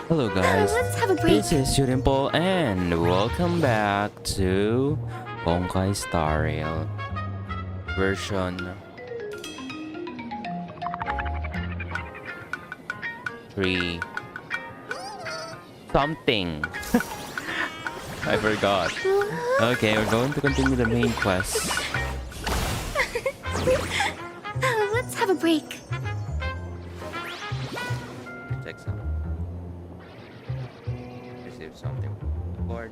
Hello guys, Let's have a break. this is Dewdimpple and welcome back to Honkai StarRail version 3 something. I forgot. Okay, we're going to continue the main quest. Let's have a break. Check some. Receive something. Board.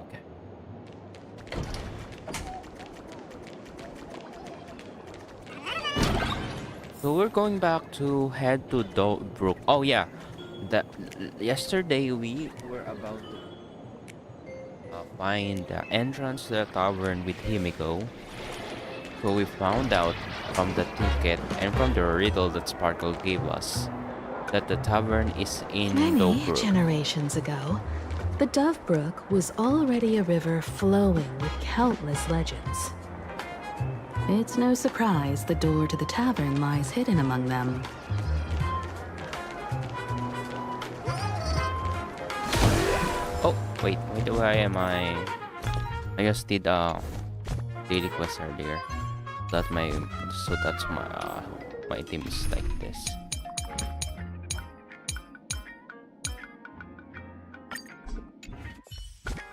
Okay. So we're going back to head to Brook. Oh yeah, yesterday we were about to find the entrance to the tavern with Himiko. So we found out from the ticket and from the riddle that Sparkle gave us that the tavern is in Many Dobruk. generations ago, the Dove Brook was already a river flowing with countless legends. It's no surprise the door to the tavern lies hidden among them. Oh wait, why am I just did daily quest earlier. That's my my team is like this.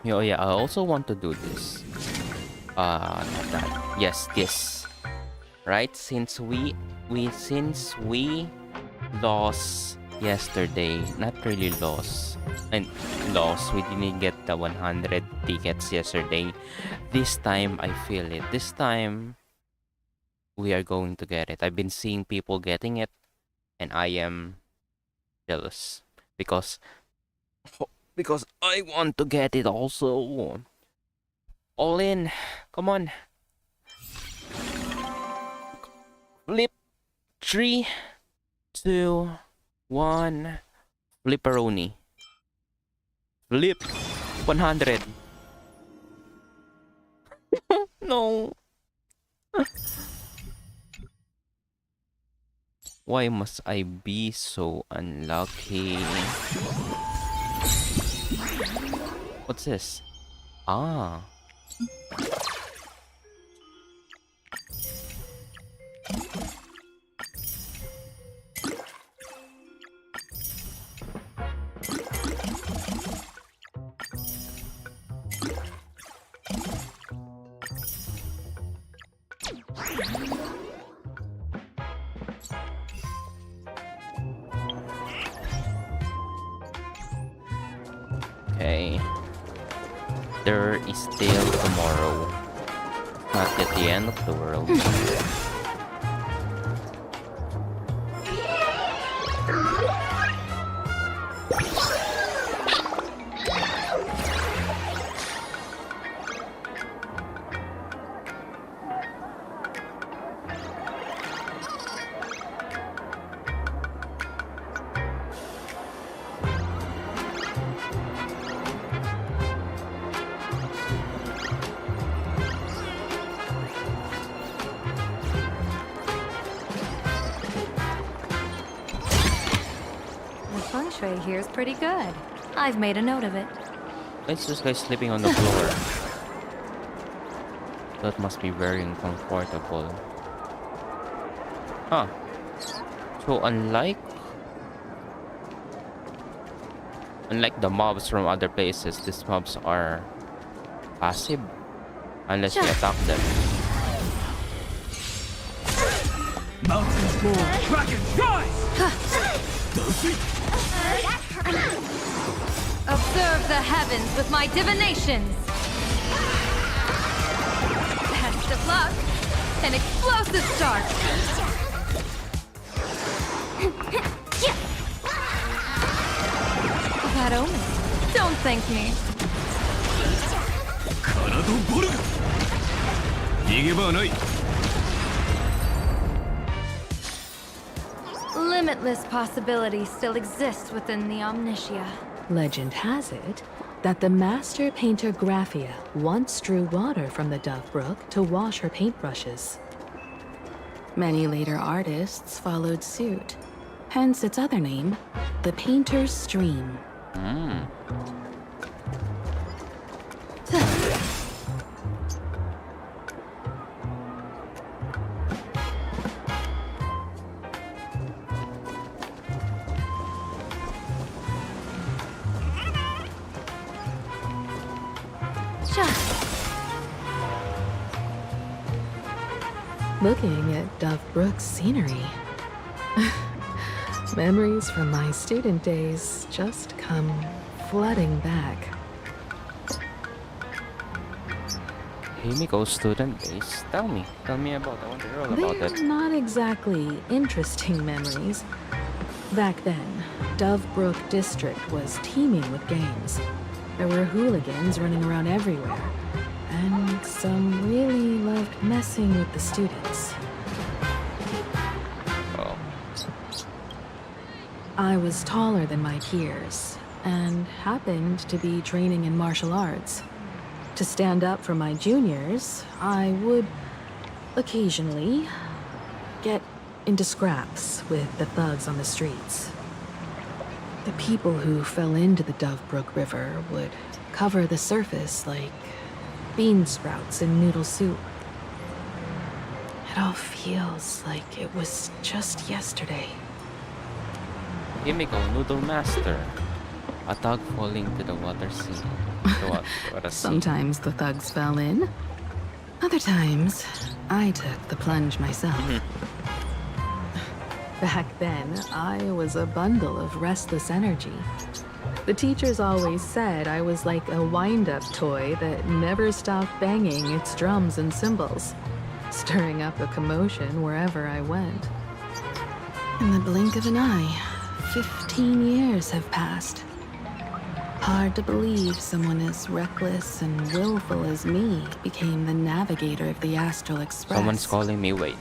Oh yeah, I also want to do this. This. Right? Since we lost yesterday, not really lost. And lost, we didn't get the 100 tickets yesterday. This time I feel it. This time we are going to get it. I've been seeing people getting it and I am jealous because I want to get it also. All in. Come on. Flip 3, 2, 1. Flipperoni. Flip 100. No. Why must I be so unlucky? What's this? Ah. Okay. There is still tomorrow. Not yet the end of the world. The feng shui here's pretty good. I've made a note of it. It's this guy sleeping on the floor. That must be very uncomfortable. Huh. So unlike the mobs from other places, these mobs are passive unless you attack them. Mountains roar, dragons rise! Observe the heavens with my divinations! Best of luck! An explosive start! Bad omen. Don't thank me. カラドボルグ逃げ場はない Limitless possibilities still exist within the Omnitia. Legend has it that the master painter Graphia once drew water from the Dove Brook to wash her paintbrushes. Many later artists followed suit, hence its other name, the Painter's Stream. Hmm. Looking at Dove Brook's scenery. Memories from my student days just come flooding back. Himiko student days. Tell me about. I want to hear all about They're it. not exactly interesting memories. Back then, Dove Brook District was teeming with gangs. There were hooligans running around everywhere, and some really loved messing with the students. Oh. I was taller than my peers, and happened to be training in martial arts. To stand up for my juniors, I would occasionally get into scraps with the thugs on the streets. The people who fell into the Dove Brook River would cover the surface like bean sprouts in noodle soup. It all feels like it was just yesterday. Himiko, Noodle Master. A thug falling to the water sea. What a sea. Sometimes the thugs fell in. Other times, I took the plunge myself. Back then, I was a bundle of restless energy. The teachers always said I was like a wind-up toy that never stopped banging its drums and cymbals, stirring up a commotion wherever I went. In the blink of an eye, 15 years have passed. Hard to believe someone as reckless and willful as me became the navigator of the Astral Express. Someone's calling me. Wait.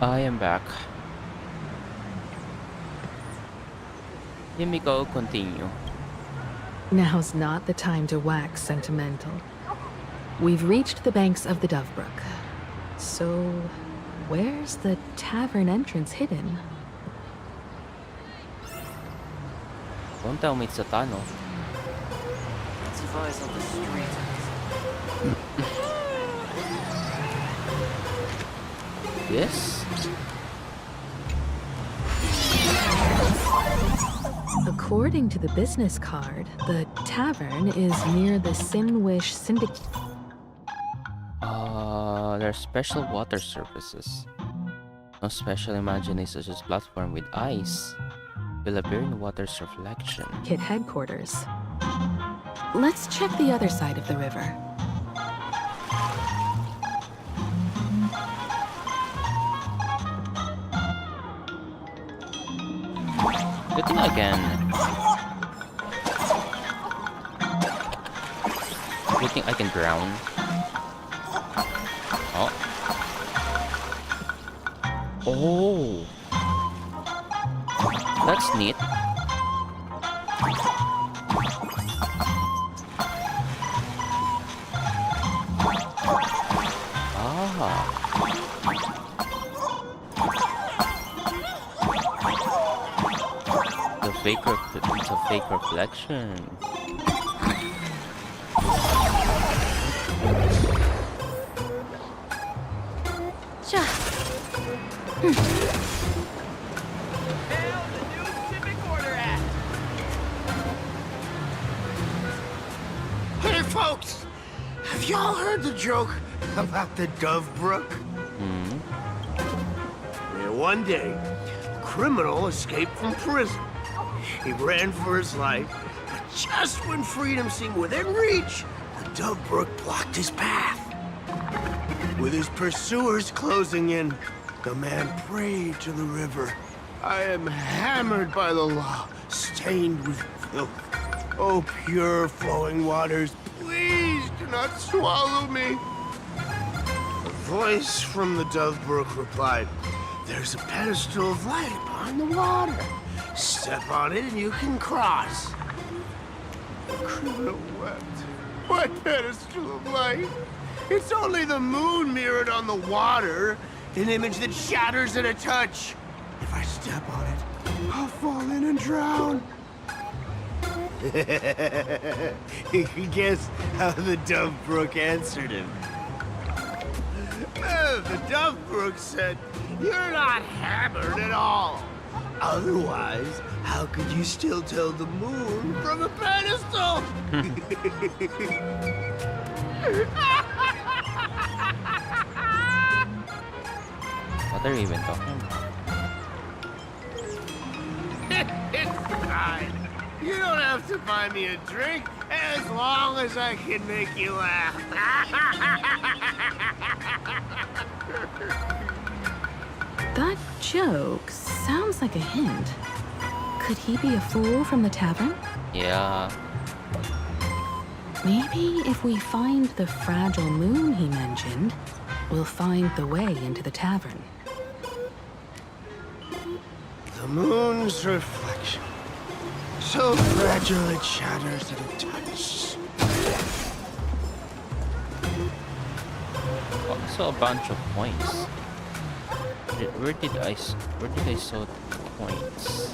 I am back. Himiko, continue. Now's not the time to wax sentimental. We've reached the banks of the Dove Brook. So, where's the tavern entrance hidden? Don't tell me it's a tunnel. Lots of eyes on the street. This? According to the business card, the tavern is near the Sinwish Syndicate. There's special water surfaces. No special imagination such as platform with ice will appear in water's reflection. Headquarters. Let's check the other side of the river. Good thing I can. Good thing I can drown. Oh. Oh. That's neat. Ah. It's a fake reflection. Hey folks, have y'all heard the joke about the Dove Brook? Yeah, one day, a criminal escaped from prison. He ran for his life, but just when freedom seemed within reach, the Dove Brook blocked his path. With his pursuers closing in, the man prayed to the river. I am hammered by the law, stained with filth. Oh, pure flowing waters, please do not swallow me. A voice from the Dove Brook replied, there's a pedestal of light behind the water. Step on it and you can cross. The criminal wept. What pedestal of light? It's only the moon mirrored on the water, an image that shatters at a touch. If I step on it, I'll fall in and drown. Guess how the Dove Brook answered him. The Dove Brook said, you're not hammered at all. Otherwise, how could you still tell the moon from a pedestal? What are you even talking about? It's fine. You don't have to buy me a drink as long as I can make you laugh. That joke sounds like a hint. Could he be a fool from the tavern? Yeah. Maybe if we find the fragile moon he mentioned, we'll find the way into the tavern. The moon's reflection. So fragile it shatters at a touch. Also a bunch of points. Where did I saw the points?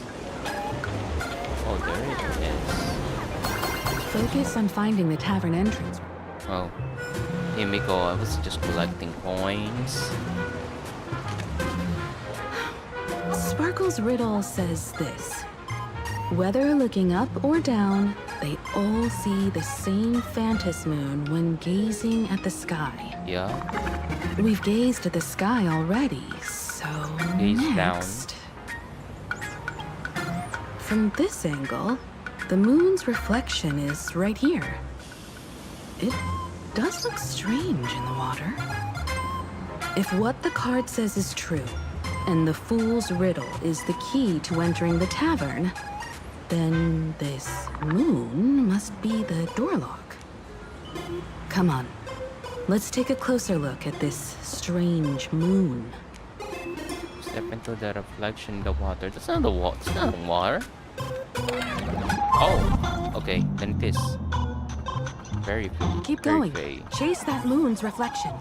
Oh, there it is. Focus on finding the tavern entrance. Oh. Here we go. I was just collecting coins. Sparkle's riddle says this. Whether looking up or down, they all see the same phantom moon when gazing at the sky. Yeah. We've gazed at the sky already, so Gaze down. next. From this angle, the moon's reflection is right here. It does look strange in the water. If what the card says is true, and the fool's riddle is the key to entering the tavern, then this moon must be the door lock. Come on, let's take a closer look at this strange moon. Step into the reflection in the water. That's not the water. It's not the water. Oh, okay. Then it is. Very good. Keep Very going. vague. Chase that moon's reflection.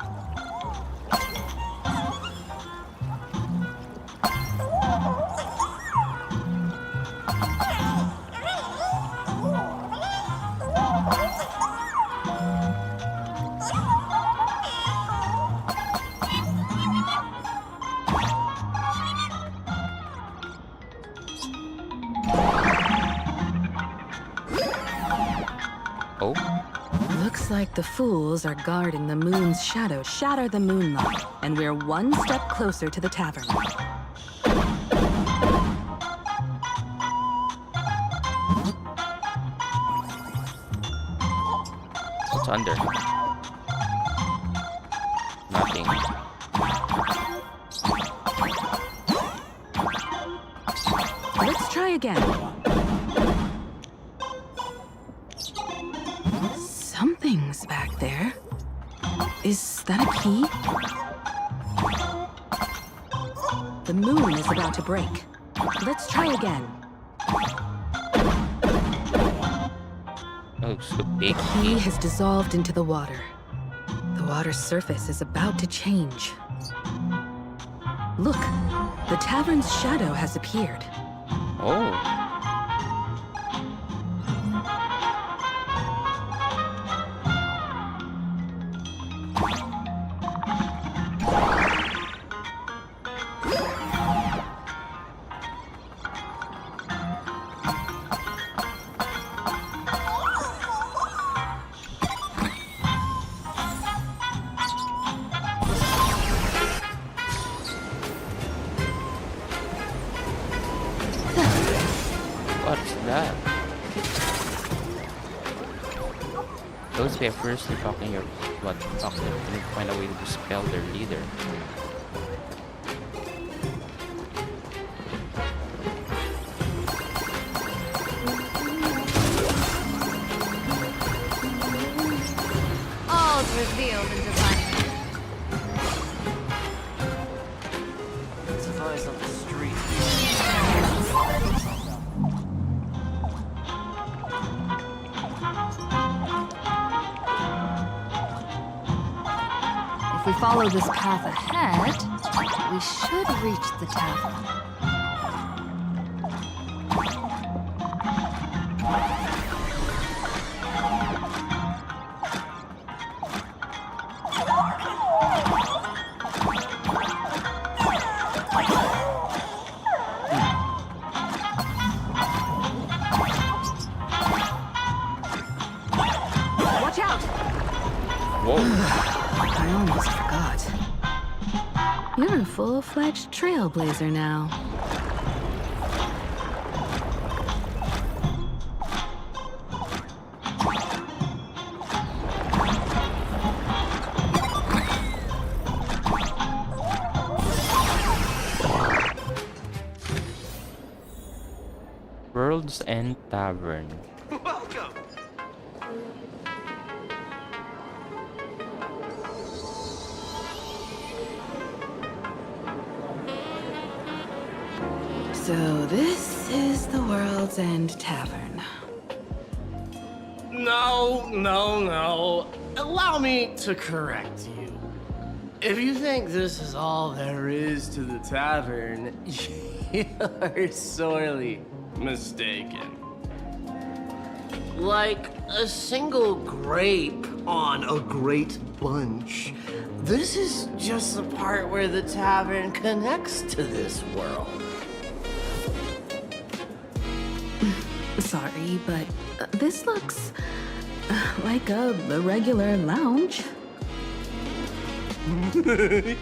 Looks like the fools are guarding the moon's shadow. Shatter the moonlight, and we're one step closer to the tavern. What's under? Nothing. Let's try again. Something's back there. Is that a key? The moon is about to break. Let's try again. Oh, it's a big Key key. has dissolved into the water. The water's surface is about to change. Look, the tavern's shadow has appeared. Oh. What's that? Those who are fiercely talking your what talk them and find a way to dispel their leader. All's revealed in divine. Supplies on the street. If we follow this path ahead, we should reach the tavern. Watch out! Whoa. I almost forgot. You're a full-fledged trailblazer now. World's End Tavern. Welcome. So this is the World's End Tavern. No, no, no. Allow me to correct you. If you think this is all there is to the tavern, you're sorely mistaken. Like a single grape on a great bunch, this is just the part where the tavern connects to this world. Sorry, but this looks like a regular lounge. The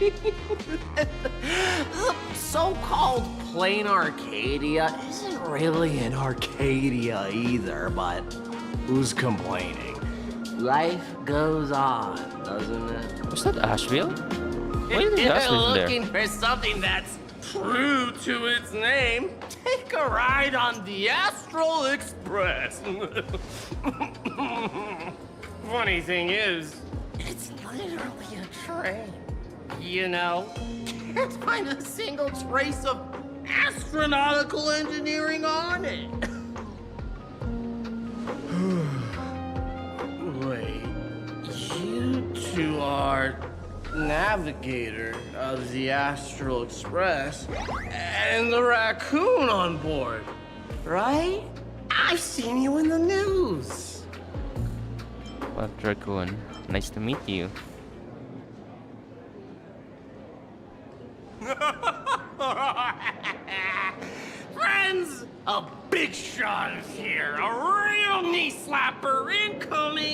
so-called plain Arcadia isn't really an Arcadia either, but who's complaining? Life goes on, doesn't it? Was that Asheville? Why If is you're Asheville there? looking for something that's true to its name, take a ride on the Astral Express. Funny thing is, it's literally a train. You know, can't find a single trace of astronautical engineering on it. Wait, you two are navigator of the Astral Express and the raccoon on board, right? I've seen you in the news. Well, Dragoon, nice to meet you. Friends, a big shot is here. A real knee slapper incoming.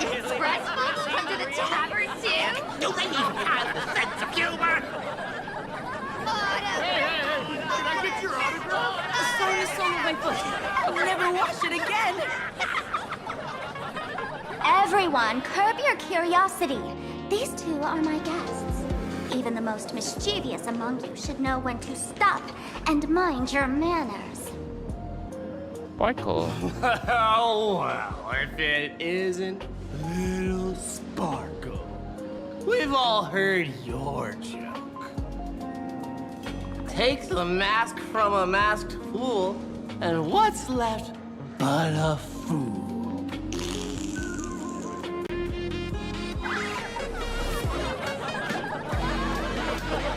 Express books come to the tavern too? Do they even have the sense of humor? Sign is on my foot. I'll never wash it again. Everyone, curb your curiosity. These two are my guests. Even the most mischievous among you should know when to stop and mind your manners. Sparkle. Oh, well, if it isn't little Sparkle. We've all heard your joke. Take the mask from a masked fool, and what's left but a fool?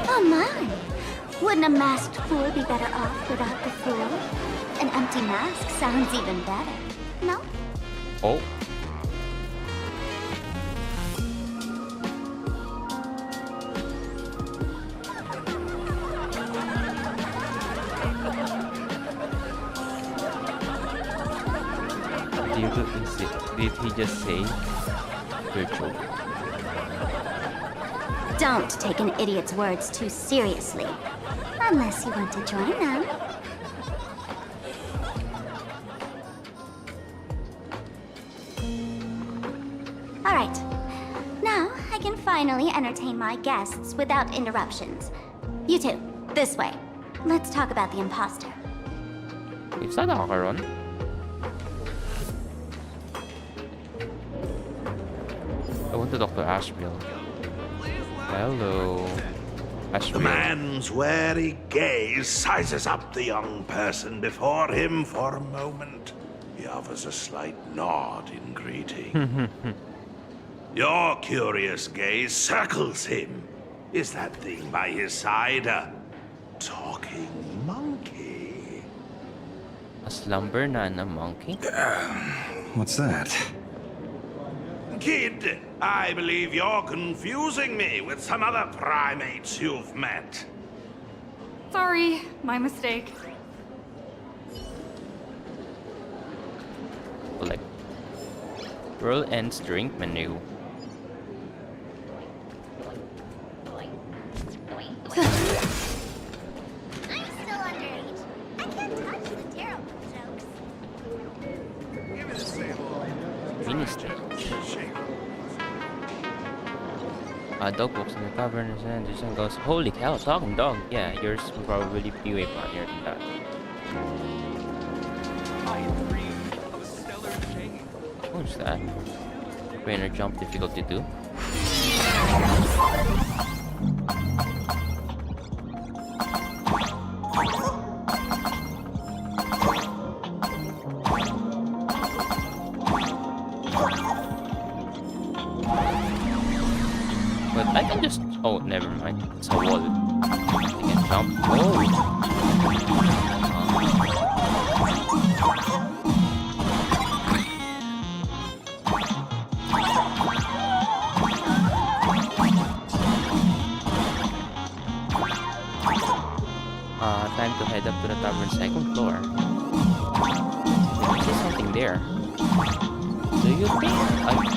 Oh my! Wouldn't a masked fool be better off without the fool? An empty mask sounds even better, no? Oh. Did he just say virtual? Don't take an idiot's words too seriously. Unless you want to join them. Alright. Now I can finally entertain my guests without interruptions. You two, this way. Let's talk about the imposter. Is that Acheron? I want to talk to Asheville. Hello. The Asheville. man's wary gaze sizes up the young person before him for a moment. He offers a slight nod in greeting. Your curious gaze circles him. Is that thing by his side a talking monkey? A slumber nana monkey? What's that? Kid, I believe you're confusing me with some other primates you've met. Sorry, my mistake. Like world ends drink menu. I'm still underage. I can't touch the terrible jokes. Mini stage. A dog walks in the tavern and just goes, "Holy cow, talking dog!" Yeah, yours will probably be way funnier than that. Who's that? Trainer jump difficulty 2. But I can just... Oh, never mind. It's a wall. I can jump. Oh! Time to head up to the tavern's second floor. There's something there. Do you think I could...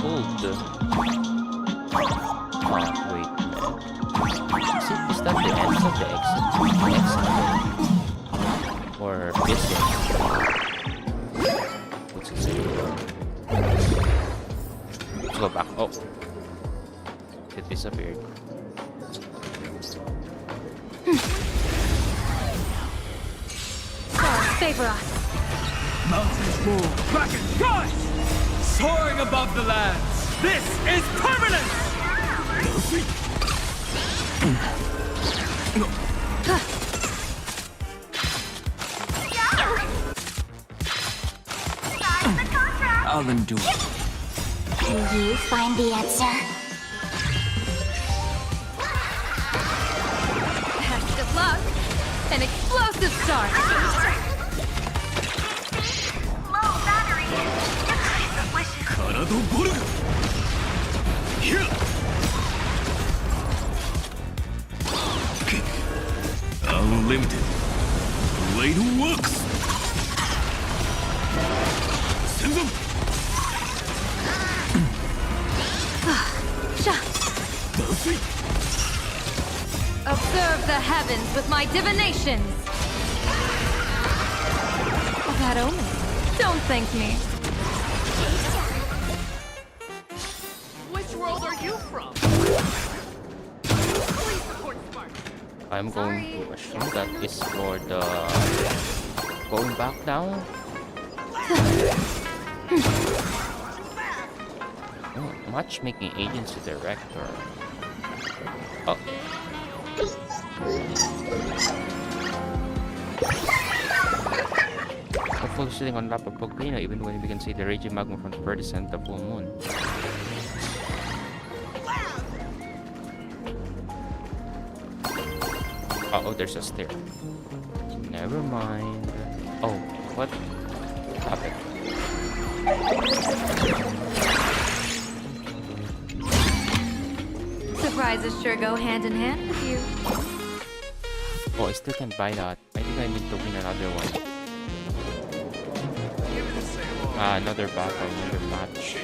wait. Is that the end of the exit? Or this one? What's it say? Let's go back. Oh. It disappeared. Favor us. Mountains move, kraken rise! Soaring above the lands, this is permanent! I'll endure. Can you find the answer? Best of luck. An explosive start. Low battery. Karado Boru! Here! Unlimited. Blade works! Observe the heavens with my divinations. A bad omen. Don't thank me. Which world are you from? I'm going to assume that is for the going back down. Oh, matchmaking agency director. Oh. The full sitting on top of volcano even when we can see the raging magma from the furthest end of the full moon. Oh, there's a stair. Never mind. Oh, what happened? Surprises sure go hand in hand with you. Oh, I still can't buy that. I think I need to win another one. Another battle, another match.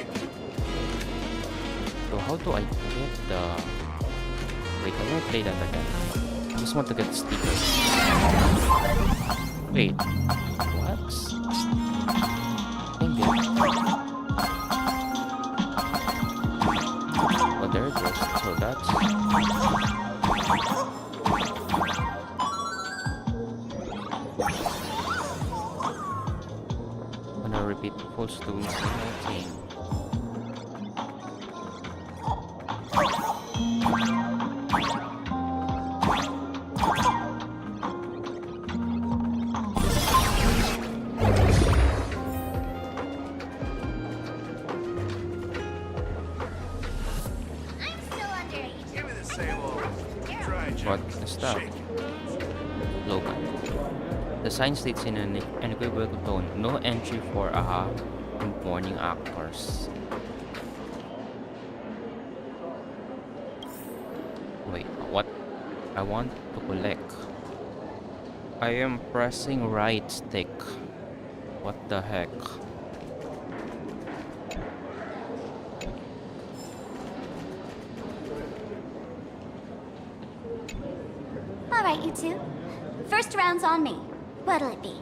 So how do I get the... Wait, I want to play that again. I just want to get stickers. Wait, what? Dang it. Oh, there it goes. So that's... I'm gonna repeat the post doing the same thing. What is that? Logan. The sign states in an unequivocal tone, no entry for AHA and morning actors. Wait, what? I want to collect. I am pressing right stick. What the heck? Alright, you two. First round's on me. What'll it be?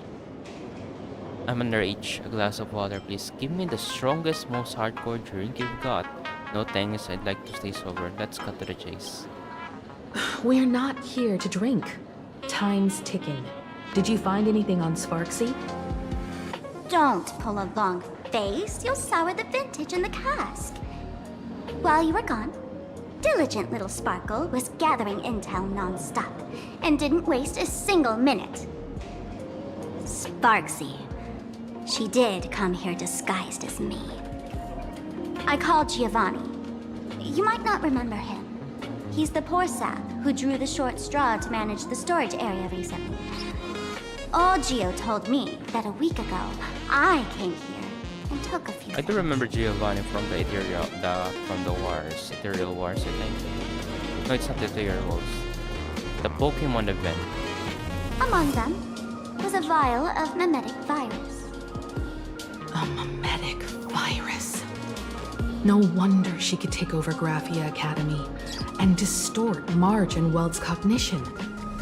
I'm underage. A glass of water, please. Give me the strongest, most hardcore drink you've got. No thanks, I'd like to stay sober. Let's cut to the chase. We're not here to drink. Time's ticking. Did you find anything on Sparksy? Don't pull a long face. You'll sour the vintage in the cask. While you were gone, diligent little Sparkle was gathering intel non-stop and didn't waste a single minute. Sparksy. She did come here disguised as me. I called Giovanni. You might not remember him. He's the poor sap who drew the short straw to manage the storage area recently. Old Gio told me that a week ago, I came here and took a few I do remember Giovanni from the wars. Ethereal Wars, I think. No, it's not the Ethereal Wars. The Pokemon event. Among them was a vial of mimetic virus. A mimetic virus. No wonder she could take over Graphia Academy and distort Marge and Weld's cognition,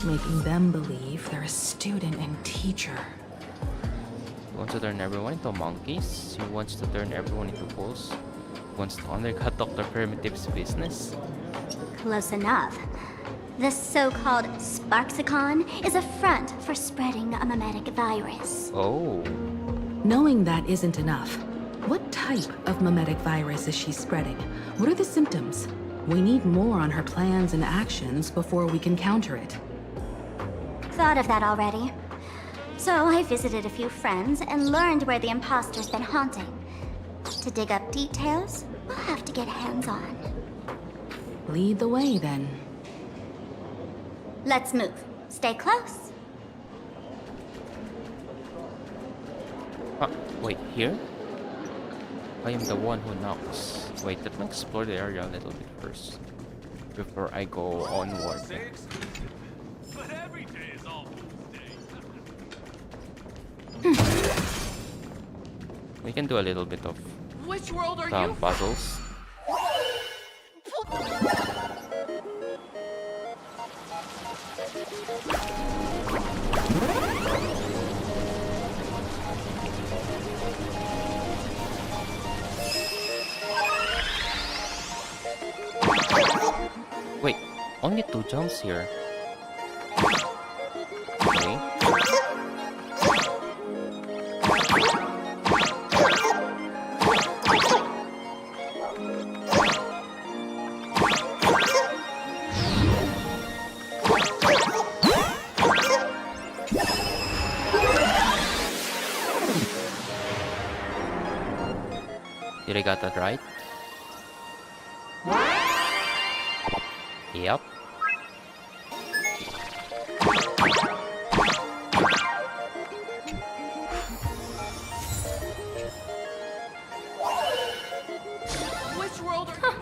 making them believe they're a student and teacher. He wants to turn everyone into monkeys. He wants to turn everyone into fools. He wants to undercut Dr. Primitive's business. Close enough. The so-called Sparksicon is a front for spreading a mimetic virus. Oh. Knowing that isn't enough, what type of mimetic virus is she spreading? What are the symptoms? We need more on her plans and actions before we can counter it. Thought of that already. So I visited a few friends and learned where the imposter's been haunting. To dig up details, we'll have to get hands-on. Lead the way, then. Let's move. Stay close. Wait, here? I am the one who knocks. Wait, let me explore the area a little bit first. Before I go onward. But every day is all day. We can do a little bit of Which world are some you puzzles. Wait, only 2 jumps here. Okay. Did I got that right? Yep. Which world are you?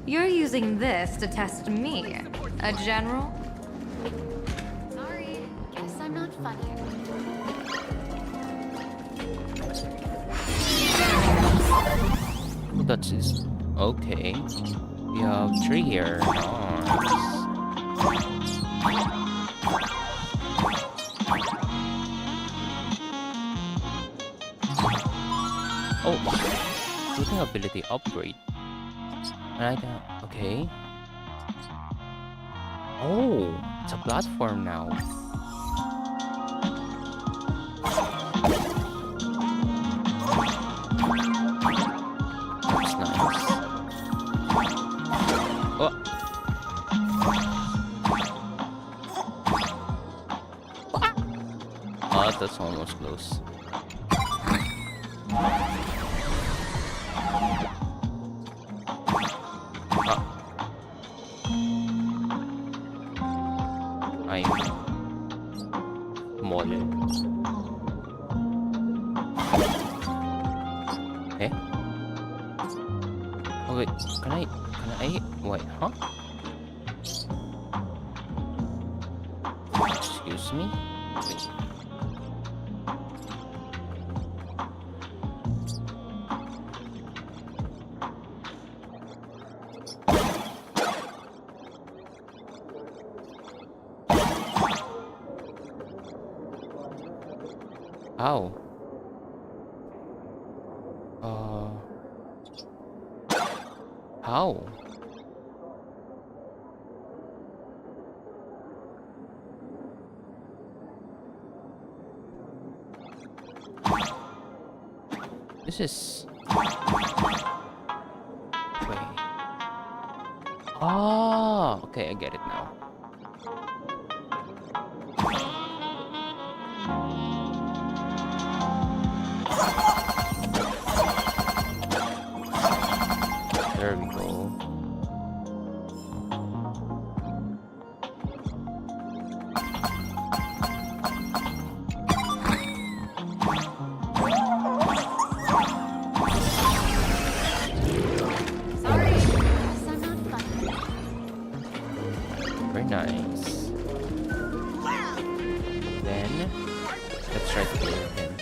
You're using this to test me, a general? Sorry, guess I'm not funny. That's is okay. We have 3 here. Nice. Oh, shooting ability upgrade. Right now, okay. Oh, it's a platform now. That's nice. Oh. Oh, that's almost close. I'm mole. Eh? Oh wait, can I, wait, huh? Excuse me? Wait. How? How? This is... Wait. Ah, okay, I get it now. There we go. Sorry, guess I'm not funny. Very nice. Then, let's try to play with him.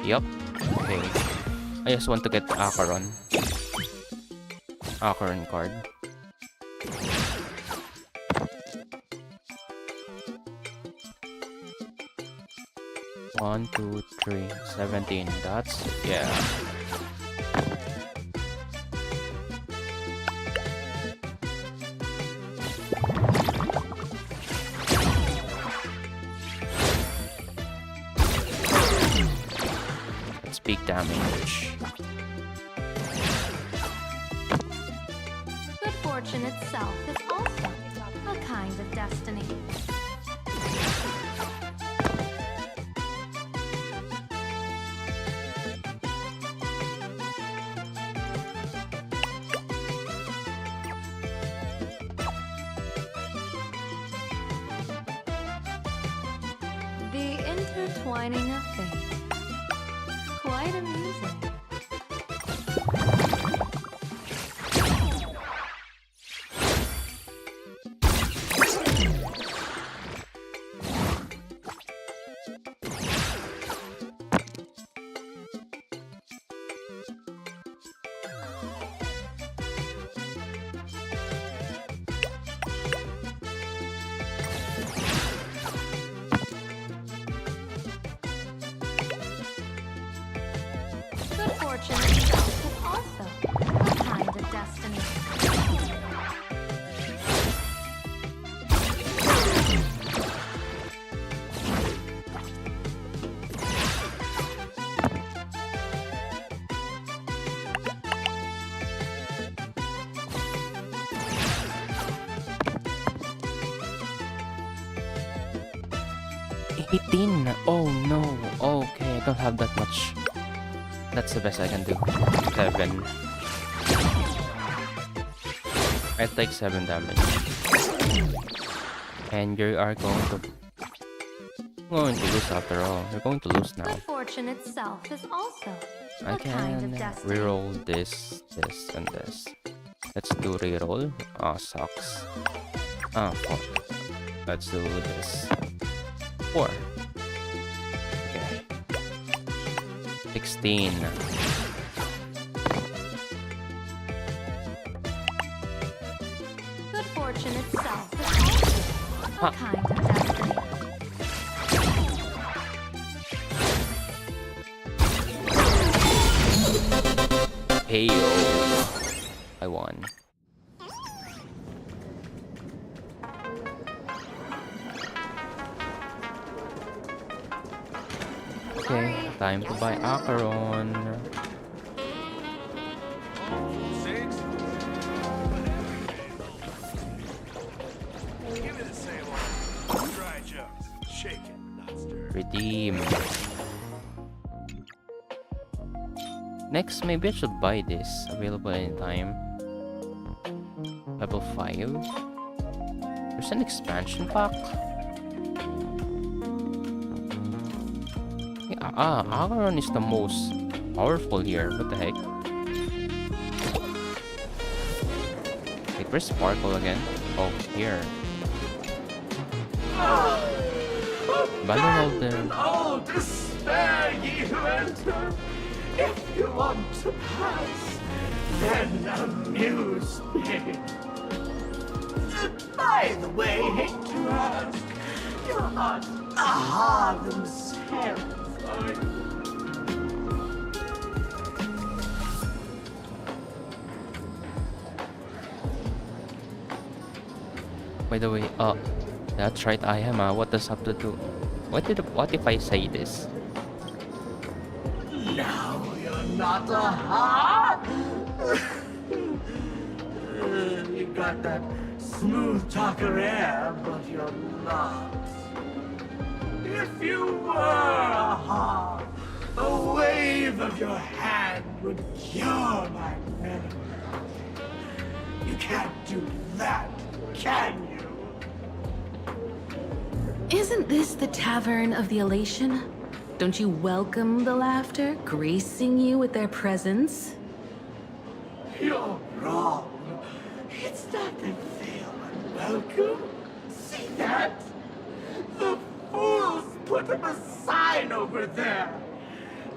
Yup. Okay. I just want to get the Acheron. Acheron card. One, 2, 3, 17. That's yeah. That's big damage. Good fortune itself is also a kind of destiny. The Intertwining of fate. Quite amusing. Good fortune itself is also a kind of destiny. 18. Oh no. Okay, I don't have that much. That's the best I can do. 7. I take 7 damage. And you are going to lose after all. You're going to lose now. Good fortune itself is also I a kind can of destiny. reroll this, and this. Let's do reroll. Oh, sucks. Ah, 4. Let's do this. 4. Okay. 16. Good fortune itself is also a kind of destiny. Heyo. I won. Okay, time to buy Acheron. 6. Give me the same one. Dry jokes. Shake it, not stir. Redeem. Next, maybe I should buy this. Available anytime. Level 5. There's an expansion pack. Acheron is the most powerful here. What the heck? Wait, where's Sparkle again? Oh, here. Abandon all the... Oh, despair ye who enter. If you want to pass, then amuse me. By the way, hate to ask, you're not AHA themselves, are you? By the way, that's right, I am. What does have to do? What if I say this? Now you're not AHA. You got that smooth talker air, but you're not. If you were AHA, a wave of your hand would cure my memory. You can't do that, can you? Isn't this the Tavern of the Elation? Don't you welcome the laughter, gracing you with their presence? You're wrong. It's not that feel unwelcome. See that? The fools put up a sign over there.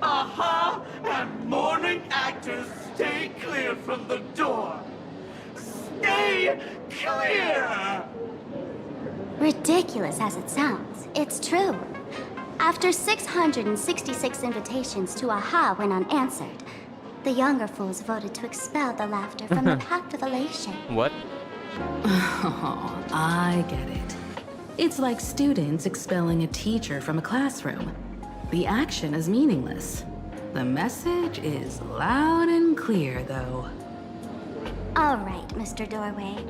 AHA and mourning actors stay clear from the door. Stay clear! Ridiculous as it sounds, it's true. After 666 invitations to AHA went unanswered, the younger fools voted to expel the laughter from the Pact of Elation. What? Oh, I get it. It's like students expelling a teacher from a classroom. The action is meaningless. The message is loud and clear, though. All right, Mr. Doorway.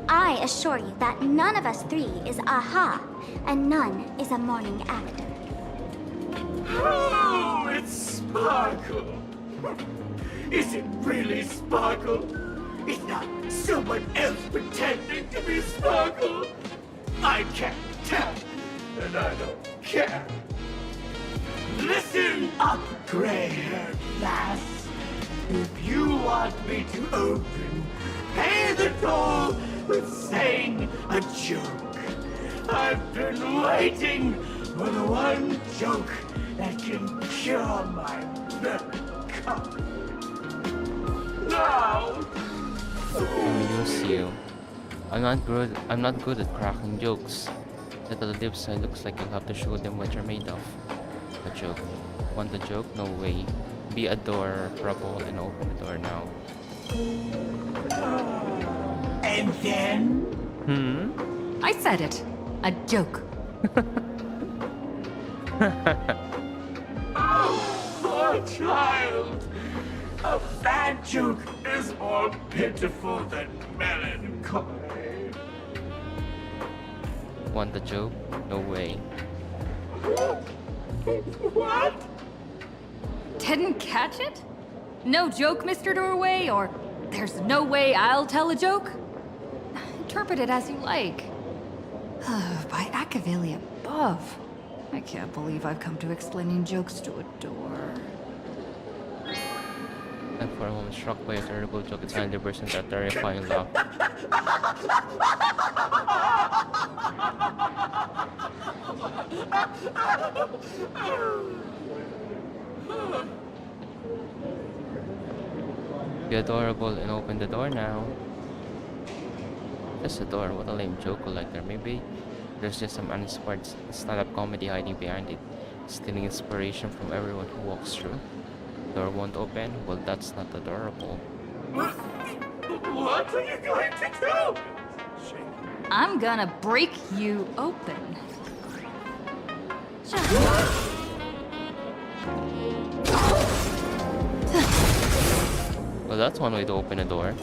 I assure you that none of us three is AHA, and none is a mourning actor. Oh, it's Sparkle. Is it really Sparkle? It's not someone else pretending to be Sparkle. I can't tell, and I don't care. up, gray-haired lass. If you want me to open, pay the toll with saying a joke. I've been waiting for the one joke that can cure my melancholy. Now, Amuse you. I'm not good at cracking jokes. Little lips, looks like you'll have to show them what you're made of. A joke. Want a joke? No way. Be adorable and open the door now. and then I said it. A joke. poor child. A bad joke is more pitiful than melancholy. Want a joke? No way. What? Didn't catch it? No joke, Mr. Doorway, or there's no way I'll tell a joke? Interpret it as you like. By Machiavelli above. I can't believe I've come to explaining jokes to a door. And for a moment, struck by a terrible joke, it's 100% a terrifying laugh. Be adorable and open the door now. Just a door, what a lame joke collector. Maybe there's just some uninspired stand-up comedy hiding behind it, stealing inspiration from everyone who walks through. Door won't open? Well, that's not adorable. What are you going to do? I'm gonna break you open. Well, that's one way to open a door.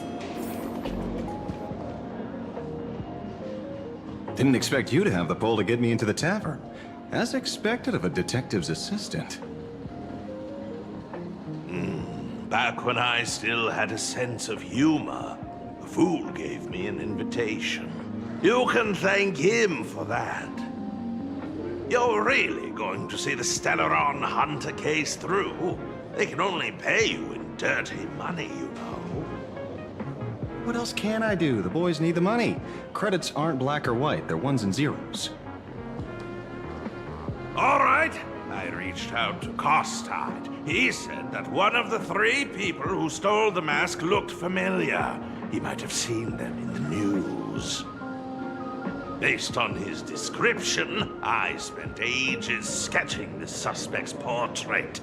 Didn't expect you to have the pull to get me into the tavern. As expected of a detective's assistant. Back when I still had a sense of humor, the fool gave me an invitation. You can thank him for that. You're really going to see the Stellaron Hunter case through? They can only pay you in dirty money, you know. What else can I do? The boys need the money. Credits aren't black or white, they're ones and zeros. All right. I reached out to Costard. He said that one of the 3 people who stole the mask looked familiar. He might have seen them in the news. Based on his description, I spent ages sketching the suspect's portrait.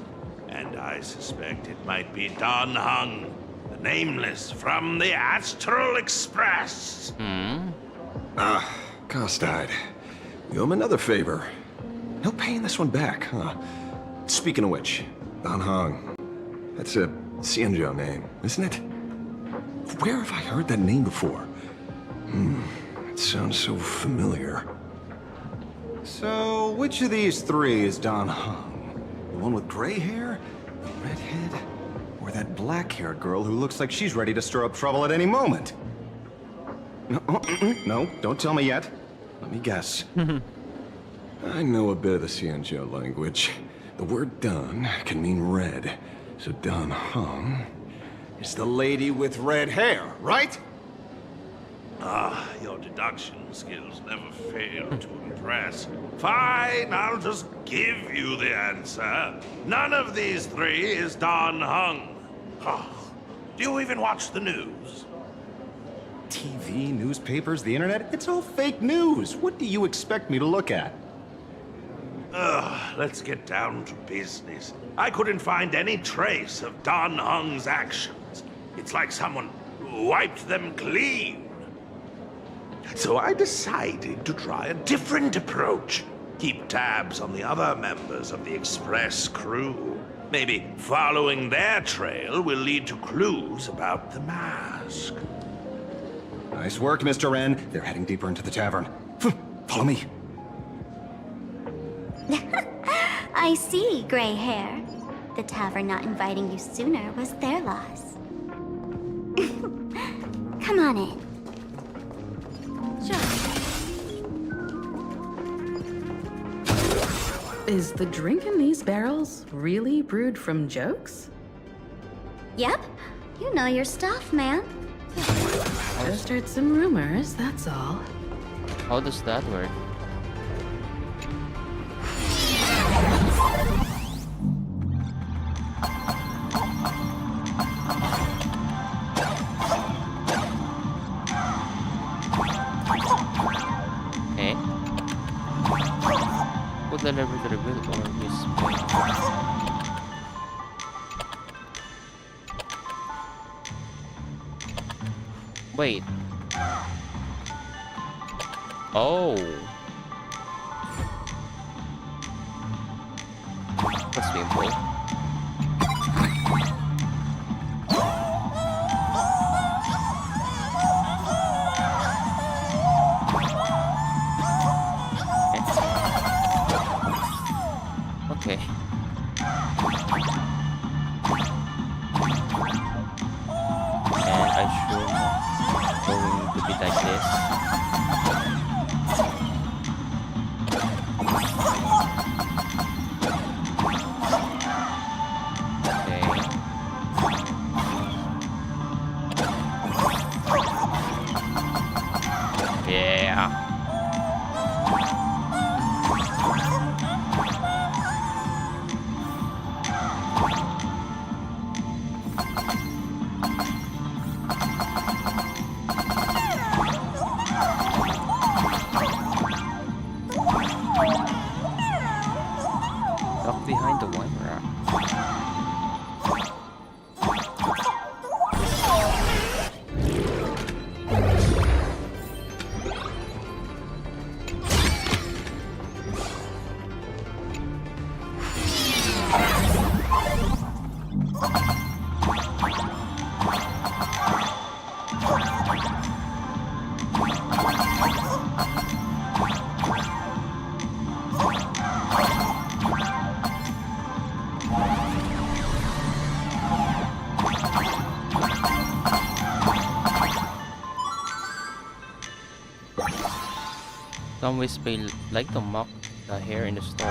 And I suspect it might be Don Hung, the nameless from the Astral Express. Costard. You owe him another favor. No paying this one back, huh? Speaking of which, Don Hong. That's a Xianzhou name, isn't it? Where have I heard that name before? It sounds so familiar. So, which of these 3 is Don Hong? The one with gray hair? The redhead? Or that black-haired girl who looks like she's ready to stir up trouble at any moment? No, no, don't tell me yet. Let me guess. I know a bit of the Xianzhou language. The word Don can mean red. So Don Hong is the lady with red hair, right? Ah, your deduction skills never fail to impress. Fine, I'll just give you the answer. None of these 3 is Don Hung. Oh, do you even watch the news? TV, newspapers, the internet, it's all fake news. What do you expect me to look at? Let's get down to business. I couldn't find any trace of Don Hung's actions. It's like someone wiped them clean. So I decided to try a different approach. Keep tabs on the other members of the Express crew. Maybe following their trail will lead to clues about the mask. Nice work, Mr. Wren. They're heading deeper into the tavern. Follow me. I see, gray hair. The tavern not inviting you sooner was their loss. Come on in. Is the drink in these barrels really brewed from jokes? Yep. You know your stuff, man. Just heard some rumors, that's all. How does that work? Eh? Put the lever to reveal or whisper. Wait. Oh. That's painful. Okay. And I should going to be like this. Yeah. Duck behind the wine rack. Some whisper like to mock the hair in the story.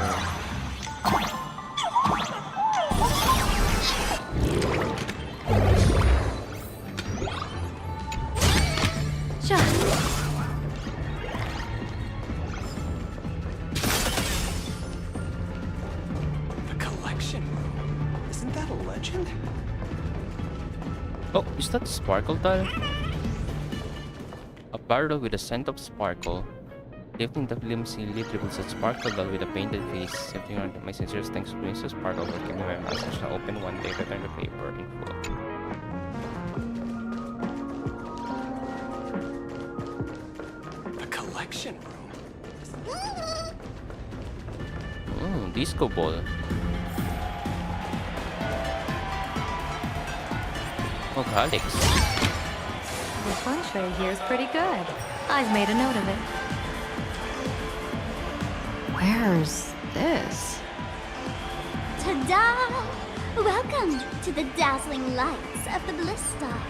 Sure. The collection room. Isn't that a legend? Oh, is that sparkle tile? A barrel with a scent of sparkle. Lifting the flimsy lid reveals a sparkle doll with a painted face. Something on my sincerest thanks to Mr. Sparkle for giving me my message. Now open one day, return the paper in full. The collection room. Disco ball. Alcoholics. The feng shui here's pretty good. I've made a note of it. Where's this? Ta-da! Welcome to the dazzling lights of the Bliss Star.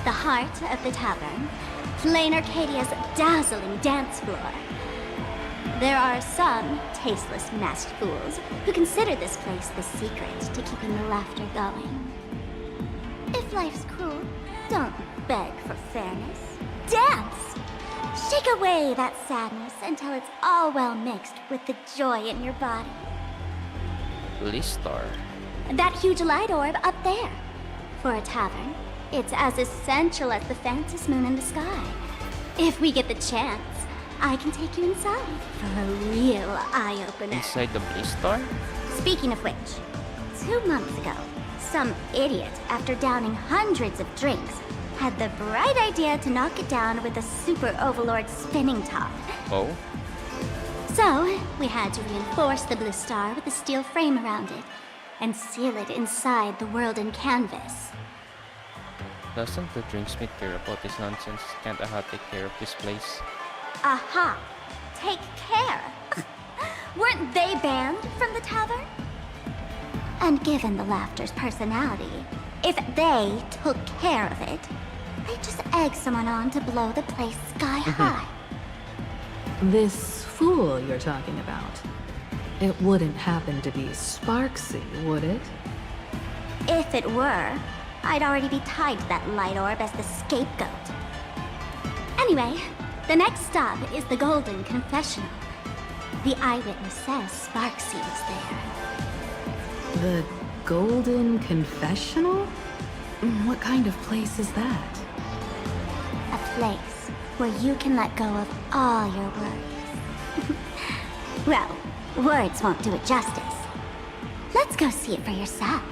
The heart of the tavern, Plain Arcadia's dazzling dance floor. There are some tasteless masked fools who consider this place the secret to keeping the laughter going. If life's cruel, don't beg for fairness. Dance! Shake away that sadness until it's all well mixed with the joy in your body. Bliss Star. That huge light orb up there. For a tavern, it's as essential as the faintest moon in the sky. If we get the chance, I can take you inside for a real eye-opener. Inside the Bliss Star? Speaking of which, 2 months ago, some idiot, after downing hundreds of drinks, had the bright idea to knock it down with a super overlord spinning top. Oh? So, we had to reinforce the Bliss Star with a steel frame around it, and seal it inside the world in canvas. Doesn't the drinksmith care about this nonsense? Can't AHA take care of this place? Aha! Take care! Weren't they banned from the tavern? And given the laughter's personality, if they took care of it, they'd just egg someone on to blow the place sky high. This fool you're talking about. It wouldn't happen to be Sparksy, would it? If it were, I'd already be tied to that light orb as the scapegoat. Anyway, the next stop is the Golden Confessional. The eyewitness says Sparksy was there. The Golden Confessional? What kind of place is that? A place where you can let go of all your worries. Well, words won't do it justice. Let's go see it for yourself.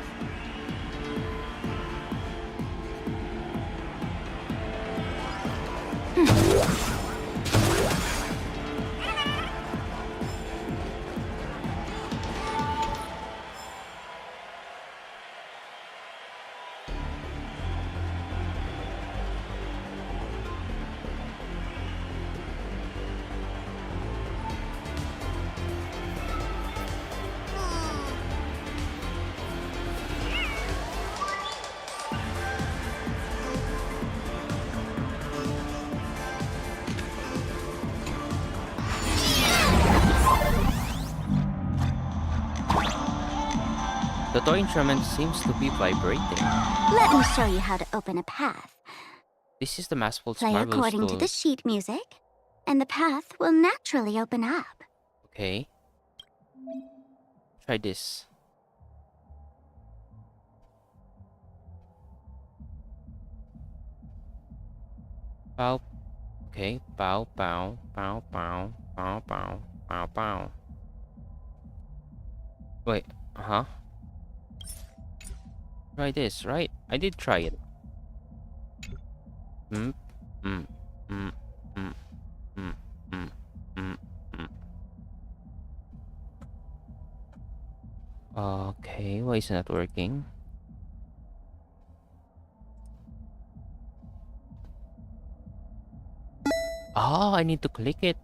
The toy instrument seems to be vibrating. Let me show you how to open a path. This is the Maspul's Play Marbles according to tool. the sheet music, and the path will naturally open up. Okay. Try this. Bow. Okay. Bow, bow, bow, bow, bow, bow, bow, bow. Wait. Uh-huh. Try this, right? I did try it. Okay, why is it not working? Oh, I need to click it.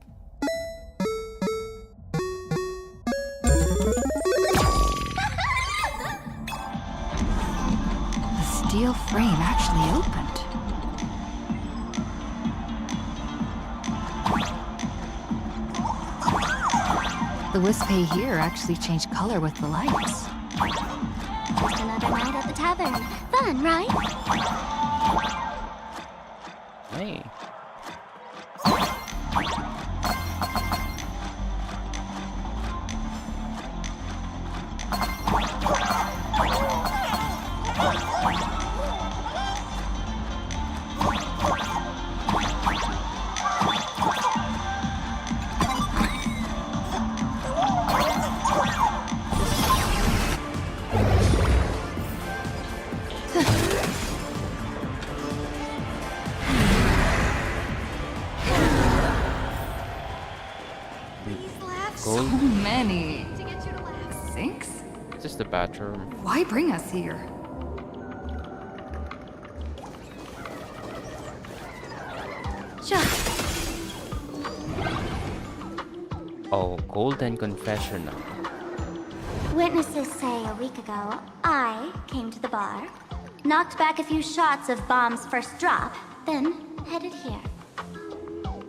The steel frame actually opened. The Wispy here actually changed color with the lights. Just another night at the tavern. Fun, right? Hey. So many. Sinks? This is the bathroom. Why bring us here? Oh, Golden Confessional. Witnesses say a week ago, I came to the bar, knocked back a few shots of Bomb's first drop, then headed here.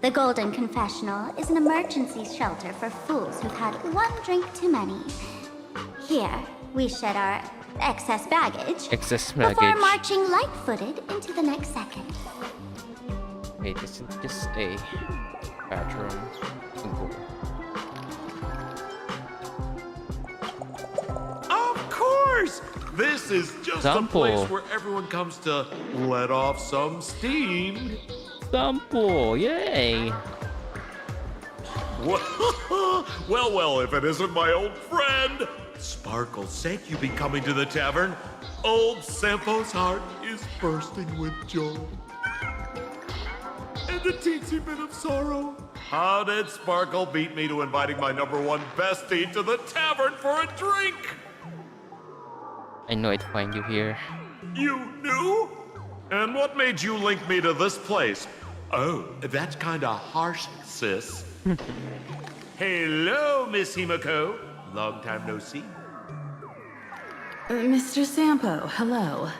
The Golden Confessional is an emergency shelter for fools who've had one drink too many. Here, we shed our excess baggage Excess before baggage. marching light-footed into the next second. Wait, this is just a bathroom. Cool. Of course! This is just a Dewdimpple. place where everyone comes to let off some steam. Dewdimpple, yay! Well, if it isn't my old friend. Sparkle's sake, you be coming to the tavern. Old Sampo's heart is bursting with joy. And a teensy bit of sorrow. How did Sparkle beat me to inviting my #1 bestie to the tavern for a drink? I know I'd find you here. You knew? And what made you link me to this place? Oh, that's kinda harsh, sis. Hello, Miss Himiko. Long time no see. Mr. Sampo, hello.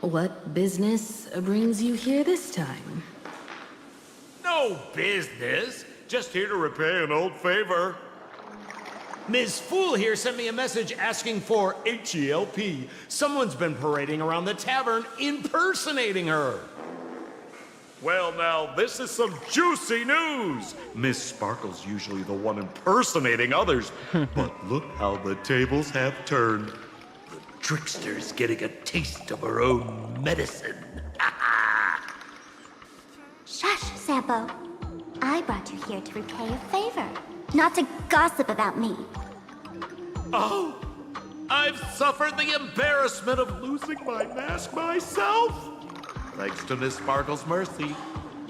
What business brings you here this time? No business. Just here to repay an old favor. Ms. Fool here sent me a message asking for H-E-L-P. Someone's been parading around the tavern impersonating her. Well, now, this is some juicy news. Miss Sparkle's usually the one impersonating others, but look how the tables have turned. The trickster's getting a taste of her own medicine. Shush, Sampo. I brought you here to repay a favor, not to gossip about me. Oh, I've suffered the embarrassment of losing my mask myself. Thanks to Miss Sparkle's mercy,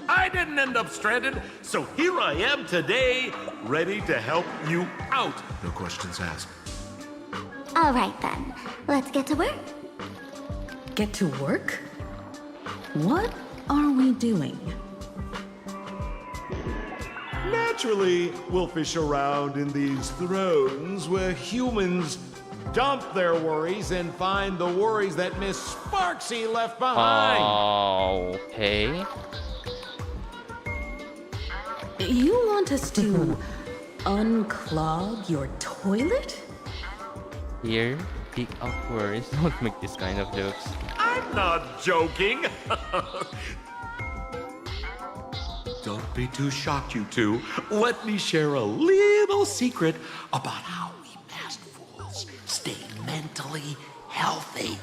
I didn't end up stranded, so here I am today, ready to help you out. No questions asked. All right then, let's get to work. Get to work? What are we doing? Naturally, we'll fish around in these thrones where humans dump their worries and find the worries that Miss Sparksy left behind. Okay. You want us to unclog your toilet? Here, the awkward. Don't make this kind of jokes. I'm not joking. Don't be too shocked, you two. Let me share a little secret about how we masked fools stay mentally healthy.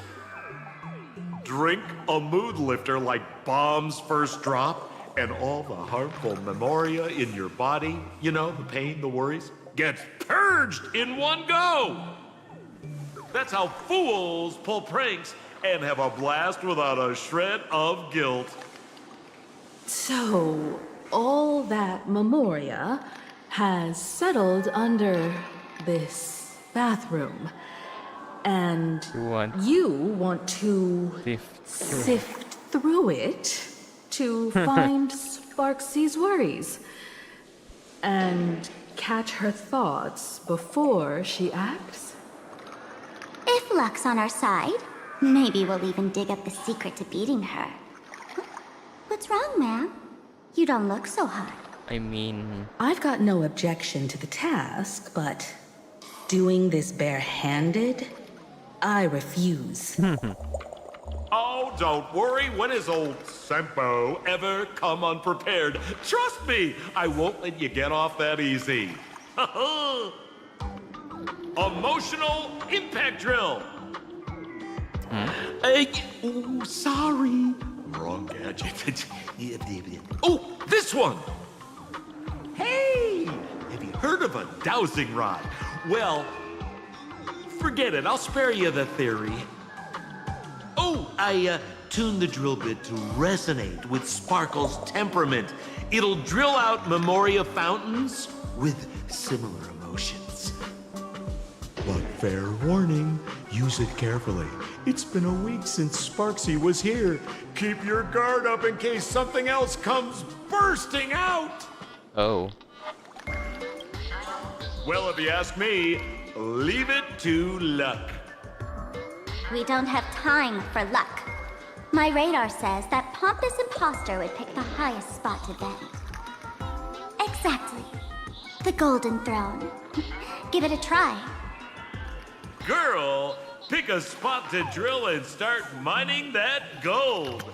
Drink a mood lifter like Bomb's First Drop, and all the harmful memoria in your body, you know, the pain, the worries, gets purged in one go. That's how fools pull pranks and have a blast without a shred of guilt. So, all that memoria has settled under this bathroom. And you want to sift through it to find Sparksy's worries and catch her thoughts before she acts? If luck's on our side, maybe we'll even dig up the secret to beating her. What's wrong, ma'am? You don't look so hot. I mean... I've got no objection to the task, but doing this barehanded? I refuse. Oh, don't worry. When has old Sempo ever come unprepared? Trust me, I won't let you get off that easy. Emotional impact drill. Ooh, sorry. Wrong gadget. Oh, this one. Hey, have you heard of a dowsing rod? Well, forget it. I'll spare you the theory. Oh, I tuned the drill bit to resonate with Sparkle's temperament. It'll drill out memoria fountains with similar emotions. But fair warning, use it carefully. It's been a week since Sparksy was here. Keep your guard up in case something else comes bursting out. Oh. Well, if you ask me, leave it to luck. We don't have time for luck. My radar says that pompous imposter would pick the highest spot to vent. Exactly. The Golden Throne. Give it a try. Girl, pick a spot to drill and start mining that gold.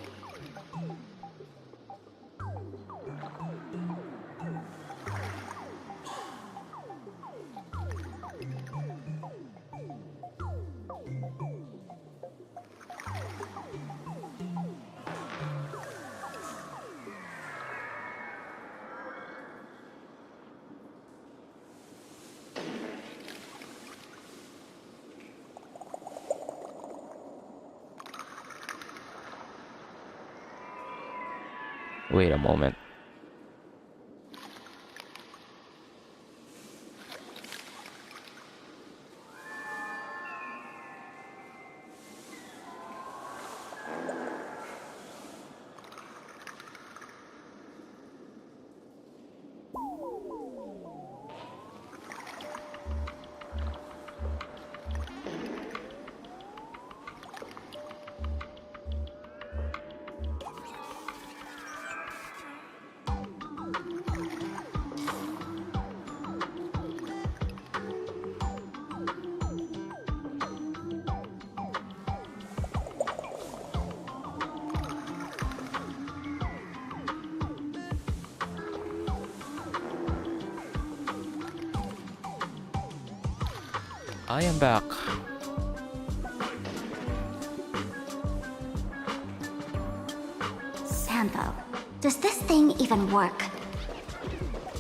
Wait a moment. I am back. Sampo, does this thing even work?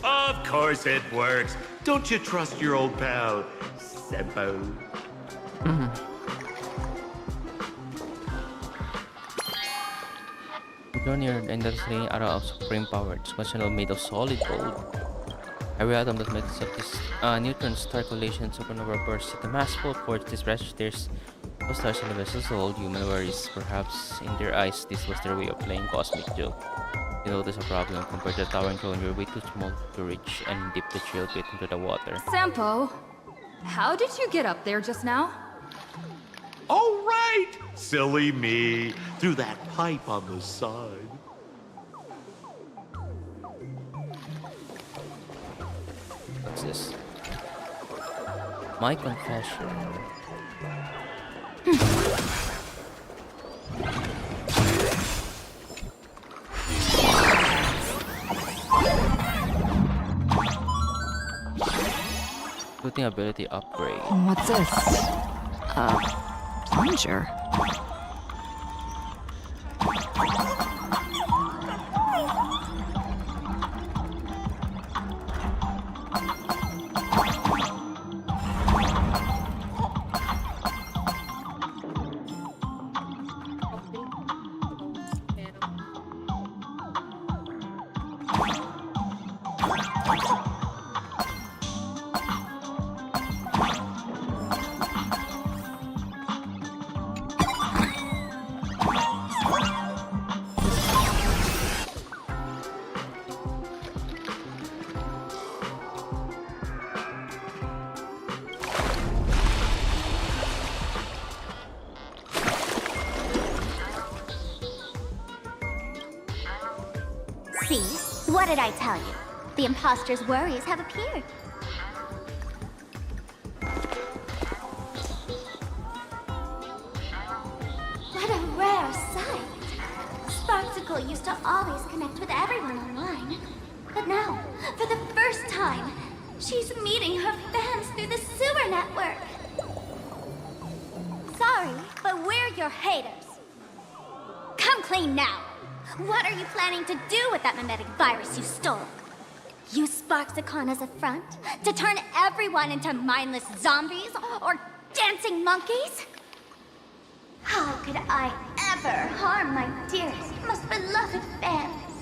Of course it works. Don't you trust your old pal, Sempo? Near endlessly arrow of supreme power. It's constantly made of solid gold. Every atom that makes up this neutron star collision supernova bursts at the mass full force. This registers of stars in the vessels hold human worries. Perhaps in their eyes, this was their way of playing cosmic joke. You notice a problem compared to the towering cone. You're way too small to reach and dip the drill bit into the water. Sampo, how did you get up there just now? Oh, right! Silly me. Through that pipe on the side. What's this? My confession. Shooting ability upgrade. What's this? Plunger. See? What did I tell you? The imposter's worries have appeared. What a rare sight. Sparksicle used to always connect with everyone online. But now, for the first time, she's meeting her fans through the sewer network. Sorry, but we're your haters. Come clean now. What are you planning to do with that mimetic virus you stole? Use Sparksicon as a front to turn everyone into mindless zombies or dancing monkeys? How could I ever harm my dearest, most beloved fans?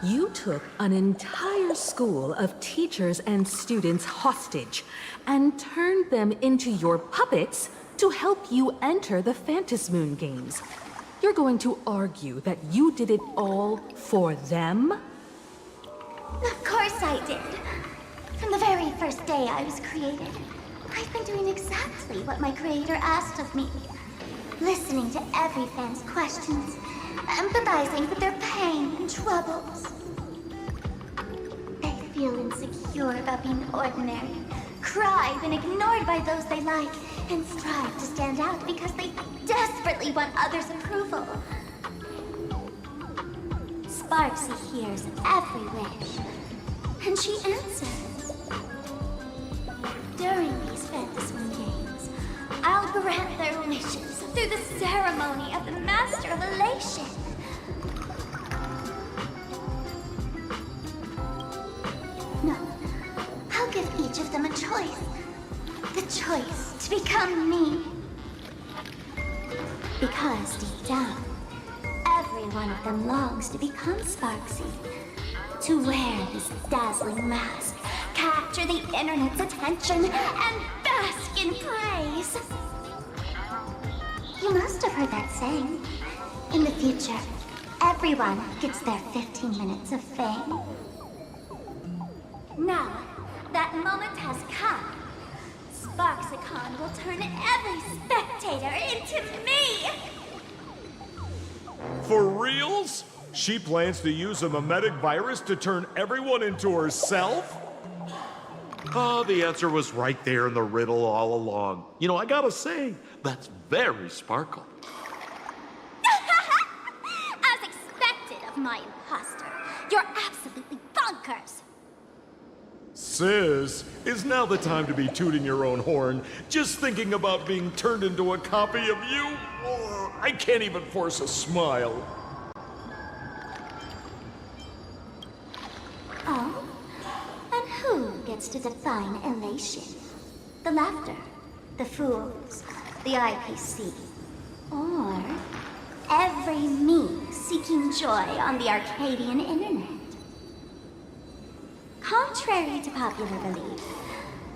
You took an entire school of teachers and students hostage and turned them into your puppets to help you enter the Phantasmoon games. You're going to argue that you did it all for them? Of course I did. From the very first day I was created, I've been doing exactly what my creator asked of me. Listening to every fan's questions, empathizing with their pain and troubles. They feel insecure about being ordinary, cry when ignored by those they like, and strive to stand out because they desperately want others' approval. Sparksy hears every wish, and she answers. During these Phantasmoon games, I'll grant their wishes through the ceremony of the Master of Elation. No, I'll give each of them a choice. The choice to become me. Because deep down, every one of them longs to become Sparksy. To wear this dazzling mask, capture the internet's attention, and bask in praise. You must have heard that saying. In the future, everyone gets their 15 minutes of fame. Now, that moment has come. Sparksicon will turn every spectator into me! For reals? She plans to use a mimetic virus to turn everyone into herself? Oh, the answer was right there in the riddle all along. You know, I gotta say, that's very Sparkle. As expected of my imposter, you're absolutely bonkers! Sis, Is now the time to be tooting your own horn? Just thinking about being turned into a copy of you? Oh, I can't even force a smile. Oh? And who gets to define elation? The laughter, the fools, the IPC, or every me seeking joy on the Arcadian internet? Contrary to popular belief,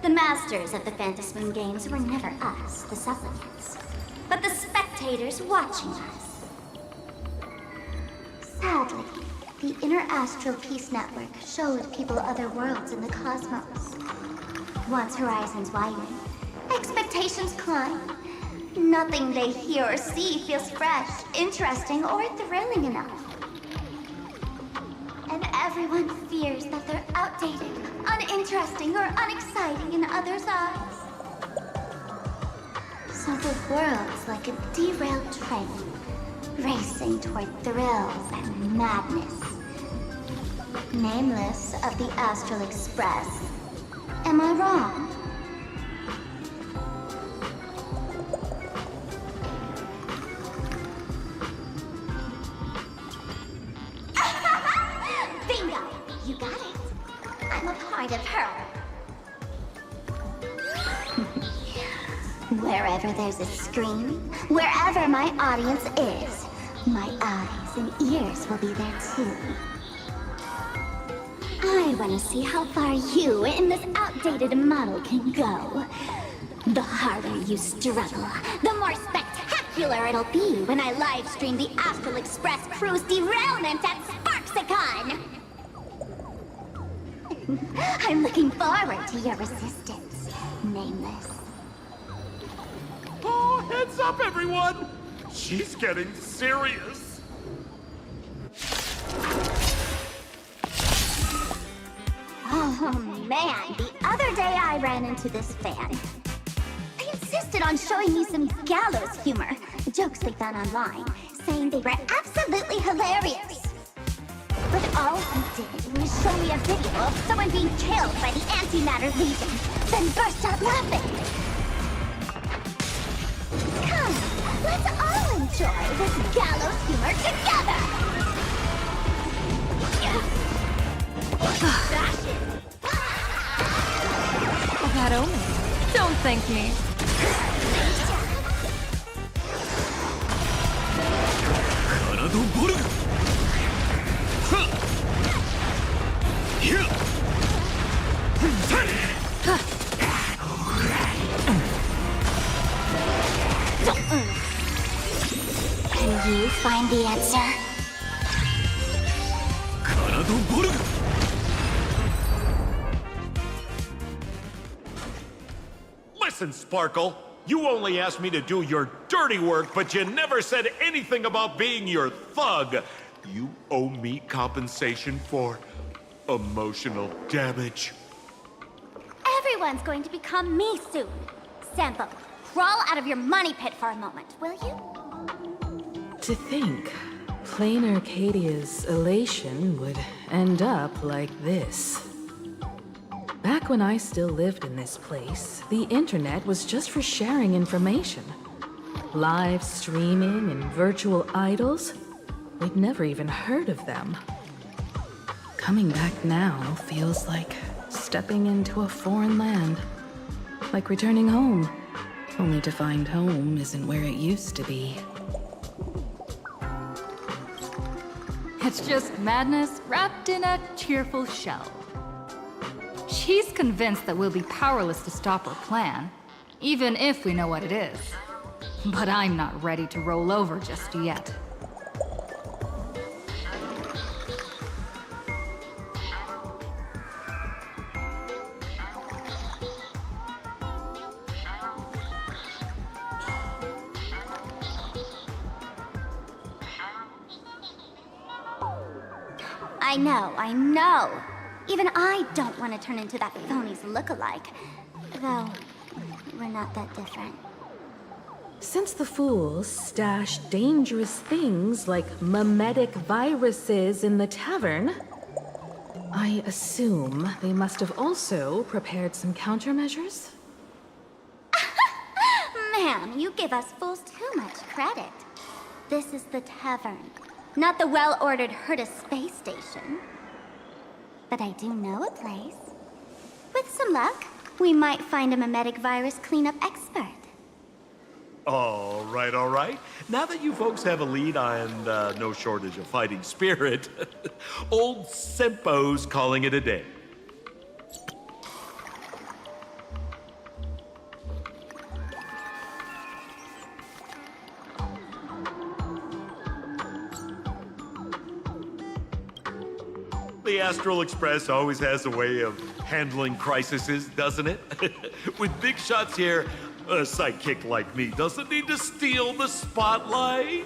the masters of the Phantasmoon games were never us, the supplicants, but the spectators watching us. Sadly, the Inter-Astral Peace Network showed people other worlds in the cosmos. Once horizons widen, expectations climb. Nothing they hear or see feels fresh, interesting, or thrilling enough. And everyone fears that they're outdated, uninteresting, or unexciting in others' eyes. So the world's like a derailed train, racing toward thrills and madness. Nameless of the Astral Express. Am I wrong? Bingo! You got it. I'm a part of her. Wherever there's a screen, wherever my audience is, my eyes and ears will be there too. I want to see how far you in this outdated model can go. The harder you struggle, the more spectacular it'll be when I live stream the Astral Express crew's derailment at Sparksicon! I'm looking forward to your resistance, Nameless. Oh, heads up, everyone! She's getting serious. Oh man, the other day I ran into this fan. They insisted on showing me some gallows humor, jokes they found online, saying they were absolutely hilarious. But all he did was show me a video of someone being killed by the Antimatter Legion, then burst out laughing. Come, let's all enjoy this gallows humor together! That omen. Don't thank me. Can you find the answer? Listen, Sparkle. You only asked me to do your dirty work, but you never said anything about being your thug. You owe me compensation for emotional damage. Everyone's going to become me soon. Sampo, crawl out of your money pit for a moment, will you? To think, plain Arcadia's elation would end up like this. Back when I still lived in this place, the internet was just for sharing information. Live streaming and virtual idols, we'd never even heard of them. Coming back now feels like stepping into a foreign land. Like returning home, only to find home isn't where it used to be. It's just madness wrapped in a cheerful shell. She's convinced that we'll be powerless to stop her plan, even if we know what it is. But I'm not ready to roll over just yet. I know. Even I don't want to turn into that phony's look-alike. Though, we're not that different. Since the fools stashed dangerous things like mimetic viruses in the tavern, I assume they must have also prepared some countermeasures? Ma'am, you give us fools too much credit. This is the tavern, not the well-ordered Herta space station. But I do know a place. With some luck, we might find a memetic virus cleanup expert. All right, all right. Now that you folks have a lead and no shortage of fighting spirit, old Sempo's calling it a day. The Astral Express always has a way of handling crises, doesn't it? With big shots here, a sidekick like me doesn't need to steal the spotlight.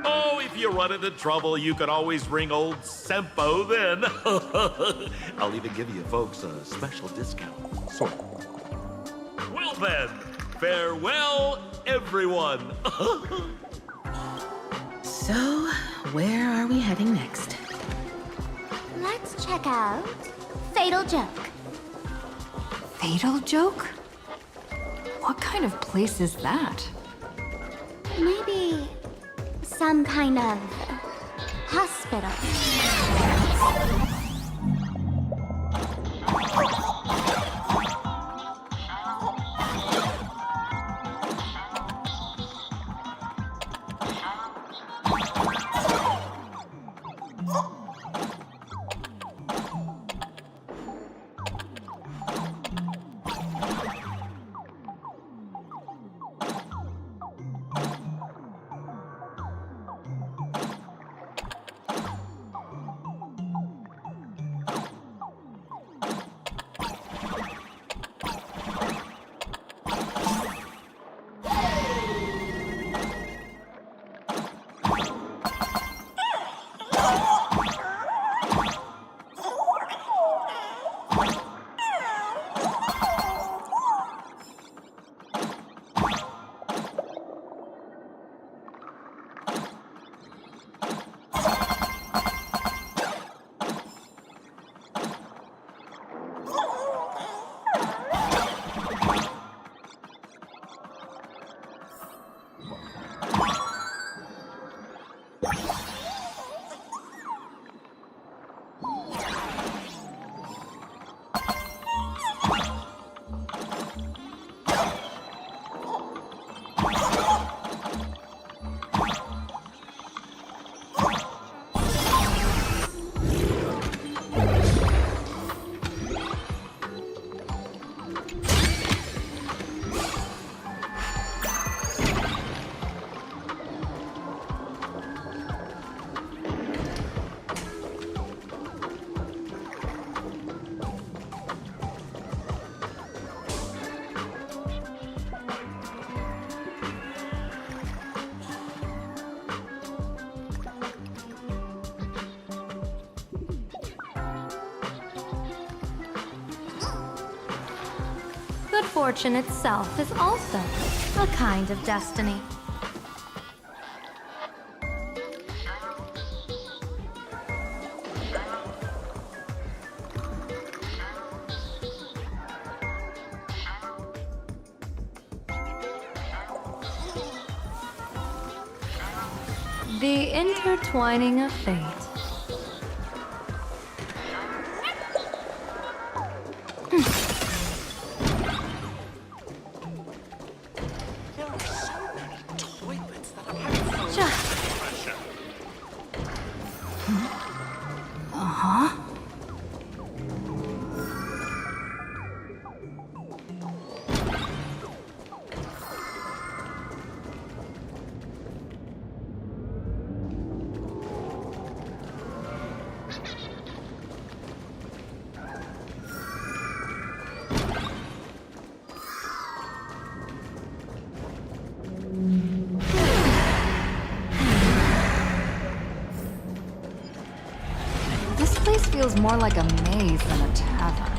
Oh, if you run into trouble, you can always ring old Sempo then. I'll even give you folks a special discount. Well then, farewell, everyone. So, where are we heading next? Let's check out Fatal Joke. Fatal Joke? What kind of place is that? Maybe some kind of hospital. Good fortune itself is also a kind of destiny. The intertwining of fate. Feels more like a maze than a tavern.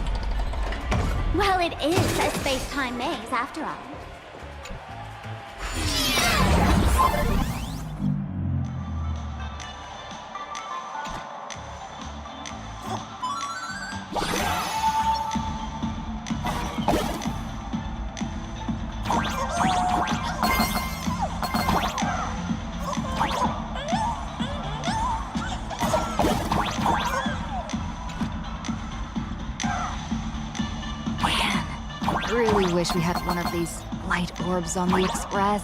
Well, it is a space-time maze, after all. really wish we had one of these light orbs on the express.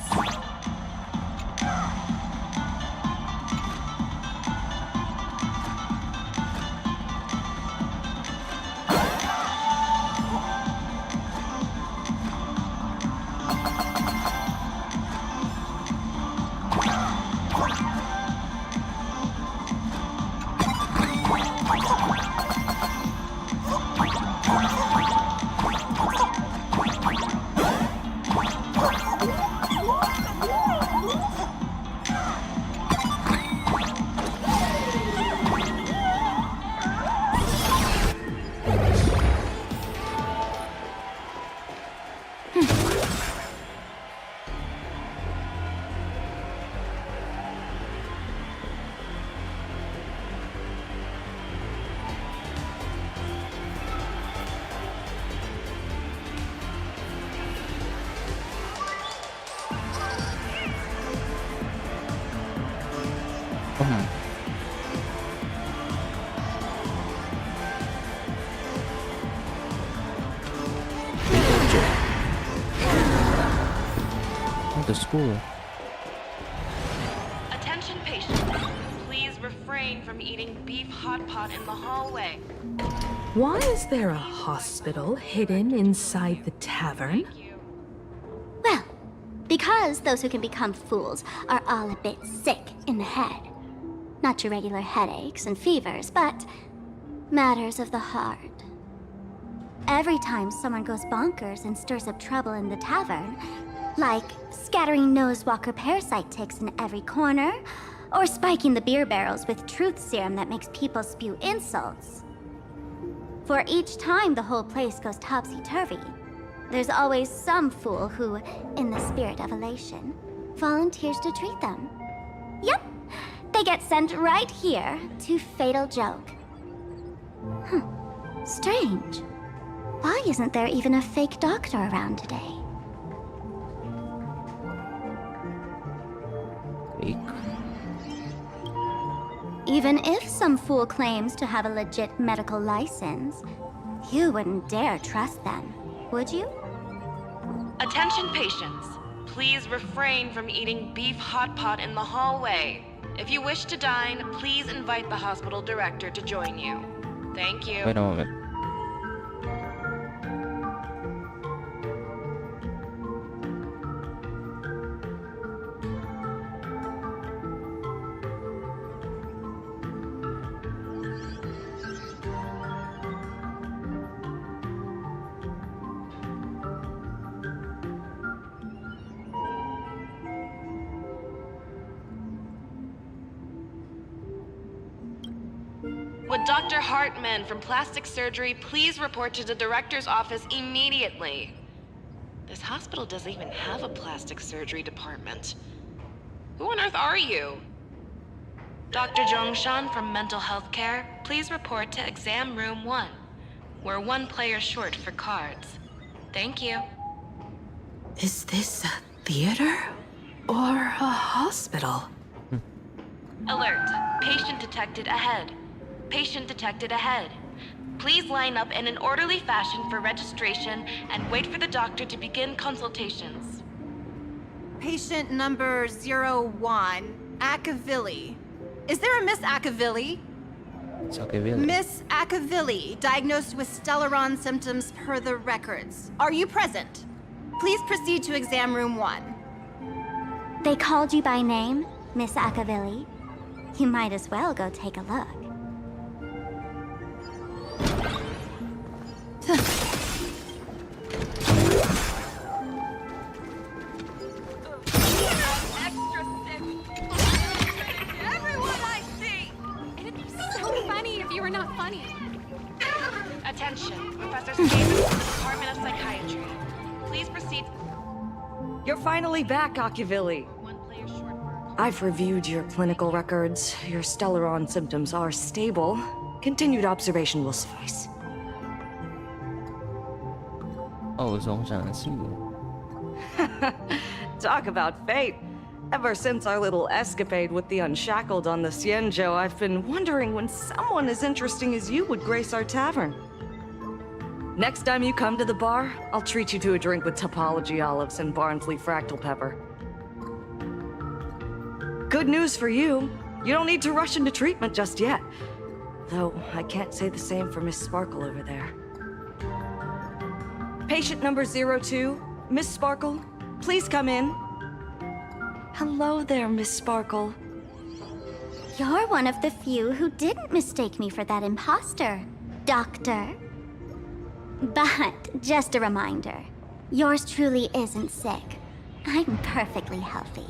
The school. Attention patients. Please refrain from eating beef hot pot in the hallway. Why is there a hospital hidden inside the tavern? Well, because those who can become fools are all a bit sick in the head. Not your regular headaches and fevers, but matters of the heart. Every time someone goes bonkers and stirs up trouble in the tavern, like scattering nosewalker parasite ticks in every corner, or spiking the beer barrels with truth serum that makes people spew insults. For each time the whole place goes topsy-turvy, there's always some fool who, in the spirit of elation, volunteers to treat them. Yep, they get sent right here to Fatal Joke. Strange. Why isn't there even a fake doctor around today? Even if some fool claims to have a legit medical license, you wouldn't dare trust them, would you? Attention patients. Please refrain from eating beef hot pot in the hallway. If you wish to dine, please invite the hospital director to join you. Thank you. Wait a moment. Would Dr. Hartman from Plastic Surgery please report to the director's office immediately? This hospital doesn't even have a plastic surgery department. Who on earth are you? Dr. Zhongshan from Mental Health Care, please report to Exam Room 1. We're one player short for cards. Thank you. Is this a theater or a hospital? Alert. Patient detected ahead. Patient detected ahead. Please line up in an orderly fashion for registration and wait for the doctor to begin consultations. Patient number 01, Akavilli. Is there a Miss Akavilli? It's okay, Miss Akavilli, diagnosed with Stellaron symptoms per the records. Are you present? Please proceed to exam room 1. They called you by name, Miss Akavilli. You might as well go take a look. Everyone I see! It'd be so funny if you were not funny. Attention, Professor Stevens from the Department of Psychiatry. Please proceed. You're finally back, Akavilli. I've reviewed your clinical records. Your Stellaron symptoms are stable. Continued observation will suffice. Oh, Zhongshan, see you. Talk about fate. Ever since our little escapade with the Unshackled on the Xianzhou, I've been wondering when someone as interesting as you would grace our tavern. Next time you come to the bar, I'll treat you to a drink with topology olives and Barnsley fractal pepper. Good news for you. You don't need to rush into treatment just yet. Though, I can't say the same for Miss Sparkle over there. Patient number 02, Miss Sparkle, please come in. Hello there, Miss Sparkle. You're one of the few who didn't mistake me for that imposter, Doctor. But, just a reminder, yours truly isn't sick. I'm perfectly healthy.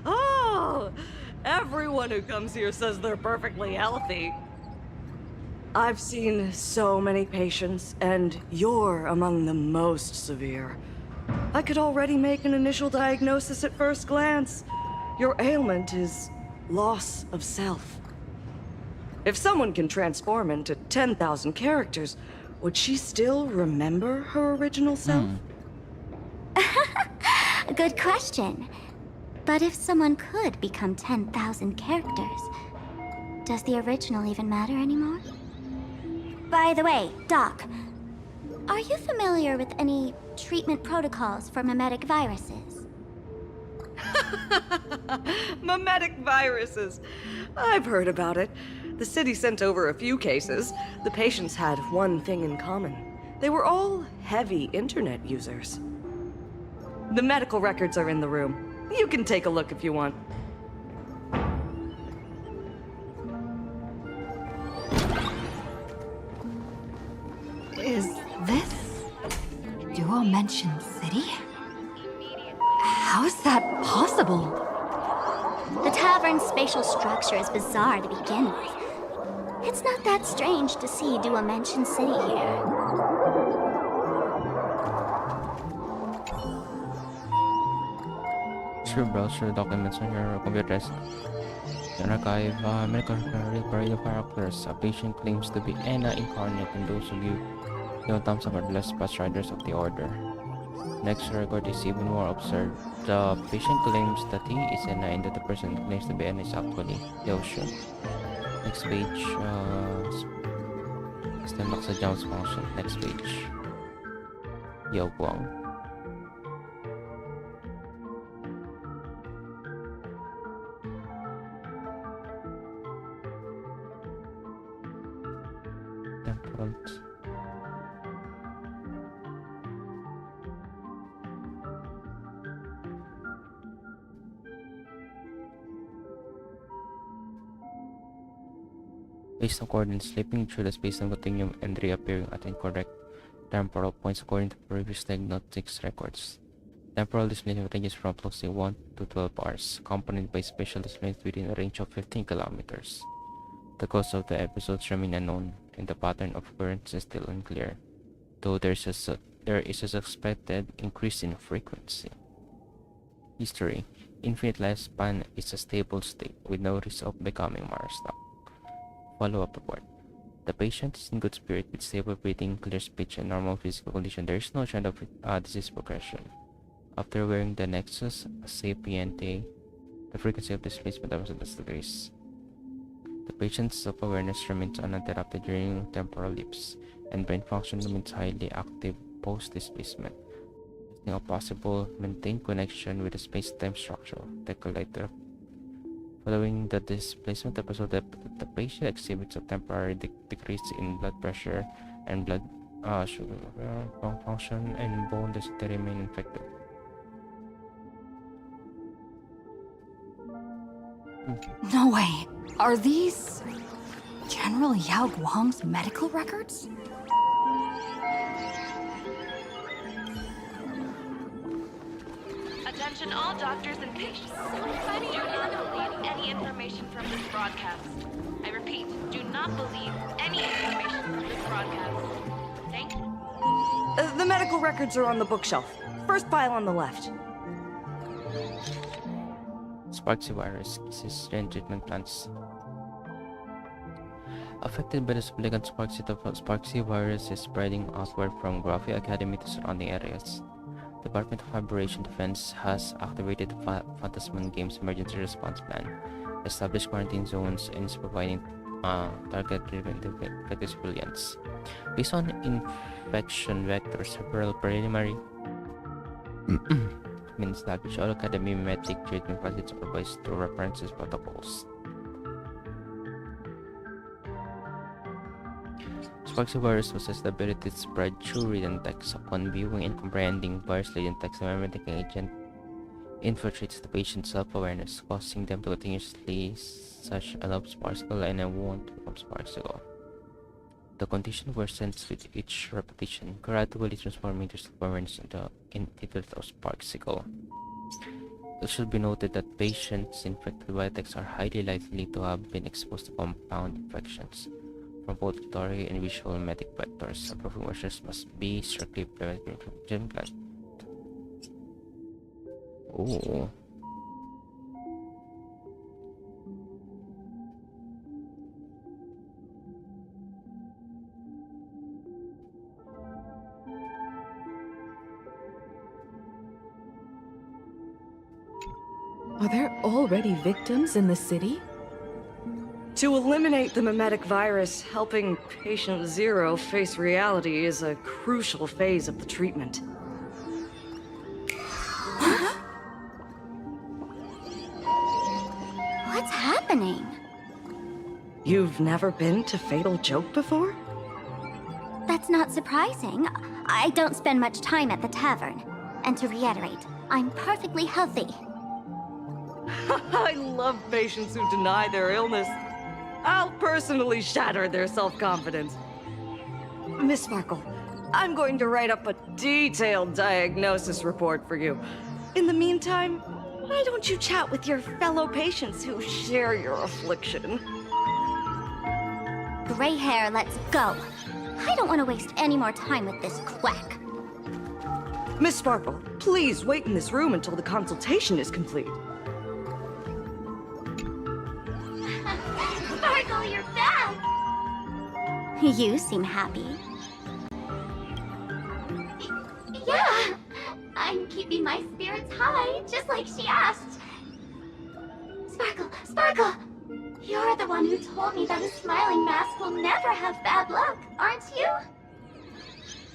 Oh, everyone who comes here says they're perfectly healthy. I've seen so many patients, and you're among the most severe. I could already make an initial diagnosis at first glance. Your ailment is loss of self. If someone can transform into 10,000 characters, would she still remember her original self? Good question. But if someone could become 10,000 characters, does the original even matter anymore? By the way, Doc, are you familiar with any treatment protocols for mimetic viruses? Mimetic viruses. I've heard about it. The city sent over a few cases. The patients had one thing in common. They were all heavy internet users. The medical records are in the room. You can take a look if you want. Is this Dual-Mention City? How is that possible? The tavern's spatial structure is bizarre to begin with. It's not that strange to see Dual-Mention City here. Sure, browse through the documents on your computer desk. An archive medical record characters. A patient claims to be Anna incarnate, and those of you know thumbs up are blessed past riders of the order. Next record is even more absurd. The patient claims that he is Anna and that the person who claims to be Anna is actually Yoshio. Next page, system locks the jumps function. Next page. Yo Guang. Temperance. Based on coordinates, slipping through the space-time continuum and reappearing at incorrect temporal points according to previous diagnostics records. Temporal displacement ranges from approximately 1 to 12 hours, accompanied by spatial displacement within a range of 15 kilometers. The cause of the episodes remain unknown, and the pattern of occurrence is still unclear, though there is a suspected increase in frequency. History. Infinite lifespan is a stable state with no risk of becoming Marstock. Follow-up report. The patient is in good spirit with stable breathing, clear speech, and normal physical condition. There is no trend of disease progression. After wearing the Nexus Sapiente, the frequency of displacement was decreased. The patient's self-awareness remains uninterrupted during temporal leaps, and brain function remains highly active post-displacement, suggesting a possible maintained connection with the space-time structure. The collider. Following the displacement episode, the patient exhibits a temporary decrease in blood pressure and blood sugar function, and bone density remain infected. No way. Are these General Yao Guang's medical records? Attention all doctors and patients. Do not believe any information from this broadcast. I repeat, do not believe any information from this broadcast. Thank you. The medical records are on the bookshelf. First pile on the left. Sparksy virus is treatment plans. Affected by the supplicant Sparksy virus is spreading outward from Graphi Academy to surrounding areas. Department of Aberration Defense has activated the Phantasman Games Emergency Response Plan, established quarantine zones, and is providing target-driven to civilians. Based on infection vectors, several preliminary been established. All academy medic treatment facilities are provided through references protocols. Sparksy virus possesses the ability to spread through written text. Upon viewing and comprehending virus-laden text, the memory agent infiltrates the patient's self-awareness, causing them to continuously such a love sparkle and a want to become sparkle. The condition worsens with each repetition, gradually transforming their self-awareness into a sparkle. It should be noted that patients infected by text are highly likely to have been exposed to compound infections from both auditory and visual medic vectors. Approved measures must be strictly prevented from implant. Oh. Are there already victims in the city? To eliminate the mimetic virus, helping Patient Zero face reality is a crucial phase of the treatment. What's happening? You've never been to Fatal Joke before? That's not surprising. I don't spend much time at the tavern. And to reiterate, I'm perfectly healthy. I love patients who deny their illness. I'll personally shatter their self-confidence. Miss Sparkle, I'm going to write up a detailed diagnosis report for you. In the meantime, why don't you chat with your fellow patients who share your affliction? Gray hair, let's go. I don't want to waste any more time with this quack. Miss Sparkle, please wait in this room until the consultation is complete. Sparkle, you're back! You seem happy. Yeah, I'm keeping my spirits high, just like she asked. Sparkle, Sparkle! You're the one who told me that a smiling mask will never have bad luck, aren't you?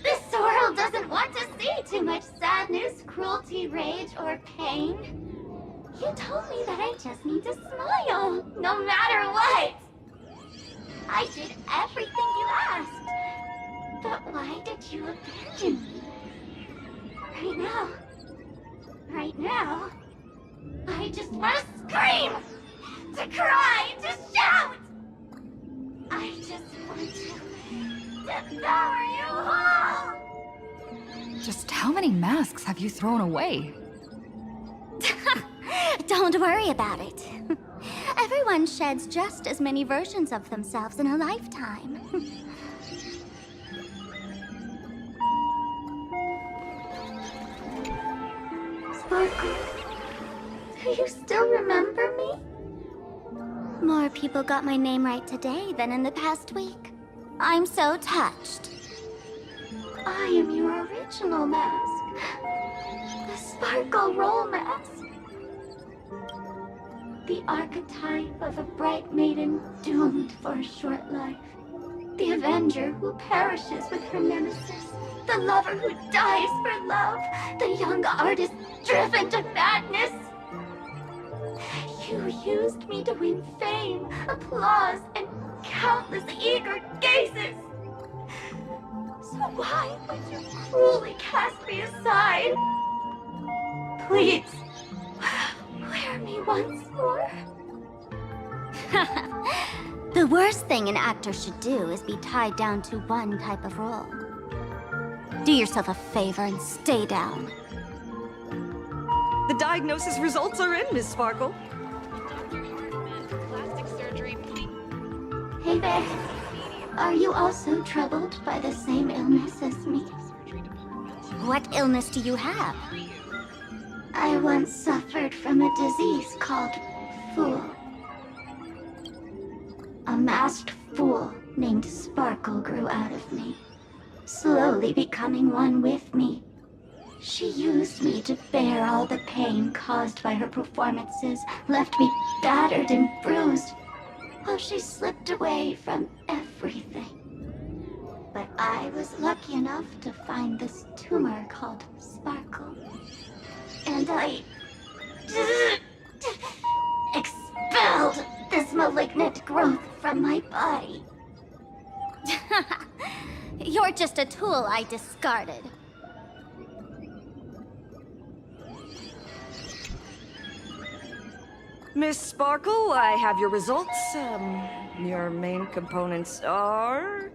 This world doesn't want to see too much sadness, cruelty, rage, or pain. You told me that I just need to smile, no matter what. I did everything you asked. But why did you abandon me? Right now, I just want to scream, to cry, to shout. I just want to devour you all. Just how many masks have you thrown away? Don't worry about it. Everyone sheds just as many versions of themselves in a lifetime. Sparkle, do you still remember me? More people got my name right today than in the past week. I'm so touched. I am your original mask. The Sparkle Roll Mask. The archetype of a bright maiden doomed for a short life. The avenger who perishes with her nemesis. The lover who dies for love. The young artist driven to madness. You used me to win fame, applause, and countless eager gazes. So why would you cruelly cast me aside? Please, wear me once more. The worst thing an actor should do is be tied down to one type of role. Do yourself a favor and stay down. The diagnosis results are in, Miss Sparkle. Plastic surgery, please. Hey there. Are you also troubled by the same illness as me? What illness do you have? I once suffered from a disease called Fool. A masked fool named Sparkle grew out of me, slowly becoming one with me. She used me to bear all the pain caused by her performances, left me battered and bruised, while she slipped away from everything. But I was lucky enough to find this tumor called Sparkle. And I expelled this malignant growth from my body. You're just a tool I discarded. Miss Sparkle, I have your results. Your main components are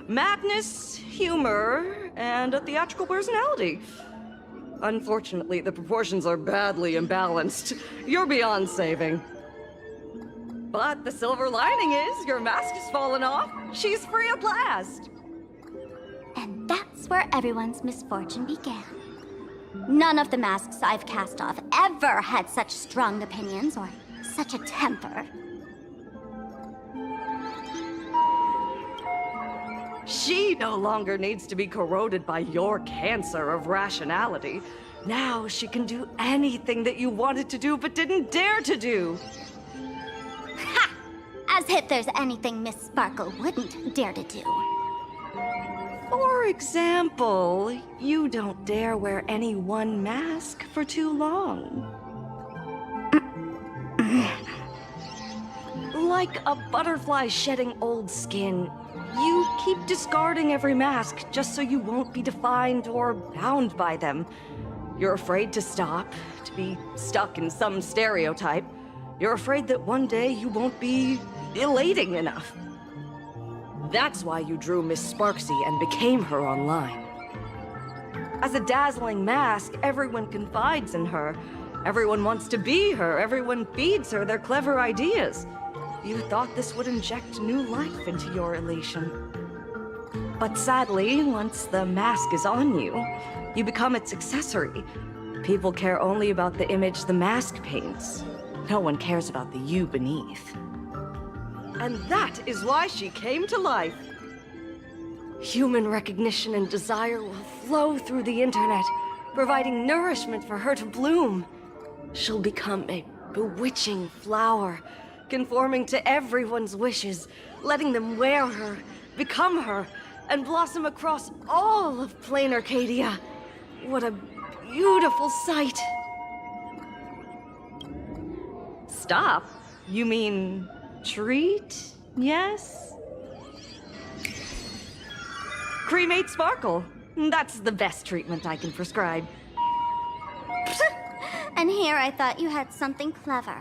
madness, humor, and a theatrical personality. Unfortunately, the proportions are badly imbalanced. You're beyond saving. But the silver lining is your mask has fallen off. She's free at last. And that's where everyone's misfortune began. None of the masks I've cast off ever had such strong opinions or such a temper. She no longer needs to be corroded by your cancer of rationality. Now she can do anything that you wanted to do but didn't dare to do. Ha! As if there's anything Miss Sparkle wouldn't dare to do. For example, you don't dare wear any one mask for too long. Like a butterfly shedding old skin, you keep discarding every mask just so you won't be defined or bound by them. You're afraid to stop, to be stuck in some stereotype. You're afraid that one day you won't be elating enough. That's why you drew Miss Sparksy and became her online. As a dazzling mask, everyone confides in her. Everyone wants to be her. Everyone feeds her their clever ideas. You thought this would inject new life into your elation. But sadly, once the mask is on you, you become its accessory. People care only about the image the mask paints. No one cares about the you beneath. And that is why she came to life. Human recognition and desire will flow through the internet, providing nourishment for her to bloom. She'll become a bewitching flower, conforming to everyone's wishes, letting them wear her, become her, and blossom across all of plain Arcadia. What a beautiful sight. Stop? You mean treat? Yes? Cremate Sparkle. That's the best treatment I can prescribe. And here I thought you had something clever.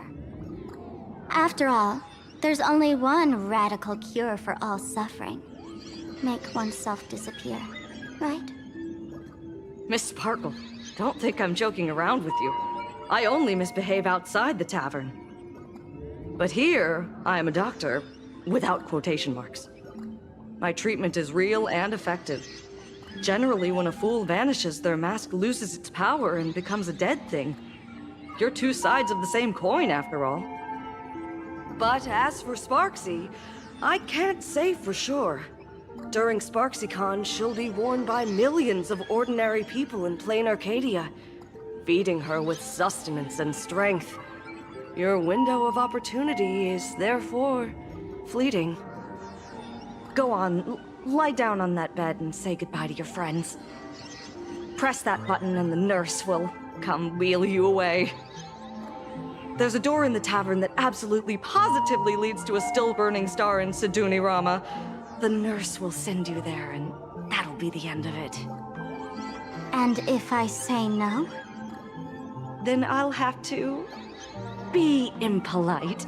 After all, there's only one radical cure for all suffering. Make oneself disappear, right? Miss Sparkle, don't think I'm joking around with you. I only misbehave outside the tavern. But here, I am a doctor, without quotation marks. My treatment is real and effective. Generally, when a fool vanishes, their mask loses its power and becomes a dead thing. You're two sides of the same coin, after all. But as for Sparksy, I can't say for sure. During SparksyCon, she'll be worn by millions of ordinary people in plain Arcadia, feeding her with sustenance and strength. Your window of opportunity is therefore fleeting. Go on, lie down on that bed and say goodbye to your friends. Press that button and the nurse will come wheel you away. There's a door in the tavern that absolutely positively leads to a still-burning star in Siduni Rama. The nurse will send you there, and that'll be the end of it. And if I say no? Then I'll have to be impolite.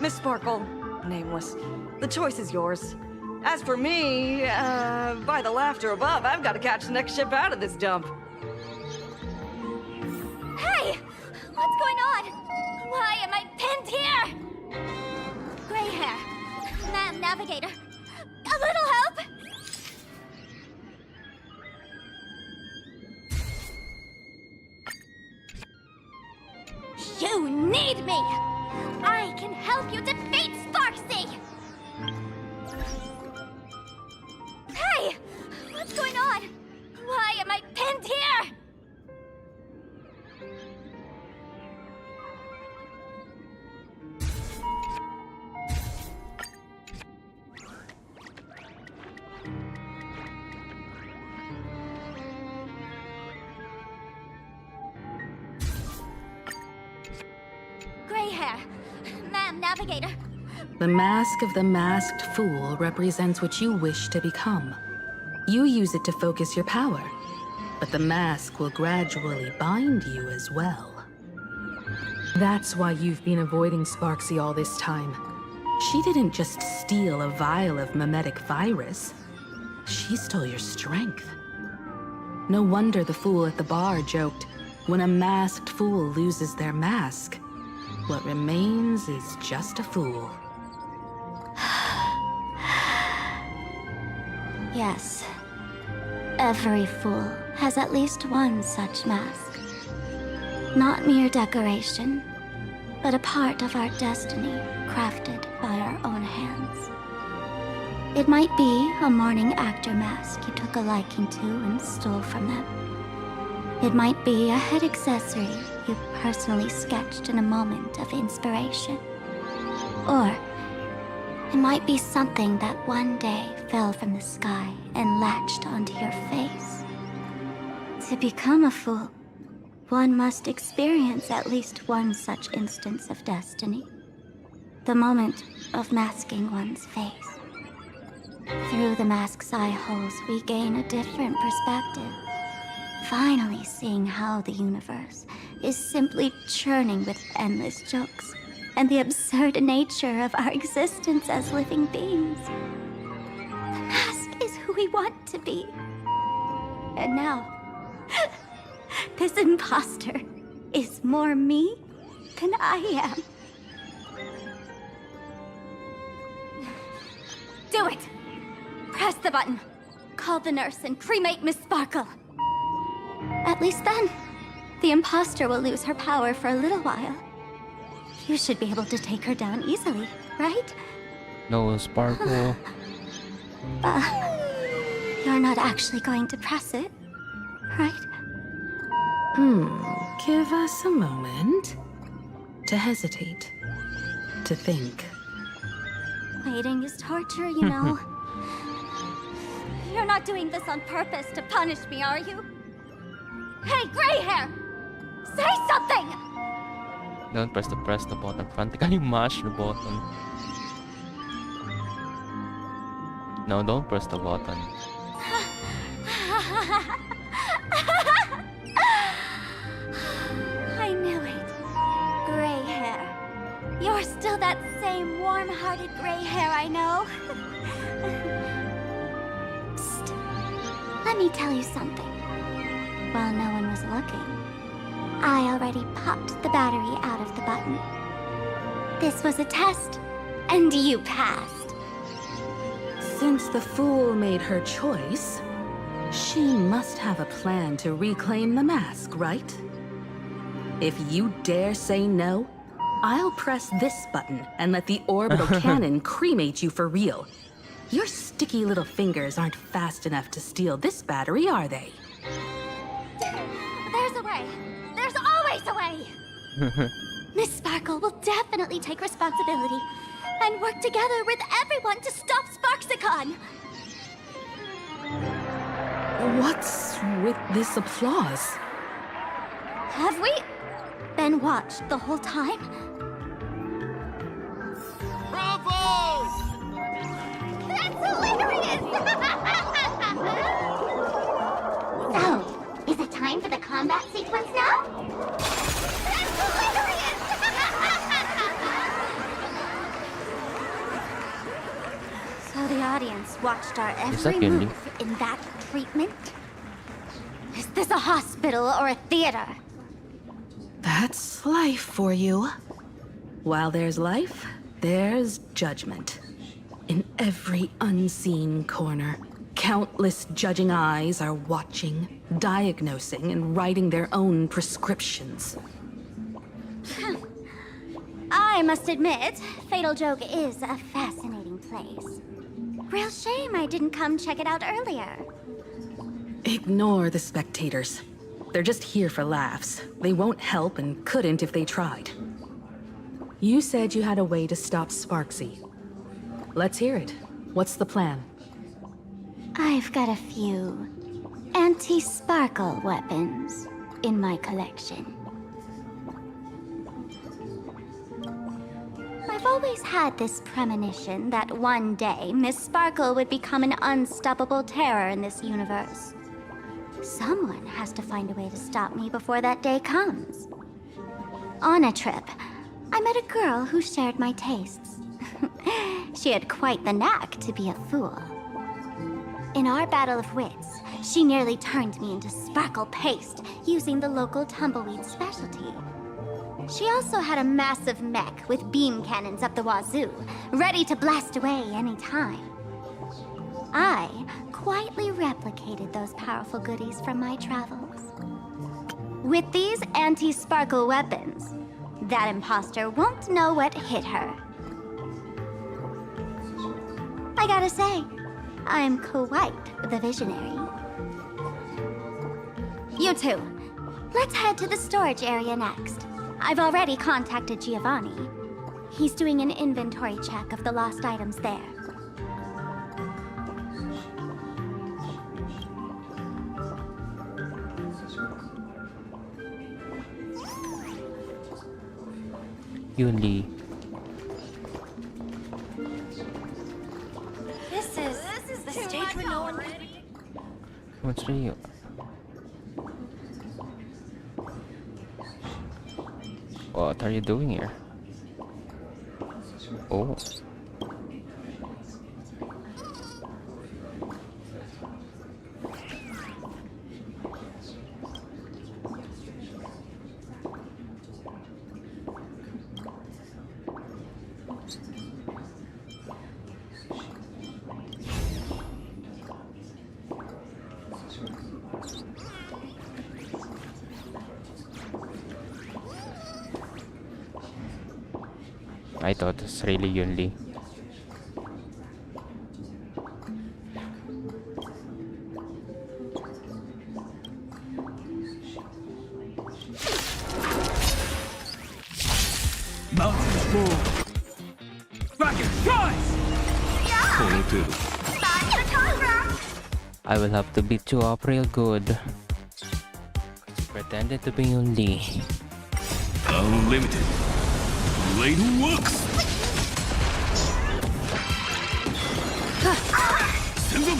Miss Sparkle, nameless, the choice is yours. As for me, by the laughter above, I've got to catch the next ship out of this dump. Hey! What's going on? Why am I pinned here? Gray hair. Ma'am Navigator. A little help? You need me! I can help you defeat Sparksy! What's going on? Why am I pinned here? Gray hair. Ma'am, navigator. The mask of the masked fool represents what you wish to become. You use it to focus your power, but the mask will gradually bind you as well. That's why you've been avoiding Sparksy all this time. She didn't just steal a vial of mimetic virus. She stole your strength. No wonder the fool at the bar joked, when a masked fool loses their mask, what remains is just a fool. Yes. Every fool has at least one such mask. Not mere decoration, but a part of our destiny crafted by our own hands. It might be a morning actor mask you took a liking to and stole from them. It might be a head accessory you personally sketched in a moment of inspiration. Or it might be something that one day fell from the sky and latched onto your face. To become a fool, one must experience at least one such instance of destiny. The moment of masking one's face. Through the mask's eye holes, we gain a different perspective. Finally seeing how the universe is simply churning with endless jokes, and the absurd nature of our existence as living beings. The mask is who we want to be. And now, this imposter is more me than I am. Do it! Press the button. Call the nurse and cremate Miss Sparkle. At least then, the imposter will lose her power for a little while. You should be able to take her down easily, right? No, Sparkle. You're not actually going to press it, right? Give us a moment to hesitate, to think. Waiting is torture, you know. You're not doing this on purpose to punish me, are you? Hey, gray hair! Say something! Don't press the button. Frantically mash the button. No, don't press the button. I knew it. Gray hair. You're still that same warm-hearted gray hair I know. Psst. Let me tell you something. While no one was looking, I already popped the battery out of the button. This was a test, and you passed. Since the fool made her choice, she must have a plan to reclaim the mask, right? If you dare say no, I'll press this button and let the orbital cannon cremate you for real. Your sticky little fingers aren't fast enough to steal this battery, are they? There's a way. There's always a way. Miss Sparkle will definitely take responsibility and work together with everyone to stop Sparksicon. What's with this applause? Have we been watched the whole time? Bravo! That's hilarious! So, is it time for the combat sequence now? That's hilarious! So the audience watched our every move in that treatment? Is this a hospital or a theater? That's life for you. While there's life, there's judgment. In every unseen corner, countless judging eyes are watching, diagnosing, and writing their own prescriptions. I must admit, Fatal Joke is a fascinating place. Real shame I didn't come check it out earlier. Ignore the spectators. They're just here for laughs. They won't help and couldn't if they tried. You said you had a way to stop Sparksy. Let's hear it. What's the plan? I've got a few anti-sparkle weapons in my collection. I've always had this premonition that one day Miss Sparkle would become an unstoppable terror in this universe. Someone has to find a way to stop me before that day comes. On a trip, I met a girl who shared my tastes. She had quite the knack to be a fool. In our battle of wits, she nearly turned me into sparkle paste using the local tumbleweed specialty. She also had a massive mech with beam cannons up the wazoo, ready to blast away any time. I quietly replicated those powerful goodies from my travels. With these anti-sparkle weapons, that imposter won't know what hit her. I gotta say, I'm quite the visionary. You two, let's head to the storage area next. I've already contacted Giovanni. He's doing an inventory check of the lost items there. Yuli. This is the stage where no one can... What's real? What are you doing here? Oh. I thought it's really Yunli. Mountains move. Dragon, rise! I will have to beat you up real good. You pretended to be Yunli. Unlimited. Blade works! Send them!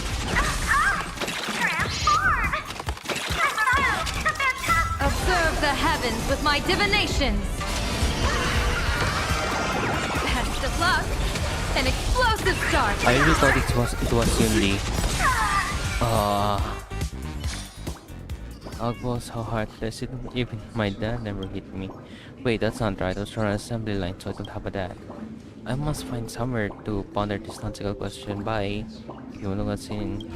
Observe the heavens with my divinations! Best of luck! An explosive start! I really thought it was Yunli. Ogbo so heartless, even my dad never hit me. Wait, that's not right. I was on an assembly line, so I don't have a dad. I must find somewhere to ponder this nonsensical question. Bye. You know what's in.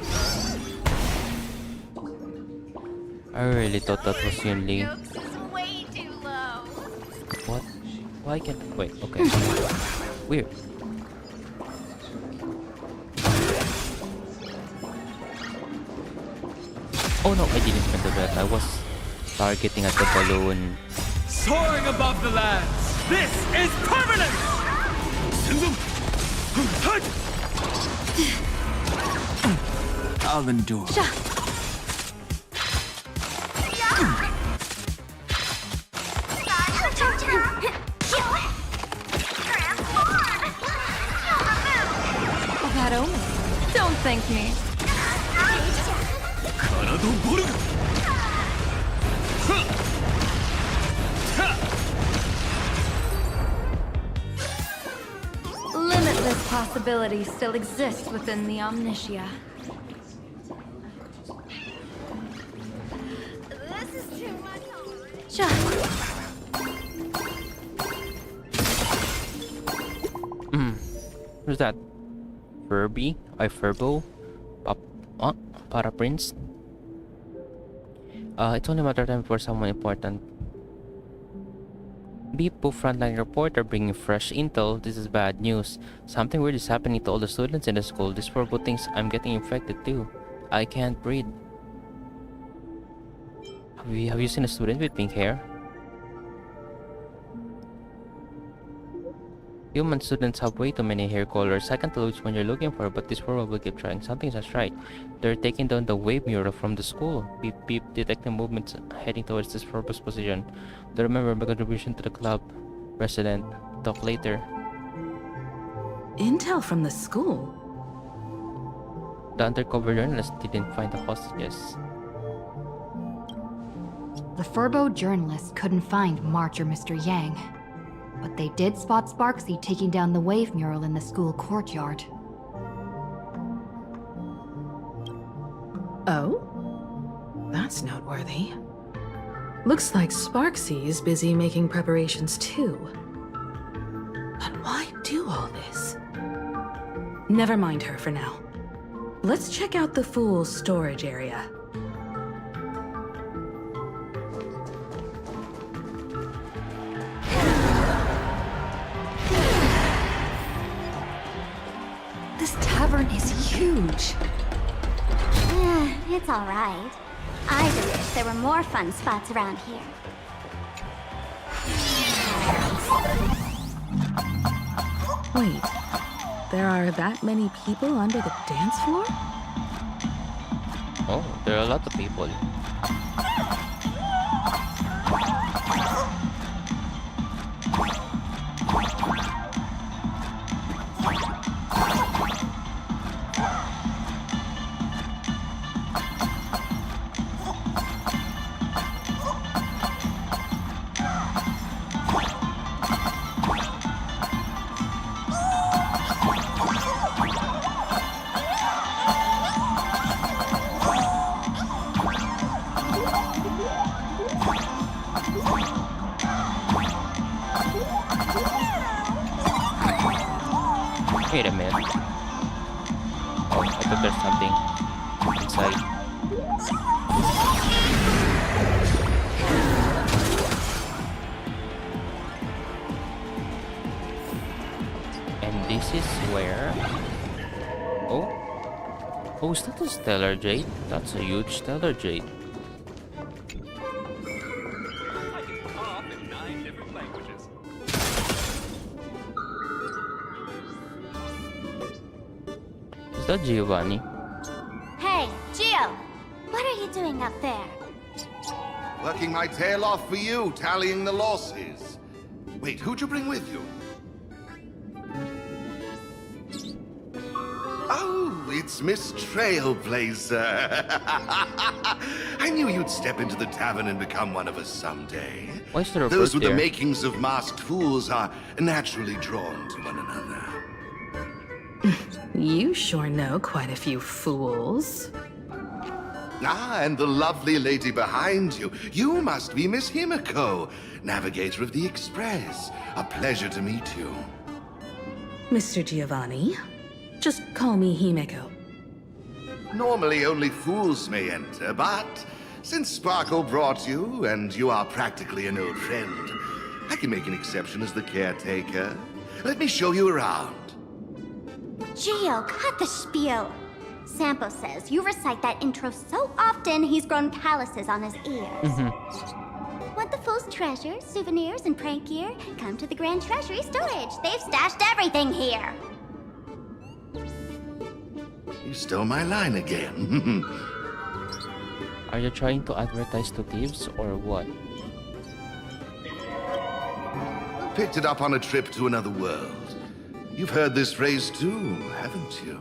I really thought that was Yunli. What? Why can't I? Wait, okay. Weird. Oh no, I didn't mean to do that. I was targeting at the balloon. Soaring above the lands! This is permanent! Send them! I'll endure. Bad omen. Don't thank me. Limitless possibilities still exist within the Omnitia. This is too much. Who's that? Furby? Furbo? Para Prince? It's only a matter of time for someone important. Beepo, frontline reporter, bringing fresh intel. This is bad news. Something weird is happening to all the students in the school. This Furbo thinks I'm getting infected too. I can't breathe. Have you seen a student with pink hair? Human students have way too many hair colors. I can't tell which one you're looking for, but this world will keep trying. Something's just right. They're taking down the wave mural from the school. Beep beep, detecting movements heading towards this purpose position. Do remember my contribution to the club. President, talk later. Intel from the school? The undercover journalist didn't find the hostages. The Furbo journalists couldn't find March or Mr. Yang, but they did spot Sparksy taking down the wave mural in the school courtyard. Oh? That's noteworthy. Looks like Sparksy's busy making preparations too. But why do all this? Never mind her for now. Let's check out the Fool's storage area. This tavern is huge. It's alright. I just wish there were more fun spots around here. Wait, there are that many people under the dance floor? Oh, there are a lot of people. Wait a minute. Oh, I thought there's something inside. And this is where... Oh? Oh, is that a stellar jade? That's a huge stellar jade. Is that Giovanni? Hey, Gio! What are you doing up there? Working my tail off for you, tallying the losses. Wait, who'd you bring with you? Oh, it's Miss Trailblazer. I knew you'd step into the tavern and become one of us someday. Why is there a Those bird with the there? makings of masked fools are naturally drawn to one another. You sure know quite a few fools. Ah, and the lovely lady behind you. You must be Miss Himiko, navigator of the Express. A pleasure to meet you. Mr. Giovanni, just call me Himeko. Normally only fools may enter, but since Sparkle brought you, and you are practically an old friend, I can make an exception as the caretaker. Let me show you around. Gio, cut the spiel. Sampo says you recite that intro so often he's grown calluses on his ears. Want the Fool's treasures, souvenirs, and prank gear? Come to the Grand Treasury Storage. They've stashed everything here. You stole my line again. Are you trying to advertise to thieves or what? Picked it up on a trip to another world. You've heard this phrase too, haven't you?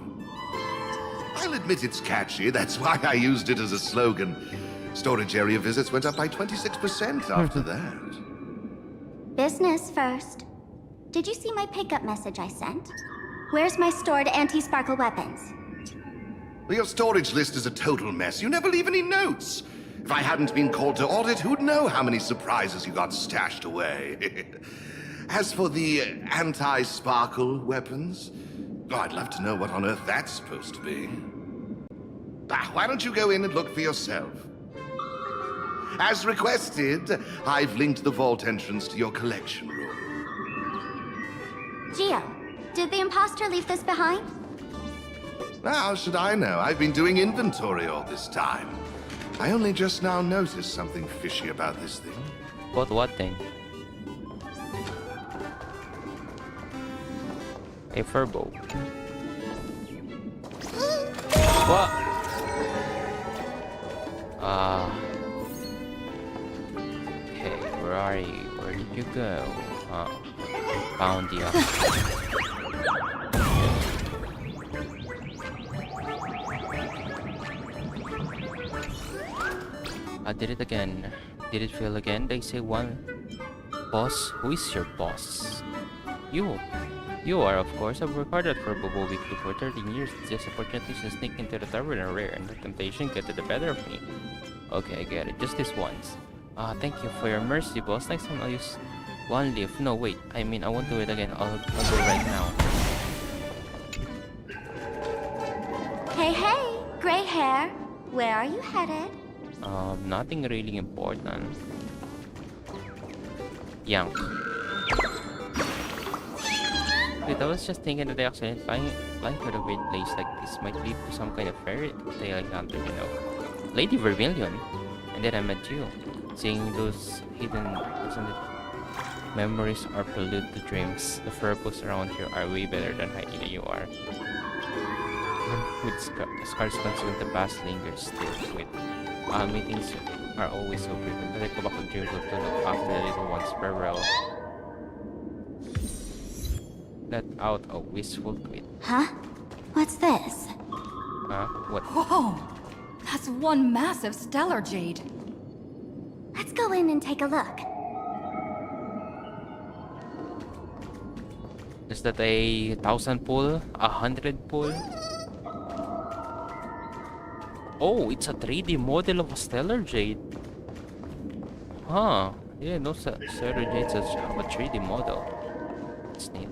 I'll admit it's catchy, that's why I used it as a slogan. Storage area visits went up by 26% after that. Business first. Did you see my pickup message I sent? Where's my stored anti-sparkle weapons? Well, your storage list is a total mess. You never leave any notes. If I hadn't been called to audit, who'd know how many surprises you got stashed away? As for the anti-sparkle weapons, oh, I'd love to know what on earth that's supposed to be. Why don't you go in and look for yourself? As requested, I've linked the vault entrance to your collection room. Gio, did the imposter leave this behind? How should I know? I've been doing inventory all this time. I only just now noticed something fishy about this thing. What thing? A furbo. What? Okay, where are you? Where did you go? Found you. I did it again. Did it fail again? They say one. Boss? Who is your boss? You. You are, of course. I've worked hard at Furbo Weekly for 13 years. It's just opportunities to sneak into the tavern are rare, and the temptation get to the better of me. Okay, I get it. Just this once. Thank you for your mercy, boss. Next time I'll use one leaf. No, wait. I mean, I won't do it again. I'll go right now. Hey, hey! Gray hair. Where are you headed? Nothing really important. Yank. Wait, I was just thinking that the accident flying to a weird place like this might lead to some kind of fairy tale encounter, you know. Lady Vermilion. And then I met you. Seeing those hidden memories are prelude to dreams. The furbos around here are way better than Hytale you are. With scars concealing the past lingers still with meetings are always so brief. But I go back to dream to look after the little ones farewell. Let out a wistful tweet. Huh? What's this? What? Whoa! That's one massive stellar jade. Let's go in and take a look. Is that a 1,000 pull? 100 pull? Oh, it's a 3D model of a stellar jade. Huh. Yeah, no stellar jades have a 3D model. It's neat.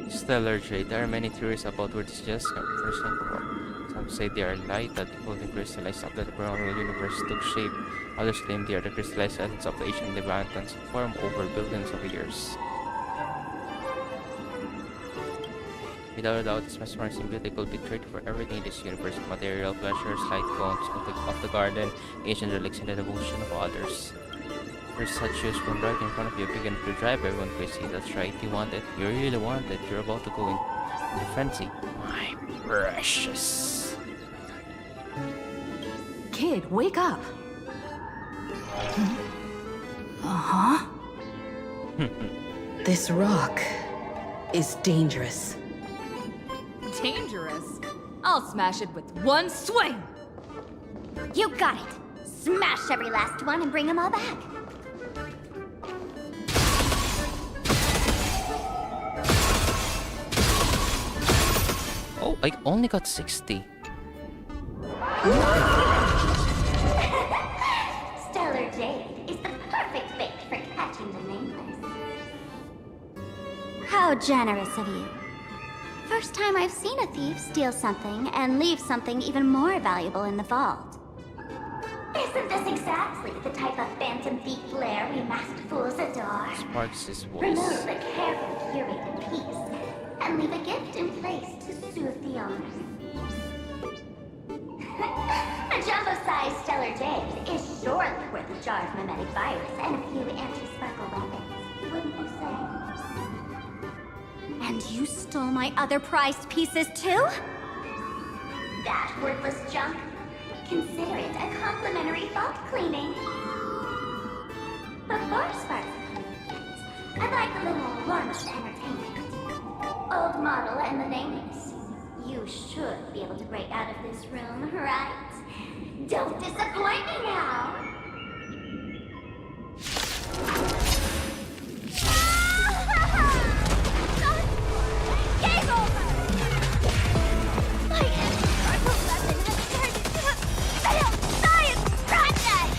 Stellar jade. There are many theories about where this just came from. Some say they are lighted, golden crystallized after the primordial universe took shape. Others claim they are the crystallized essence of the ancient Levantans formed over billions of years. Without a doubt, this mesmerizing beauty could be traded for everything in this universe: material pleasures, light cones of the garden, ancient relics, and the devotion of others. There's such use when right in front of you, begin to drive everyone crazy. That's right, you want it. You really want it. You're about to go into frenzy. My precious. Kid, wake up. Uh-huh. This rock is dangerous. Dangerous? I'll smash it with one swing! You got it! Smash every last one and bring them all back! Oh, I only got 60. Stellar Jade is the perfect bait for catching the nameless. How generous of you. First time I've seen a thief steal something and leave something even more valuable in the vault. Isn't this exactly the type of phantom thief flair we masked fools adore? Sparks' voice. Remove the carefully curated piece and leave a gift in place to soothe the owner. A jumbo-sized stellar jade is surely worth a jar of mimetic virus and a few anti-sparkle weapons, wouldn't you say? And you stole my other prized pieces too? That worthless junk? Consider it a complimentary vault cleaning. Before sparkle cleanings, I'd like a little warm-up entertainment. Old model and the nameless. You should be able to break out of this room, right? Don't disappoint me now! Game over! My sparkle weapon has turned into a failed science project!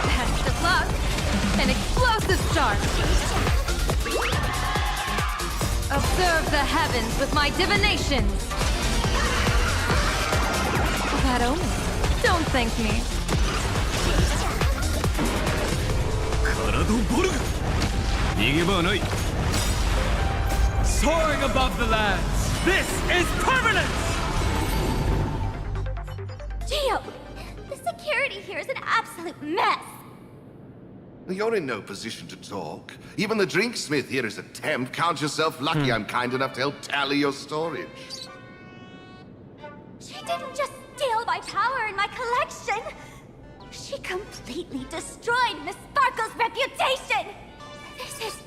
Best of luck! An explosive start! Observe the heavens with my divinations! That omen. Don't thank me. Soaring above the lands, this is permanence! Geo! The security here is an absolute mess! You're in no position to talk. Even the drinksmith here is a temp. Count yourself lucky I'm kind enough to help tally your storage. She didn't just steal my power and my collection! She completely destroyed Miss Sparkle's reputation! This is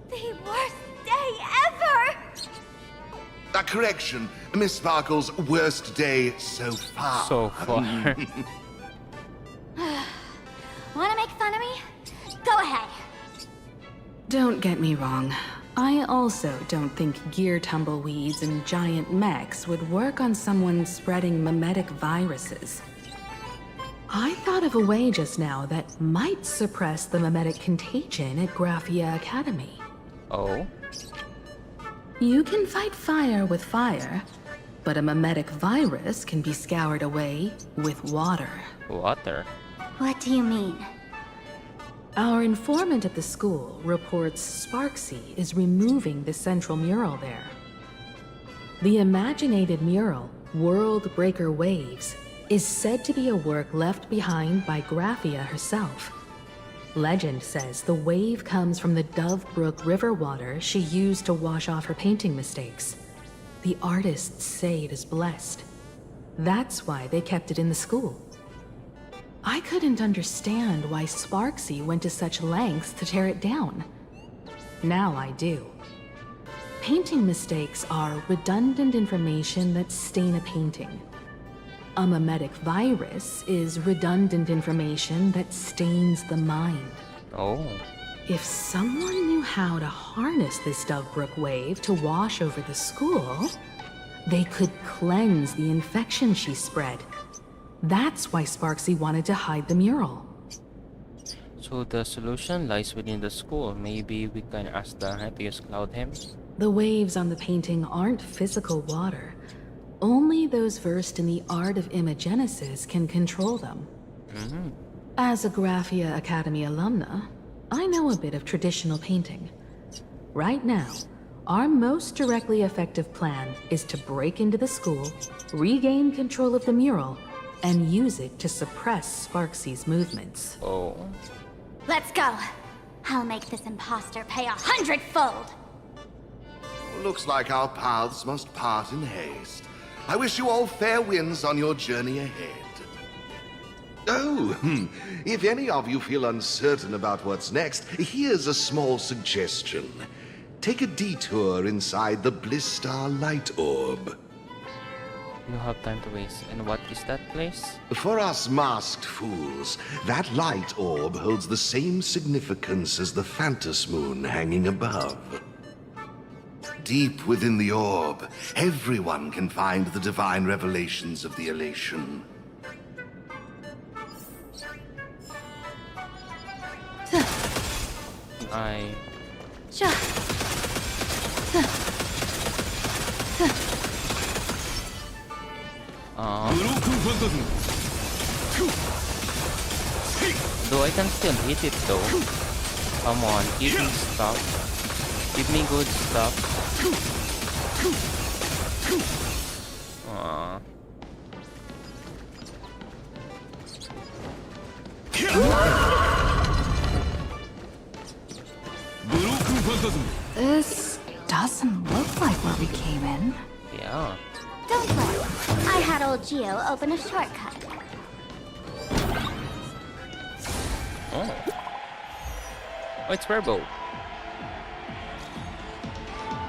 the worst day ever! A correction. Miss Sparkle's worst day so far. So far. Wanna make fun of me? Go ahead. Don't get me wrong. I also don't think gear tumbleweeds and giant mechs would work on someone spreading memetic viruses. I thought of a way just now that might suppress the memetic contagion at Graphia Academy. Oh? You can fight fire with fire, but a memetic virus can be scoured away with water. Water? What do you mean? Our informant at the school reports Sparksy is removing the central mural there. The imaginated mural, World Breaker Waves, is said to be a work left behind by Graphia herself. Legend says the wave comes from the Dove Brook river water she used to wash off her painting mistakes. The artists say it is blessed. That's why they kept it in the school. I couldn't understand why Sparksy went to such lengths to tear it down. Now I do. Painting mistakes are redundant information that stain a painting. A memetic virus is redundant information that stains the mind. Oh. If someone knew how to harness this Dovebrook wave to wash over the school, they could cleanse the infection she spread. That's why Sparksy wanted to hide the mural. So the solution lies within the school. Maybe we can ask the Hytale Cloud Hymn? The waves on the painting aren't physical water. Only those versed in the art of imagenesis can control them. As a Graphia Academy alumna, I know a bit of traditional painting. Right now, our most directly effective plan is to break into the school, regain control of the mural, and use it to suppress Sparksy's movements. Oh. Let's go. I'll make this imposter pay 100-fold. Looks like our paths must part in haste. I wish you all fair winds on your journey ahead. Oh, if any of you feel uncertain about what's next, here's a small suggestion. Take a detour inside the Blistar Light Orb. You have time to waste. And what is that place? For us masked fools, that light orb holds the same significance as the Phantos Moon hanging above. Deep within the orb, everyone can find the divine revelations of the elation. Though I can still hit it though. Come on, give me stuff. Give me good stuff. Aww. This doesn't look like where we came in. Yeah. Don't worry. I had old Geo open a shortcut. Oh. Oh, it's Verbo.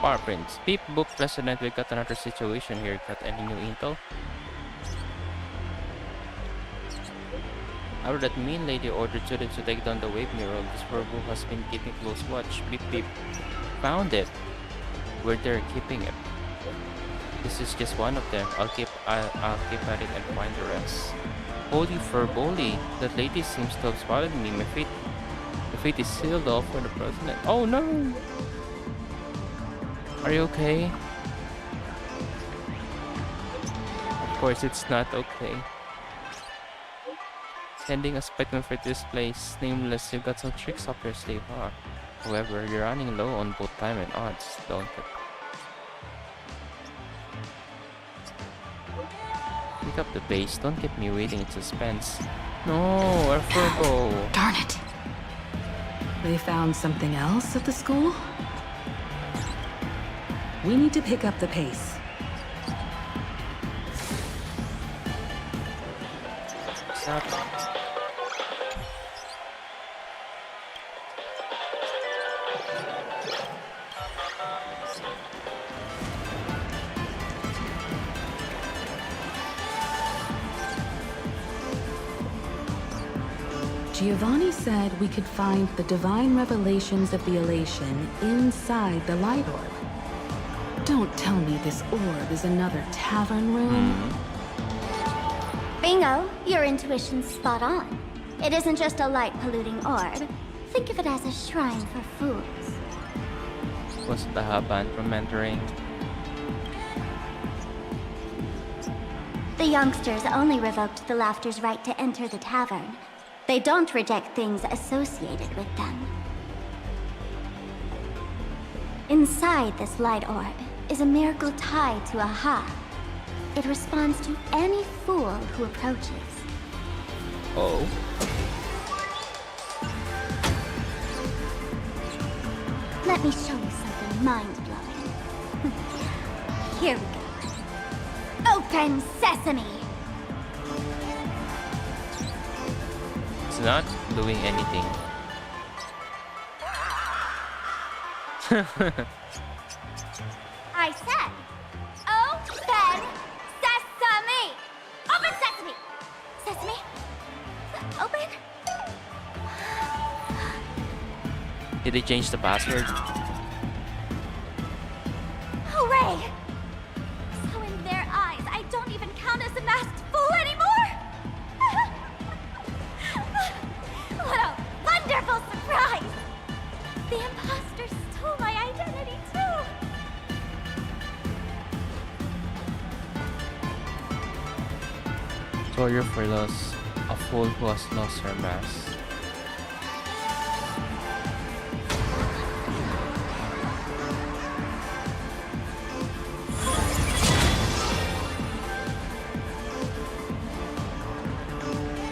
Power prints. Beep book president, we got another situation here. Got any new intel? After that mean lady ordered students to take down the wave mural, this Verbo has been keeping close watch. Beep beep. Found it. Where they're keeping it. This is just one of them. I'll keep at it and find the rest. Holy Furboli, that lady seems to have spotted me. My fate is sealed off for the president. Oh no! Are you okay? Of course it's not okay. Sending a spectrum for this place. Nameless, you've got some tricks up your sleeve, huh? However, you're running low on both time and odds. Don't pick up the pace. Don't keep me waiting in suspense. No, our Furbo. Darn it. They found something else at the school? We need to pick up the pace. What's up? Giovanni said we could find the divine revelations of the elation inside the light orb. Don't tell me this orb is another tavern room. Bingo, your intuition's spot on. It isn't just a light-polluting orb. Think of it as a shrine for fools. Was the banned from entering? The youngsters only revoked the Laughter's right to enter the tavern. They don't reject things associated with them. Inside this light orb is a miracle tied to AHA. It responds to any fool who approaches. Oh. Let me show you something mind-blowing. Here we go. Open sesame! It's not doing anything. I said, open sesame! Open sesame! Sesame? Open? Did they change the password? Hooray! So in their eyes, I don't even count as a masked fool anymore? What a wonderful surprise! The imposter stole my identity too! Sorry for loss. A fool who has lost her mask.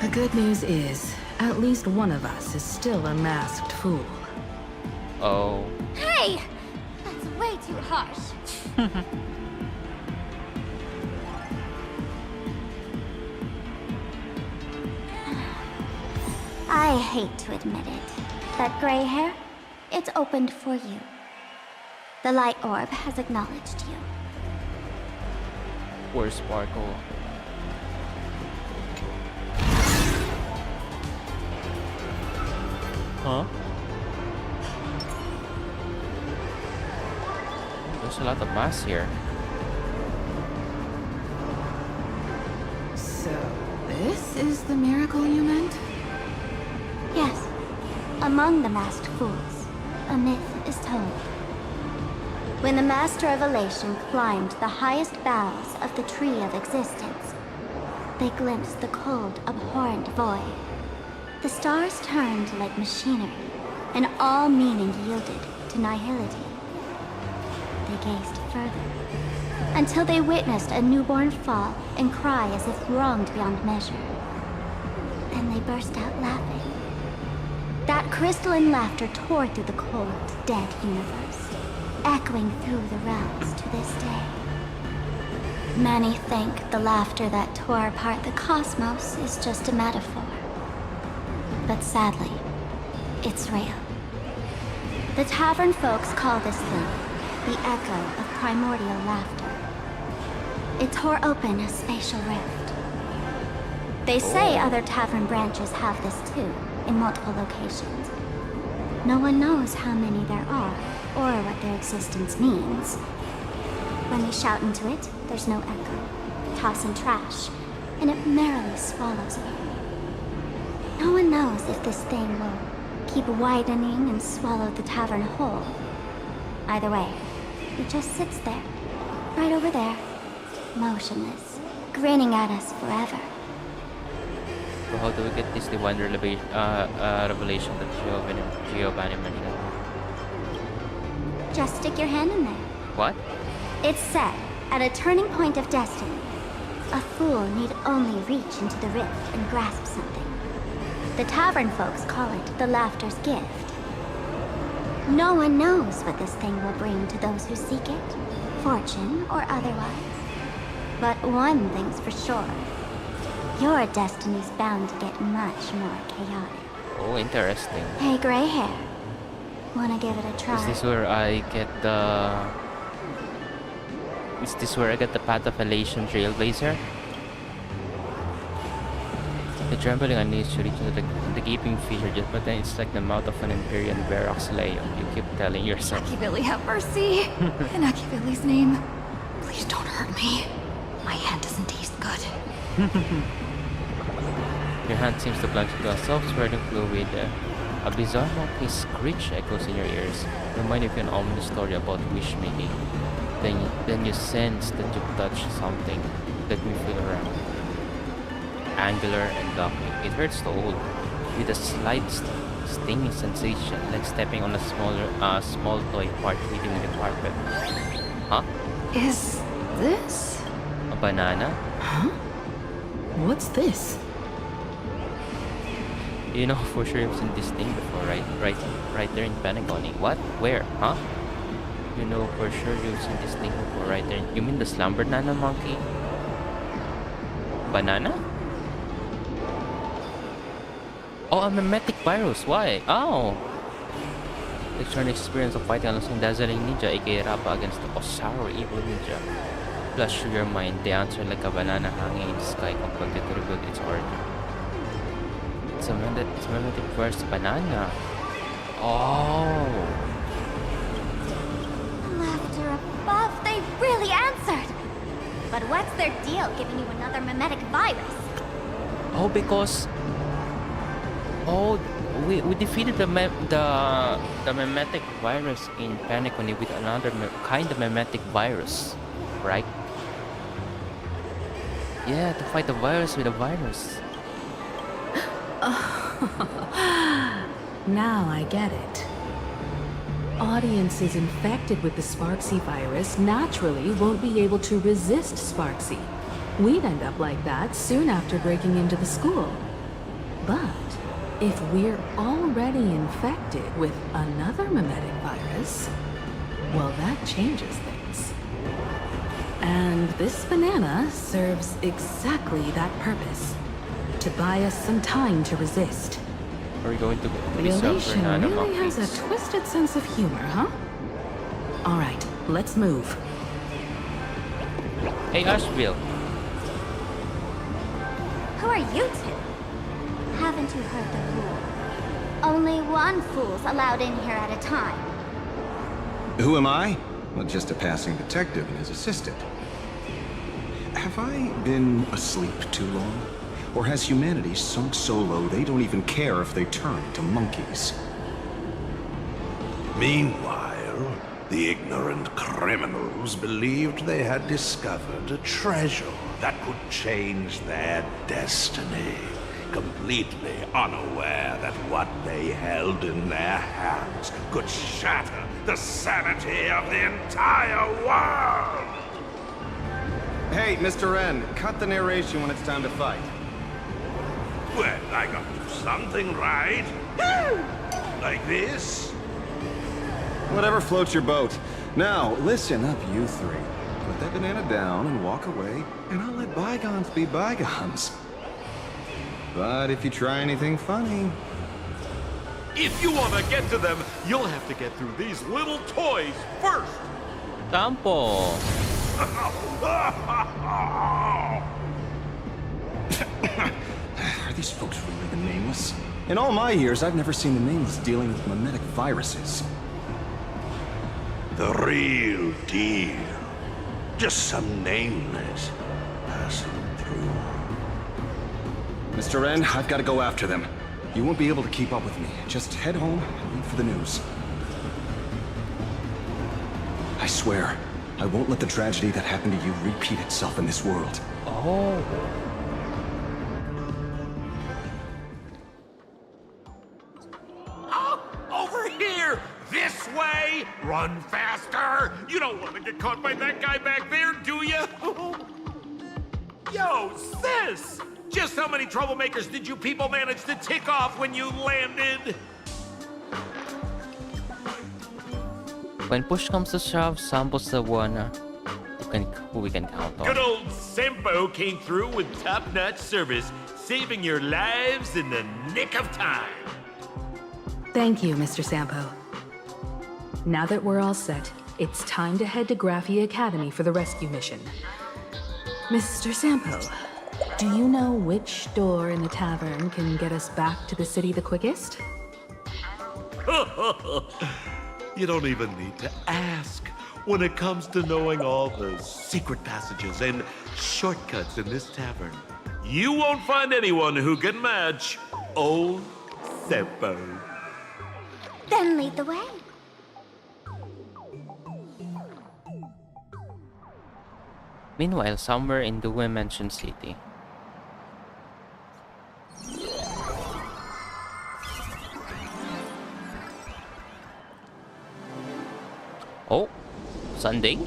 The good news is, at least one of us is still a masked fool. Oh. Hey! That's way too harsh. I hate to admit it. That gray hair, it's opened for you. The light orb has acknowledged you. Poor Sparkle. Huh? There's a lot of masks here. So, this is the miracle you meant? Yes. Among the masked fools, a myth is told. When the Master of Elation climbed the highest boughs of the Tree of Existence, they glimpsed the cold, abhorrent void. The stars turned like machinery, and all meaning yielded to nihility. They gazed further, until they witnessed a newborn fall and cry as if wronged beyond measure. Then they burst out laughing. That crystalline laughter tore through the cold, dead universe, echoing through the realms to this day. Many think the laughter that tore apart the cosmos is just a metaphor. But sadly, it's real. The tavern folks call this thing the echo of primordial laughter. It tore open a spatial rift. They say other tavern branches have this too, in multiple locations. No one knows how many there are, or what their existence means. When we shout into it, there's no echo. Toss in trash, and it merrily swallows it. No one knows if this thing will keep widening and swallow the tavern whole. Either way, it just sits there, right over there, motionless, grinning at us forever. So how do we get this divine revelation that Giovanni mentioned? Just stick your hand in there. What? It's said, at a turning point of destiny, a fool need only reach into the rift and grasp something. The tavern folks call it the laughter's gift. No one knows what this thing will bring to those who seek it, fortune or otherwise. But one thing's for sure. Your destiny's bound to get much more chaotic. Oh, interesting. Hey, gray hair. Wanna give it a try? Is this where I get the... Is this where I get the Path of Elation Trailblazer? The trembling unleashed you reach into the gaping fissure, just but then it's like the mouth of an Imperial barracks layout. You keep telling yourself. Machiavelli, have mercy. In Machiavelli's name, please don't hurt me. My hand doesn't taste good. Your hand seems to plunge into a soft-swirling fluid. A bizarre monkey screech echoes in your ears, reminding you of an ominous story about wish-making. Then you sense that you've touched something. Let me feel around. Angular and gawking. It hurts to hold, with a slight stinging sensation, like stepping on a small toy part hidden in the carpet. Huh? Is this a banana? Huh? What's this? You know for sure you've seen this thing before, right? Right there in Pentagon. What? Where? Huh? You know for sure you've seen this thing before, right there. You mean the slumber banana monkey? Banana? Oh, a mimetic virus. Why? Oh! The extraordinary experience of fighting alongside dazzling ninja, aka Rapa, against the Osaru evil ninja. Flash through your mind, the answer like a banana hanging in the sky, compelled to rebuild its origin. It's a mimetic virus banana. Oh! Laughter above, they really answered! But what's their deal giving you another mimetic virus? Oh, because... Oh, we defeated the mimetic virus in Paniconi with another kind of mimetic virus, right? Yeah, to fight the virus with a virus. Now I get it. Audiences infected with the Sparksy virus naturally won't be able to resist Sparksy. We'd end up like that soon after breaking into the school. But if we're already infected with another mimetic virus, well, that changes things. And this banana serves exactly that purpose. To buy us some time to resist. Are we going to The Elation really has a twisted sense of humor, huh? Alright, let's move. Hey, Asheville. Who are you two? Haven't you heard the rule? Only one fool's allowed in here at a time. Who am I? Well, just a passing detective and his assistant. Have I been asleep too long? Or has humanity sunk so low they don't even care if they turn into monkeys? Meanwhile, the ignorant criminals believed they had discovered a treasure that could change their destiny, completely unaware that what they held in their hands could shatter the sanity of the entire world! Hey, Mr. N, cut the narration when it's time to fight. Well, I got to do something, right? Like this? Whatever floats your boat. Now, listen up, you three. Put that banana down and walk away, and I'll let bygones be bygones. But if you try anything funny... If you want to get to them, you'll have to get through these little toys first! Tampo! Are these folks really the Nameless? In all my years, I've never seen the Nameless dealing with mimetic viruses. The real deal. Just some nameless passing through. Mr. N, I've got to go after them. You won't be able to keep up with me. Just head home and wait for the news. I swear, I won't let the tragedy that happened to you repeat itself in this world. Oh. Over here! This way! Run fast! get caught by that guy back there, do ya? Yo, sis! Just how many troublemakers did you people manage to tick off when you landed? When push comes to shove, Sampo's the one who we can count on. Good old Sampo came through with top-notch service, saving your lives in the nick of time. Thank you, Mr. Sampo. Now that we're all set, it's time to head to Graphia Academy for the rescue mission. Mr. Sampo, do you know which door in the tavern can get us back to the city the quickest? You don't even need to ask. When it comes to knowing all the secret passages and shortcuts in this tavern, you won't find anyone who can match old Seppo. Then lead the way. Meanwhile, somewhere in the Dimension City. Oh, Sunday?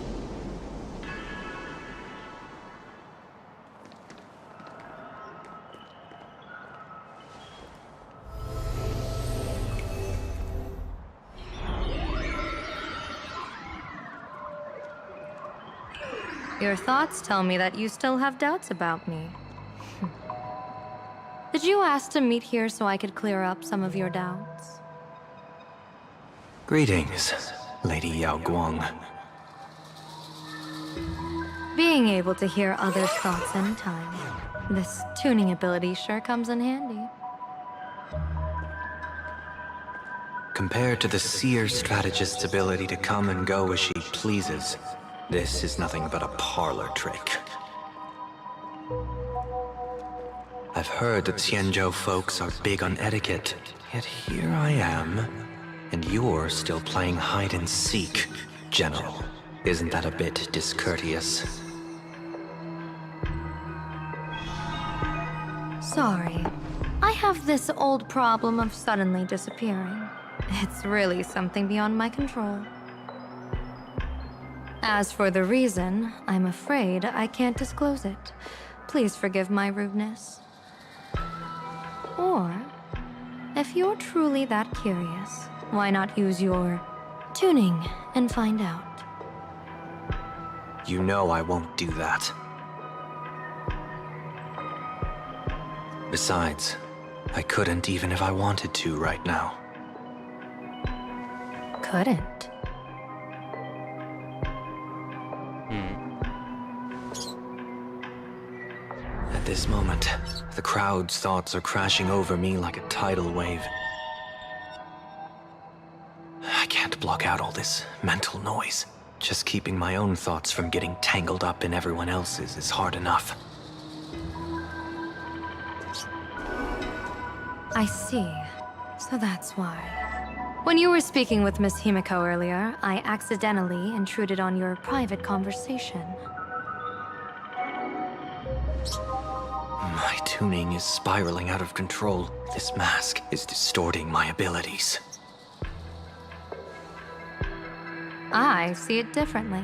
Your thoughts tell me that you still have doubts about me. Did you ask to meet here so I could clear up some of your doubts? Greetings, Lady Yao Guang. Being able to hear others' thoughts anytime. This tuning ability sure comes in handy. Compared to the seer strategist's ability to come and go as she pleases, this is nothing but a parlor trick. I've heard that Xianzhou folks are big on etiquette, yet here I am, and you're still playing hide and seek, General. Isn't that a bit discourteous? Sorry. I have this old problem of suddenly disappearing. It's really something beyond my control. As for the reason, I'm afraid I can't disclose it. Please forgive my rudeness. Or, if you're truly that curious, why not use your tuning and find out? You know I won't do that. Besides, I couldn't even if I wanted to right now. Couldn't. At this moment, the crowd's thoughts are crashing over me like a tidal wave. I can't block out all this mental noise. Just keeping my own thoughts from getting tangled up in everyone else's is hard enough. I see. So that's why. When you were speaking with Miss Himiko earlier, I accidentally intruded on your private conversation. My tuning is spiraling out of control. This mask is distorting my abilities. I see it differently.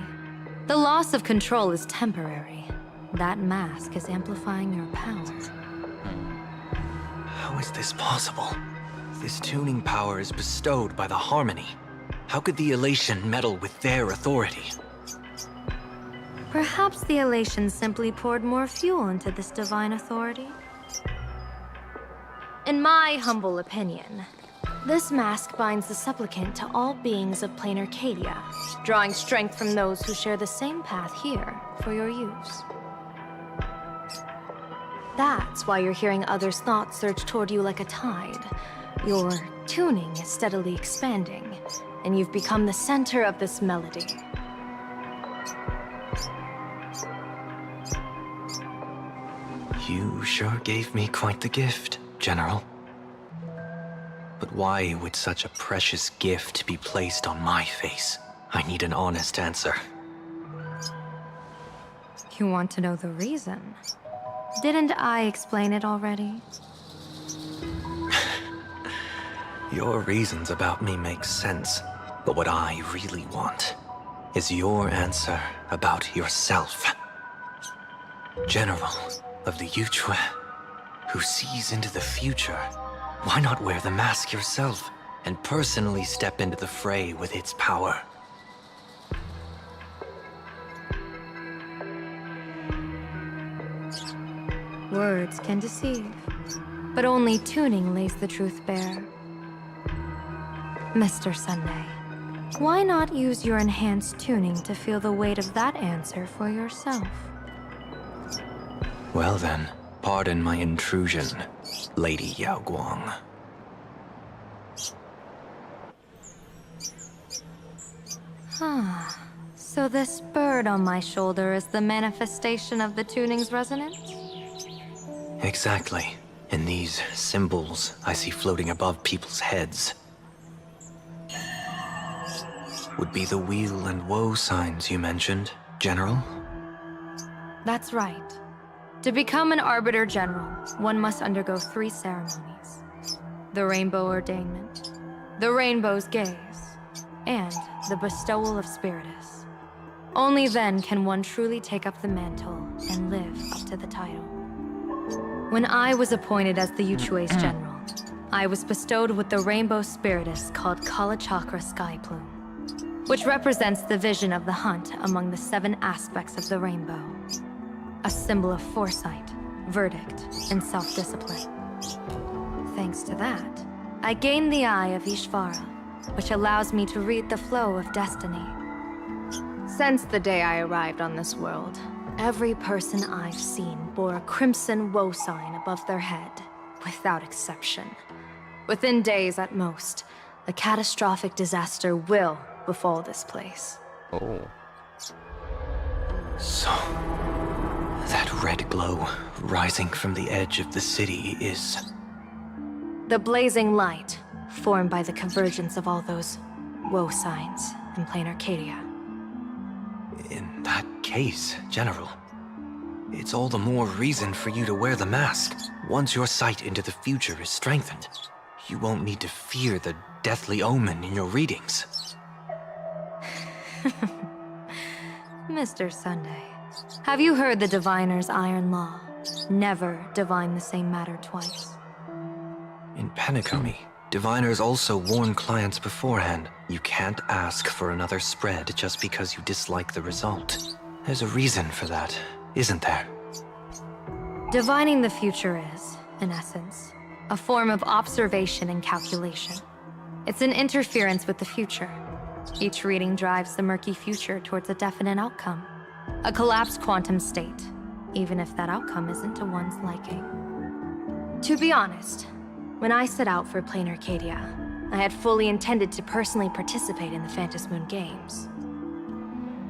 The loss of control is temporary. That mask is amplifying your power. How is this possible? This tuning power is bestowed by the Harmony. How could the Elation meddle with their authority? Perhaps the Elation simply poured more fuel into this divine authority? In my humble opinion, this mask binds the supplicant to all beings of plain Arcadia, drawing strength from those who share the same path here for your use. That's why you're hearing others' thoughts surge toward you like a tide. Your tuning is steadily expanding, and you've become the center of this melody. You sure gave me quite the gift, General. But why would such a precious gift be placed on my face? I need an honest answer. You want to know the reason? Didn't I explain it already? Your reasons about me make sense, but what I really want is your answer about yourself. General of the Yuchue, who sees into the future. Why not wear the mask yourself and personally step into the fray with its power? Words can deceive, but only tuning lays the truth bare. Mr. Sunday, why not use your enhanced tuning to feel the weight of that answer for yourself? Well then, pardon my intrusion, Lady Yao Guang. So this bird on my shoulder is the manifestation of the tuning's resonance? Exactly. And these symbols I see floating above people's heads would be the wheel and woe signs you mentioned, General? That's right. To become an Arbiter General, one must undergo 3 ceremonies. The Rainbow Ordainment, the Rainbow's Gaze, and the Bestowal of Spiritus. Only then can one truly take up the mantle and live up to the title. When I was appointed as the Yuchue's General, I was bestowed with the Rainbow Spiritus called Kalachakra Sky Plume, which represents the vision of the hunt among the 7 aspects of the rainbow. A symbol of foresight, verdict, and self-discipline. Thanks to that, I gained the Eye of Ishvara, which allows me to read the flow of destiny. Since the day I arrived on this world, every person I've seen bore a crimson woe sign above their head, without exception. Within days at most, a catastrophic disaster will befall this place. Oh. So, that red glow rising from the edge of the city is... The blazing light, formed by the convergence of all those woe signs in plain Arcadia. In that case, General, it's all the more reason for you to wear the mask. Once your sight into the future is strengthened, you won't need to fear the deathly omen in your readings. Mr. Sunday, have you heard the diviner's iron law? Never divine the same matter twice. In Peniconi, diviners also warn clients beforehand. You can't ask for another spread just because you dislike the result. There's a reason for that, isn't there? Divining the future is, in essence, a form of observation and calculation. It's an interference with the future. Each reading drives the murky future towards a definite outcome. A collapsed quantum state, even if that outcome isn't to one's liking. To be honest, when I set out for Plain Arcadia, I had fully intended to personally participate in the Phantasmoon Games.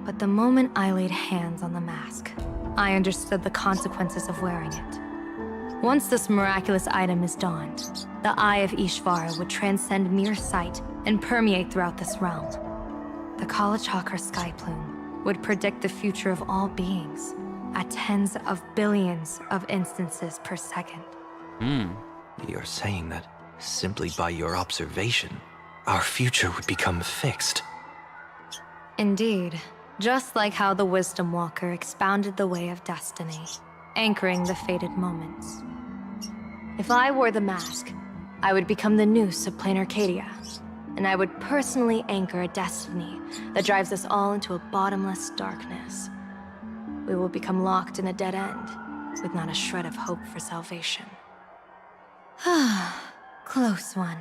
But the moment I laid hands on the mask, I understood the consequences of wearing it. Once this miraculous item is donned, the Eye of Ishvara would transcend mere sight and permeate throughout this realm. The Kalachakra Sky Plume would predict the future of all beings at tens of billions of instances per second. You're saying that simply by your observation, our future would become fixed. Indeed, just like how the Wisdom Walker expounded the way of destiny, anchoring the fated moments. If I wore the mask, I would become the noose of Plain Arcadia, and I would personally anchor a destiny that drives us all into a bottomless darkness. We will become locked in a dead end, with not a shred of hope for salvation. Close one.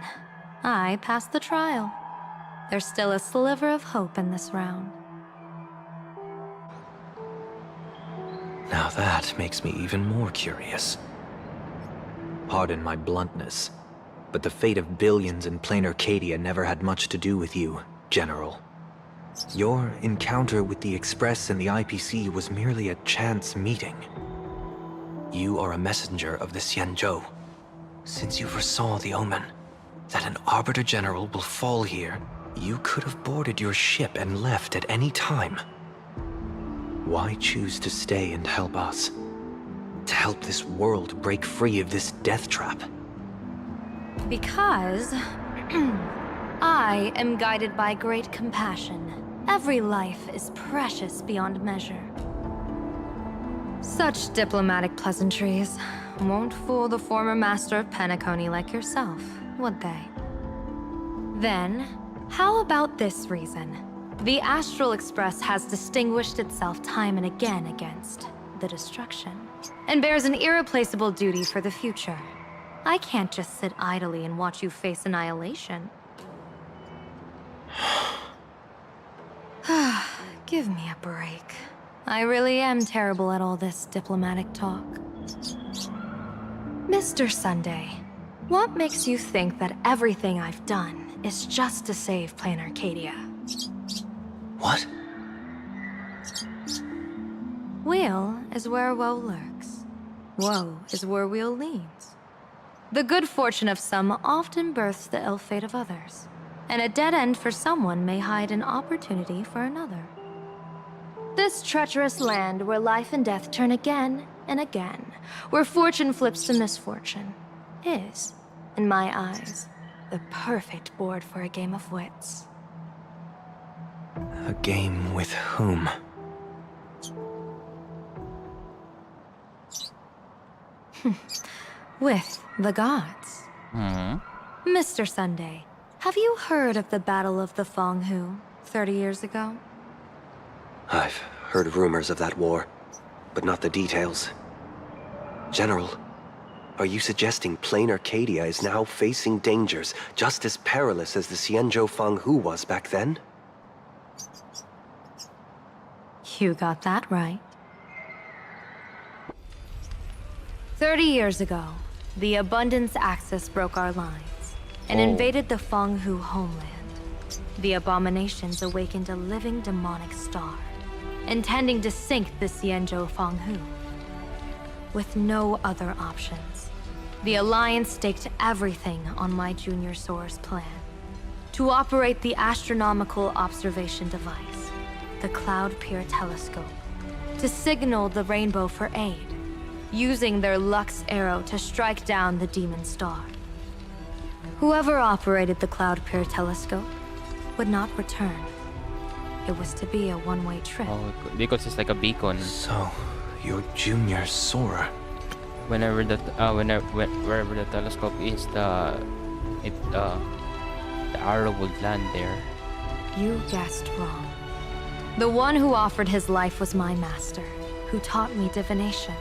I passed the trial. There's still a sliver of hope in this round. Now that makes me even more curious. Pardon my bluntness, but the fate of billions in Plain Arcadia never had much to do with you, General. Your encounter with the Express and the IPC was merely a chance meeting. You are a messenger of the Xianzhou. Since you foresaw the omen, that an Arbiter General will fall here, you could have boarded your ship and left at any time. Why choose to stay and help us? To help this world break free of this death trap? Because I am guided by great compassion Every life is precious beyond measure. Such diplomatic pleasantries won't fool the former master of Penacony like yourself, would they? Then, how about this reason? The Astral Express has distinguished itself time and again against the destruction, and bears an irreplaceable duty for the future. I can't just sit idly and watch you face annihilation. Give me a break. I really am terrible at all this diplomatic talk. Mr. Sunday, what makes you think that everything I've done is just to save Plan Arcadia? What? Weal is where woe lurks. Woe is where weal leads. The good fortune of some often births the ill fate of others, and a dead end for someone may hide an opportunity for another. This treacherous land where life and death turn again and again, where fortune flips to misfortune, is, in my eyes, the perfect board for a game of wits. A game with whom? With the gods. Mr. Sunday, have you heard of the Battle of the Fonghu 30 years ago? I've heard rumors of that war, but not the details. General, are you suggesting Plain Arcadia is now facing dangers just as perilous as the Xianzhou Fanghu was back then? You got that right. 30 years ago, the Abundance Axis broke our lines and invaded the Fanghu homeland. The abominations awakened a living demonic star, intending to sink the Xianzhou Fanghu. With no other options, the Alliance staked everything on my Junior Soar's plan to operate the astronomical observation device, the Cloud Pier Telescope, to signal the Rainbow for aid, using their Lux Arrow to strike down the Demon Star. Whoever operated the Cloud Pier Telescope would not return. It was to be a one-way trip. Oh, because it's like a beacon. So, your Junior Soar. Wherever the telescope is, the arrow would land there. You guessed wrong. The one who offered his life was my master, who taught me divination.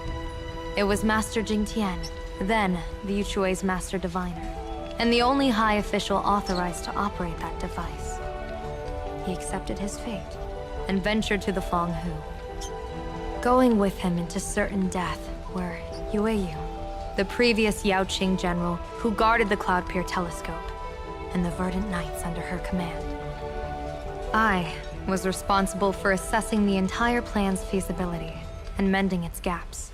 It was Master Jingtian, then the Yuchui's Master Diviner, and the only high official authorized to operate that device. He accepted his fate and ventured to the Fanghu, going with him into certain death were Yueyu, the previous Yaoqing general who guarded the Cloud Pier Telescope, and the Verdant Knights under her command. I was responsible for assessing the entire plan's feasibility and mending its gaps.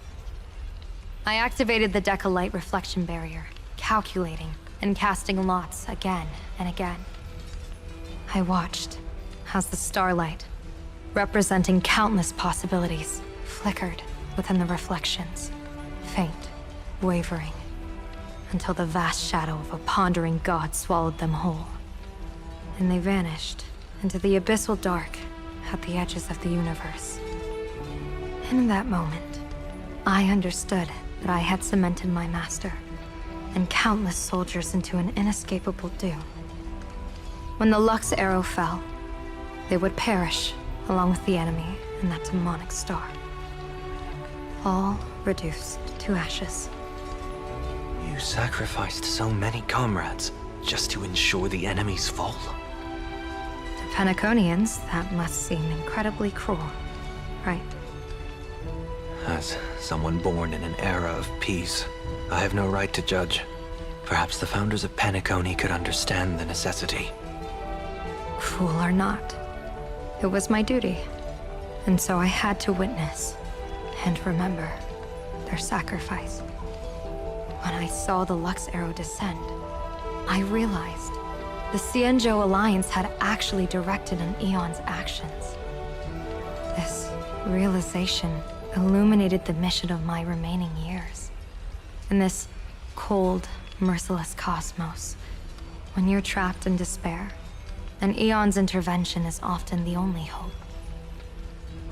I activated the Decalite reflection barrier, calculating and casting lots again and again. I watched as the starlight, representing countless possibilities, flickered within the reflections, faint, wavering, until the vast shadow of a pondering god swallowed them whole. And they vanished into the abyssal dark at the edges of the universe. In that moment, I understood that I had cemented my master and countless soldiers into an inescapable doom. When the Lux Arrow fell, they would perish along with the enemy and that demonic star. All reduced to ashes. You sacrificed so many comrades just to ensure the enemy's fall. To Penaconians, that must seem incredibly cruel, right? As someone born in an era of peace, I have no right to judge. Perhaps the founders of Penacony could understand the necessity. Cruel or not, it was my duty. And so I had to witness and remember their sacrifice. When I saw the Lux Arrow descend, I realized the Xianzhou Alliance had actually directed an Eon's actions. This realization illuminated the mission of my remaining years. In this cold, merciless cosmos, when you're trapped in despair, An Eon's intervention is often the only hope.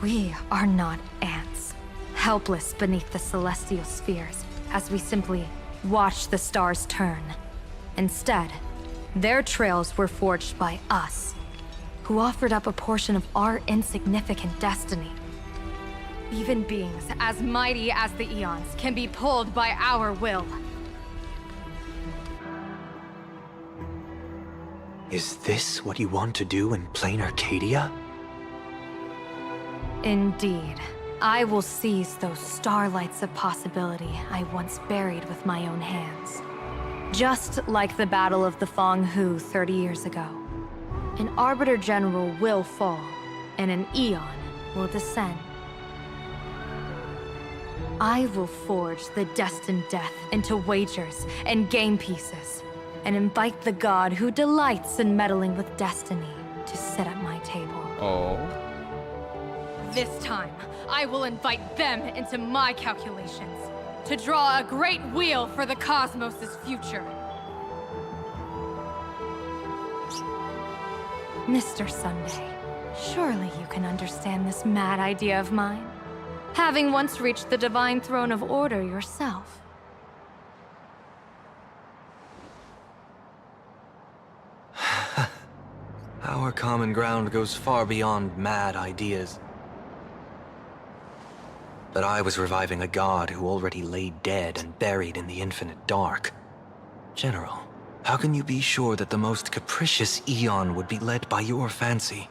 We are not ants, helpless beneath the celestial spheres as we simply watch the stars turn. Instead, their trails were forged by us, who offered up a portion of our insignificant destiny. Even beings as mighty as the Eons can be pulled by our will. Is this what you want to do in plain Arcadia? Indeed. I will seize those starlights of possibility I once buried with my own hands. Just like the Battle of the Fong Hu 30 years ago. An Arbiter General will fall, and an Eon will descend. I will forge the destined death into wagers and game pieces, and invite the god who delights in meddling with destiny to sit at my table. Oh. This time, I will invite them into my calculations, to draw a great wheel for the cosmos' future. Mr. Sunday, surely you can understand this mad idea of mine, having once reached the divine throne of order yourself. Our common ground goes far beyond mad ideas. But I was reviving a god who already lay dead and buried in the infinite dark. General, how can you be sure that the most capricious Eon would be led by your fancy?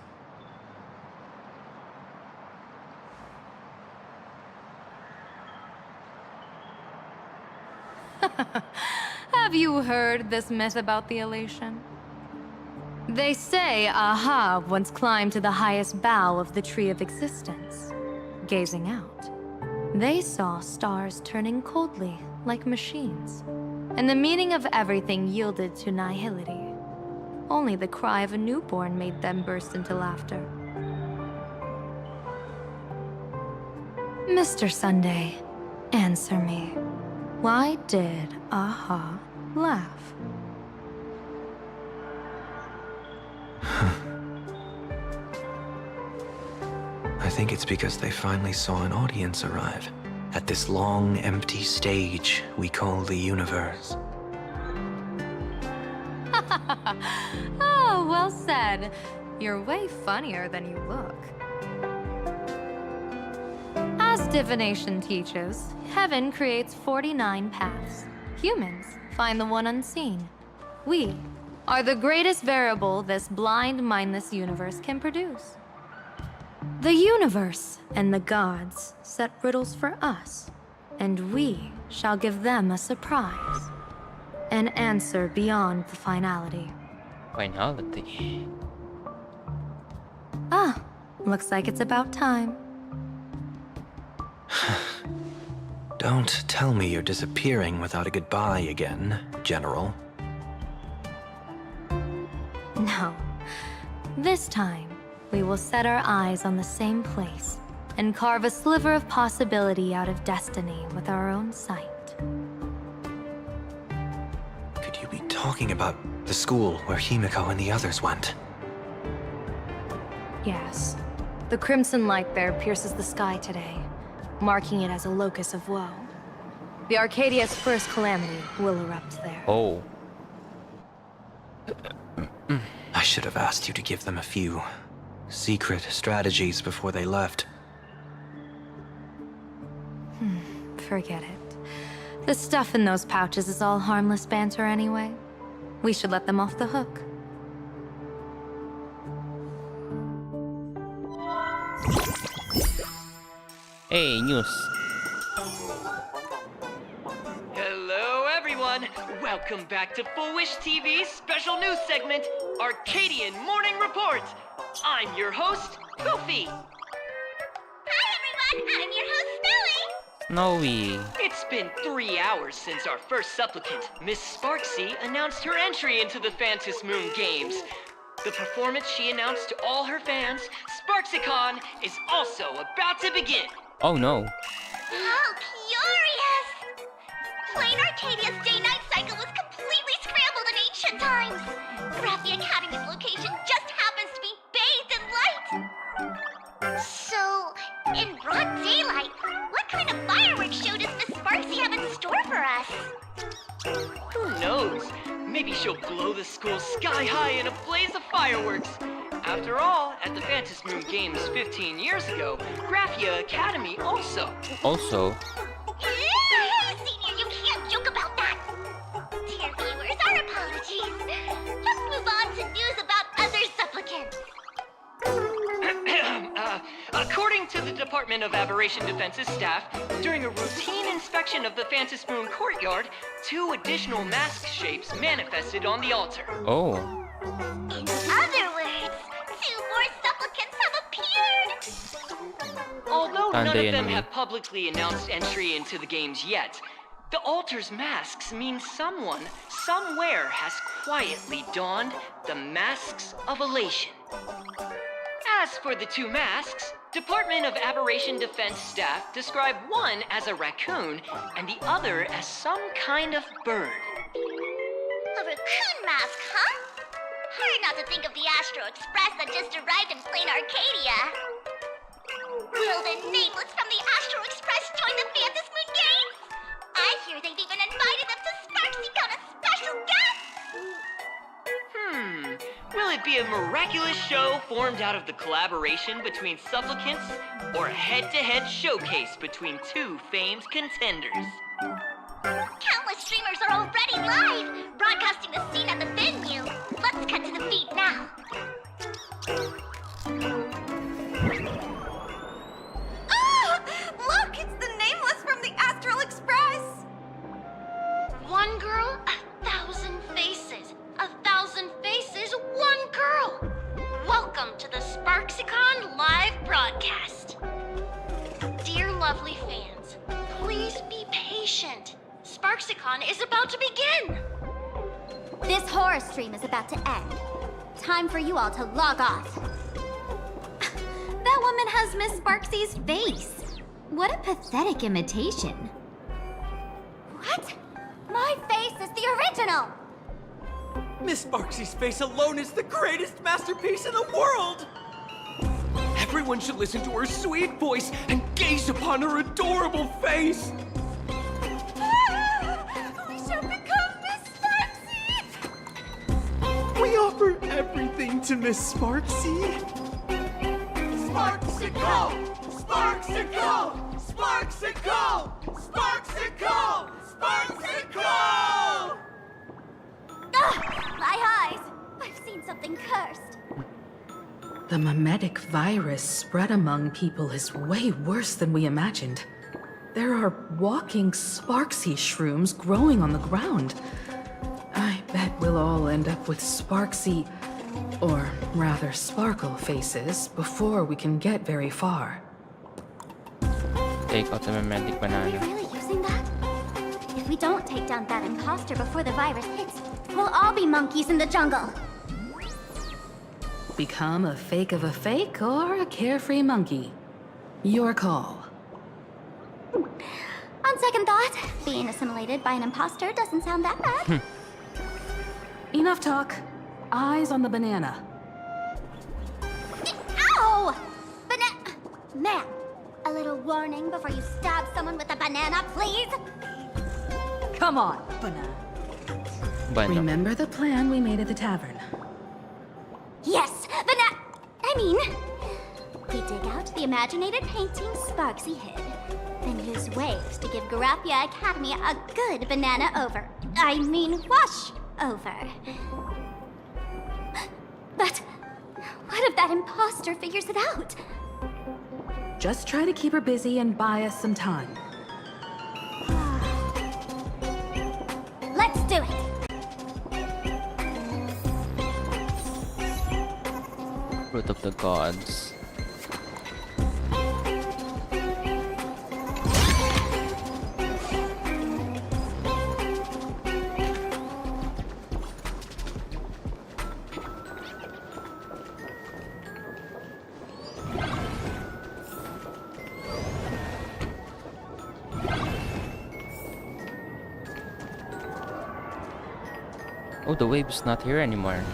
Have you heard this myth about the elation? They say Aha once climbed to the highest bough of the Tree of Existence. Gazing out, they saw stars turning coldly, like machines. And the meaning of everything yielded to nihility. Only the cry of a newborn made them burst into laughter. Mr. Sunday, answer me. Why did Aha laugh? I think it's because they finally saw an audience arrive at this long, empty stage we call the universe. Oh, well said. You're way funnier than you look. As divination teaches, heaven creates 49 paths. Humans find the one unseen. We are the greatest variable this blind, mindless universe can produce. The universe and the gods set riddles for us, and we shall give them a surprise. An answer beyond the finality. Finality. Ah, looks like it's about time. Don't tell me you're disappearing without a goodbye again, General. No. This time, we will set our eyes on the same place and carve a sliver of possibility out of destiny with our own sight. Could you be talking about the school where Himiko and the others went? Yes. The crimson light there pierces the sky today, marking it as a locus of woe. The Arcadia's first calamity will erupt there. Oh. I should have asked you to give them a few secret strategies before they left. Forget it. The stuff in those pouches is all harmless banter anyway. We should let them off the hook. Hey, news. Hello, everyone. Welcome back to Full Wish TV's special news segment, Arcadian Morning Report. I'm your host, Goofy. Hi, everyone! I'm your host, Snowy. It's been 3 hours since our first supplicant, Miss Sparksy, announced her entry into the Phantom Moon Games. The performance she announced to all her fans, SparksyCon, is also about to begin. Oh no. How curious! Plain Arcadia's day-night cycle was completely scrambled in ancient times. Graphia Academy's location just she'll blow the school sky high in a blaze of fireworks. After all, at the Fantasy Moon Games 15 years ago, Graphia Academy also. Also, Hey, Senior, you can't joke about that! Dear viewers, our apologies. Let's move on to news about other supplicants. According to the Department of Aberration Defense's staff, during a routine inspection of the Fantasy Moon courtyard, 2 additional mask shapes manifested on the altar. oh, In other words, 2 more supplicants have appeared! Although none of Sunday them enemy. have publicly announced entry into the games yet, the altar's masks mean someone, somewhere has quietly donned the masks of elation. As for the 2 masks, Department of Aberration Defense staff describe one as a raccoon and the other as some kind of bird. A raccoon mask, huh? Hard not to think of the Astro Express that just arrived in plain Arcadia. Will the nameless from the Astro Express join the Fantasy Moon Games? I hear they've even invited them to SparksyCon as special guests! Will it be a miraculous show formed out of the collaboration between supplicants, or a head-to-head showcase between 2 famed contenders? Countless streamers are already live, broadcasting the scene at the venue. Let's cut to the feed now. Ah! Look, it's the nameless from the Astral Express! One girl, 1,000 faces. 1,000 faces, one girl. Welcome to the SparksyCon live broadcast. Dear lovely fans, please be patient. SparksyCon is about to begin. This horror stream is about to end. Time for you all to log off. That woman has Miss Sparksy's face. What a pathetic imitation. What? My face is the original! Miss Sparksy's face alone is the greatest masterpiece in the world! Everyone should listen to her sweet voice and gaze upon her adorable face! We shall become Miss Sparksy! We offer everything to Miss Sparksy. Sparksicle! Sparksicle! Sparksicle! Sparksicle! Sparksicle! My eyes! I've seen something cursed. The mimetic virus spread among people is way worse than we imagined. There are walking Sparksy shrooms growing on the ground. I bet we'll all end up with Sparksy, or rather Sparkle faces before we can get very far. take out the mimetic Are banana. we really using that? If we don't take down that imposter before the virus hits, we'll all be monkeys in the jungle. Become a fake of a fake or a carefree monkey. Your call. On second thought, being assimilated by an imposter doesn't sound that bad. Enough talk. Eyes on the banana. Ow! Ma'am, a little warning before you stab someone with a banana, please? Come on, banana. Remember the plan we made at the tavern. Yes, we dig out the imaginated painting Sparksy hid, then use waves to give Graphia Academy a good banana wash over. But what if that imposter figures it out? Just try to keep her busy and buy us some time. Let's do it! Fruit of the gods. Oh, the wave's not here anymore.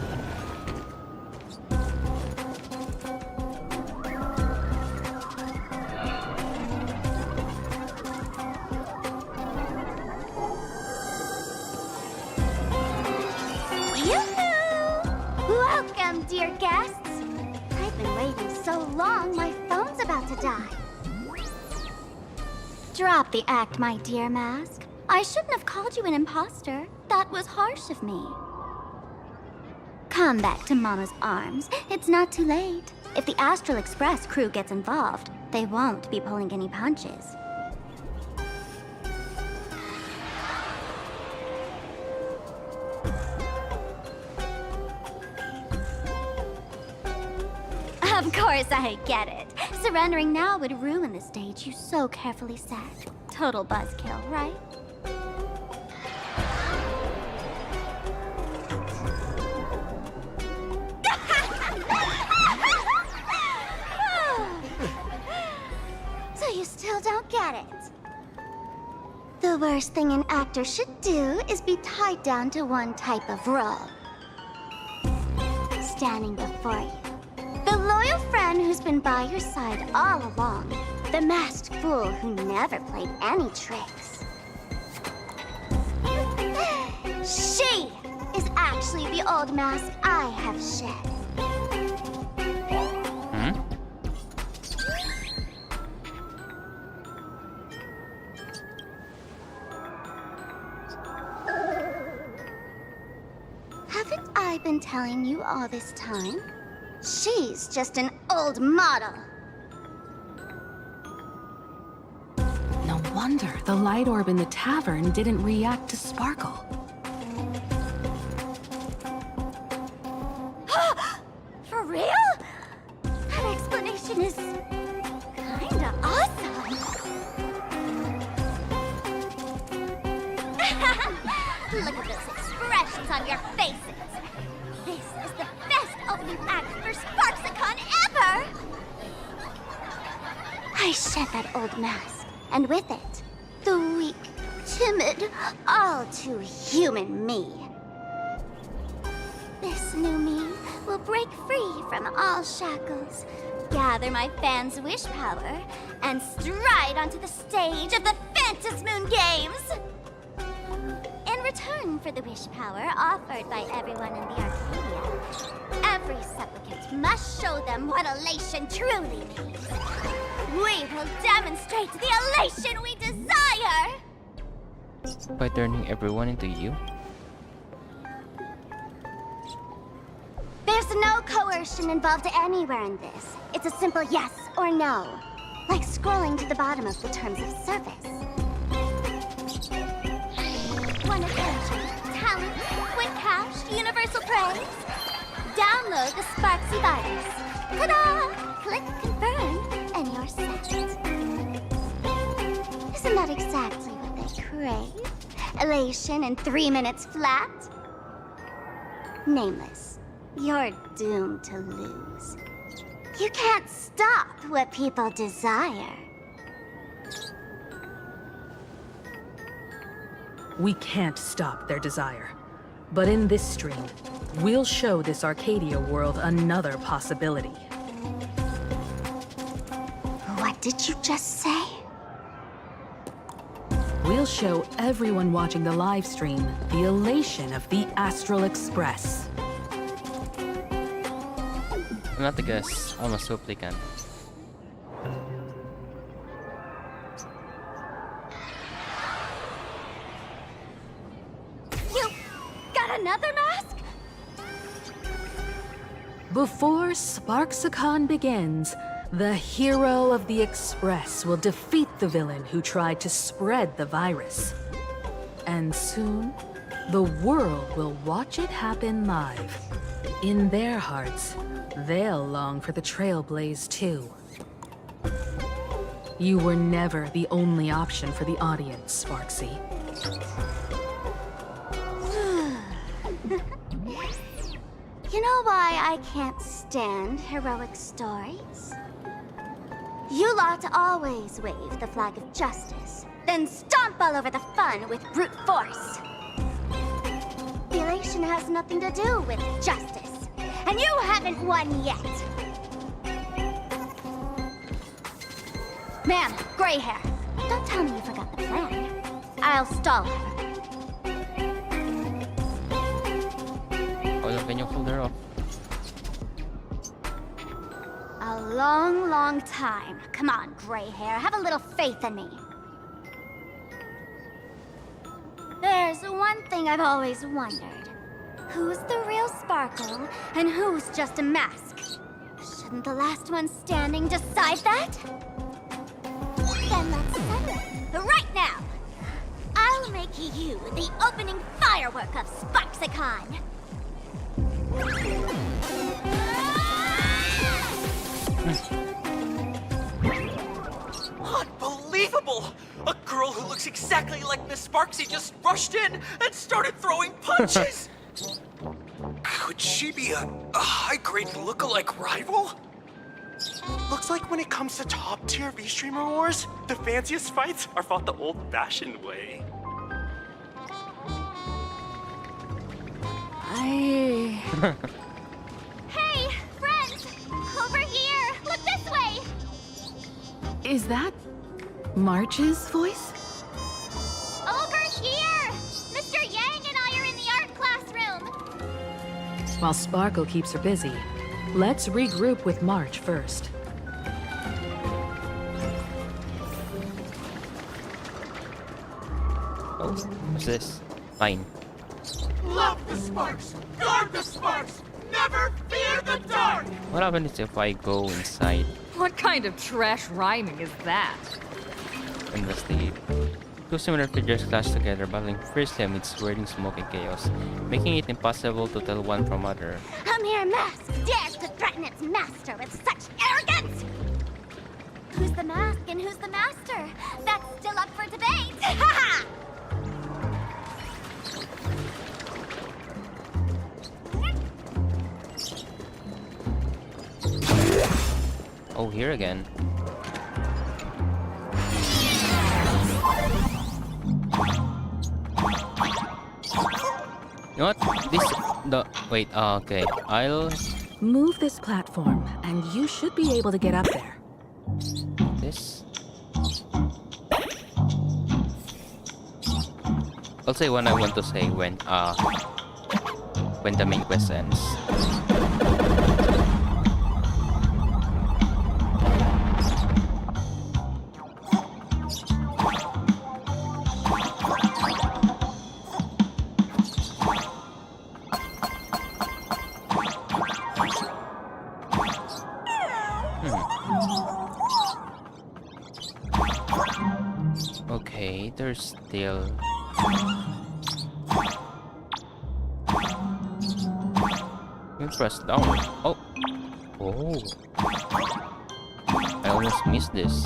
dear guests. I've been waiting so long, my phone's about to die. Drop the act, my dear Mask. I shouldn't have called you an imposter. That was harsh of me. Come back to Mama's arms. It's not too late. If the Astral Express crew gets involved, they won't be pulling any punches. Of course I get it. Surrendering now would ruin the stage you so carefully set. Total buzzkill, right? So you still don't get it? The worst thing an actor should do is be tied down to one type of role. Standing before you, the loyal friend who's been by your side all along. The masked fool who never played any tricks. She is actually the old mask I have shed. Haven't I been telling you all this time? She's just an old model. No wonder the light orb in the tavern didn't react to sparkle. For real? That explanation is kinda awesome. Look at those expressions on your faces. This is the best opening act for Sparksicon ever! I shed that old mask, and with it, the weak, timid, all too human me. This new me will break free from all shackles, gather my fans' wish power, and stride onto the stage of the Phantasmoon Games! In return for the wish power offered by everyone in the Arcadia, every supplicant must show them what elation truly means. We will demonstrate the elation we desire! By turning everyone into you? There's no coercion involved anywhere in this. It's a simple yes or no. Like scrolling to the bottom of the terms of service. Want attention, talent, quick cash, universal praise? Download the Sparksy virus. Ta-da! Click confirm, and you're set. Isn't that exactly what they crave? Elation in 3 minutes flat? Nameless, you're doomed to lose. You can't stop what people desire. We can't stop their desire. But in this stream, we'll show this Arcadia world another possibility. What did you just say? We'll show everyone watching the live stream the elation of the Astral Express. Not the guess. I'm a supplicant. You got another mask? Before Sparksicon begins, the hero of the Express will defeat the villain who tried to spread the virus. And soon, the world will watch it happen live. In their hearts, they'll long for the Trailblaze too. You were never the only option for the audience, Sparksy. You know why I can't stand heroic stories? You lot always wave the flag of justice, then stomp all over the fun with brute force. The elation has nothing to do with justice, and you haven't won yet. Ma'am, gray hair, don't tell me you forgot the plan. I'll stall her. Hold on, can you hold her off? A long, long time. Come on, gray hair, have a little faith in me. There's one thing I've always wondered. Who's the real Sparkle, and who's just a mask? Shouldn't the last one standing decide that? Then let's settle it, right now! I'll make you the opening firework of SparksyCon! Unbelievable! A girl who looks exactly like Miss Sparksy just rushed in and started throwing punches! Could she be a high-grade look-alike rival? Looks like when it comes to top-tier V-Streamer wars, the fanciest fights are fought the old-fashioned way. Hey, friends! Over here! Look this way! Is that March's voice? Over here! Mr. Yang and I are in the art classroom! While Sparkle keeps her busy, let's regroup with March first. Oh, what's this? Fine. Love the sparks! Guard the sparks! Never fear the dark! What happens if I go inside? What kind of trash rhyming is that? Investigate. Two similar figures clash together, battling fiercely amidst swirling smoke and chaos, making it impossible to tell one from other. A mere mask dares to threaten its master with such arrogance! Who's the mask and who's the master? That's still up for debate! Ha Oh, here again. You know what? Wait, okay. I'll... Move this platform, and you should be able to get up there. This? I'll say when I want to say when the main quest ends. Okay, there's still... You press down. Oh! Oh! I almost missed this.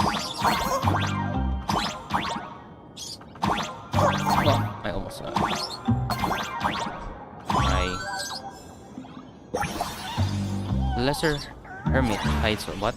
Oh, I almost got it. Lesser Hermit hides what?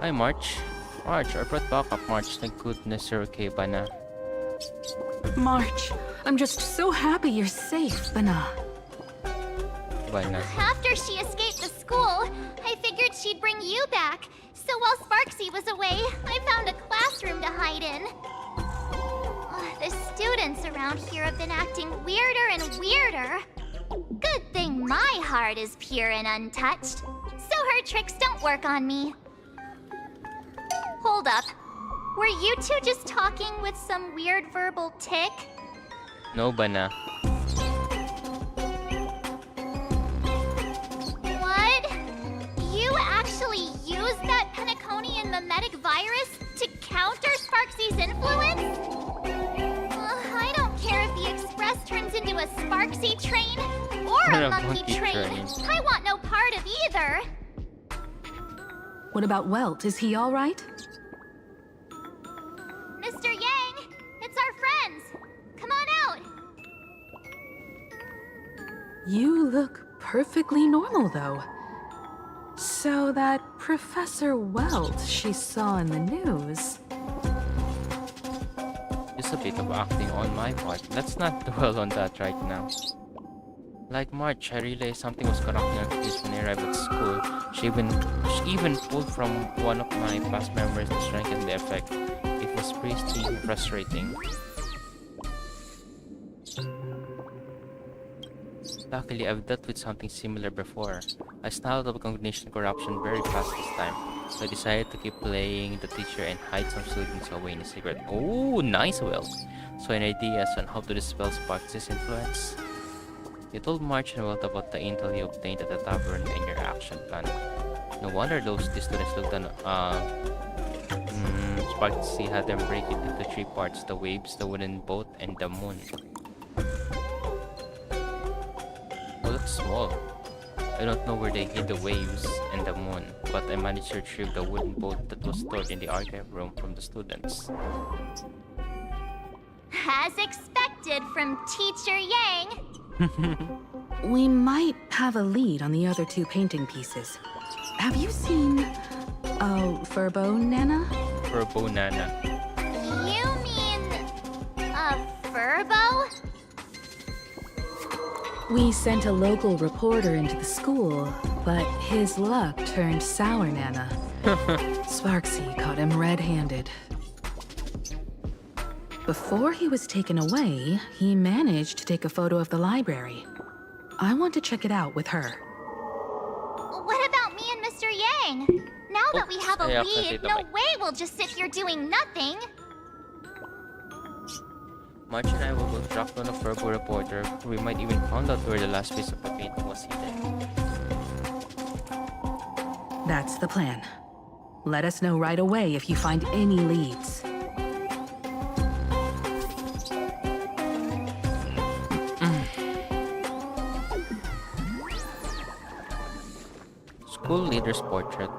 Hi, March. March, I brought back up March. Thank goodness you're okay, Bana. March, I'm just so happy you're safe, Bana. Bana. After she escaped the school, I figured she'd bring you back. So while Sparksy was away, I found a classroom to hide in. The students around here have been acting weirder and weirder. Good thing my heart is pure and untouched, so her tricks don't work on me. Hold up. Were you two just talking with some weird verbal tick? No, Bana. What? You actually used that Penaconian mimetic virus to counter Sparksy's influence? I don't care if the Express turns into a Sparksy train or a monkey train. I want no part of either. What about Welt? Is he all right? Mr. Yang, it's our friends. Come on out. You look perfectly normal, though. So that Professor Welt she saw in the news... Just a bit of acting on my part. Let's not dwell on that right now. Like March, I realized something was corrupting her face when I arrived at school. She even pulled from one of my past memories to strengthen the effect. It was pretty frustrating. Luckily, I've dealt with something similar before. I snarled up cognition corruption very fast this time, so I decided to keep playing the teacher and hide some students away in a secret. Oh, nice, Will! So any ideas on how to dispel Sparks' influence? You told March and Welt about the intel you obtained at the tavern and your action plan. No wonder those students looked on Sparksy had them break it into 3 parts: the waves, the wooden boat, and the moon. Well, that's small. I don't know where they hid the waves and the moon, but I managed to retrieve the wooden boat that was stored in the archive room from the students. As expected from Teacher Yang. We might have a lead on the other 2 painting pieces. Have you seen Furbo Nana? Furbo Nana. You mean a Furbo? We sent a local reporter into the school, but his luck turned sour, Nana. Sparksy caught him red-handed. Before he was taken away, he managed to take a photo of the library. I want to check it out with her. What about me and Mr. Yang? Now that we have a lead, no way we'll just sit here doing nothing. March and I will both track down a Furbo reporter. We might even find out where the last piece of the painting was hidden. That's the plan. Let us know right away if you find any leads. School leader's portrait.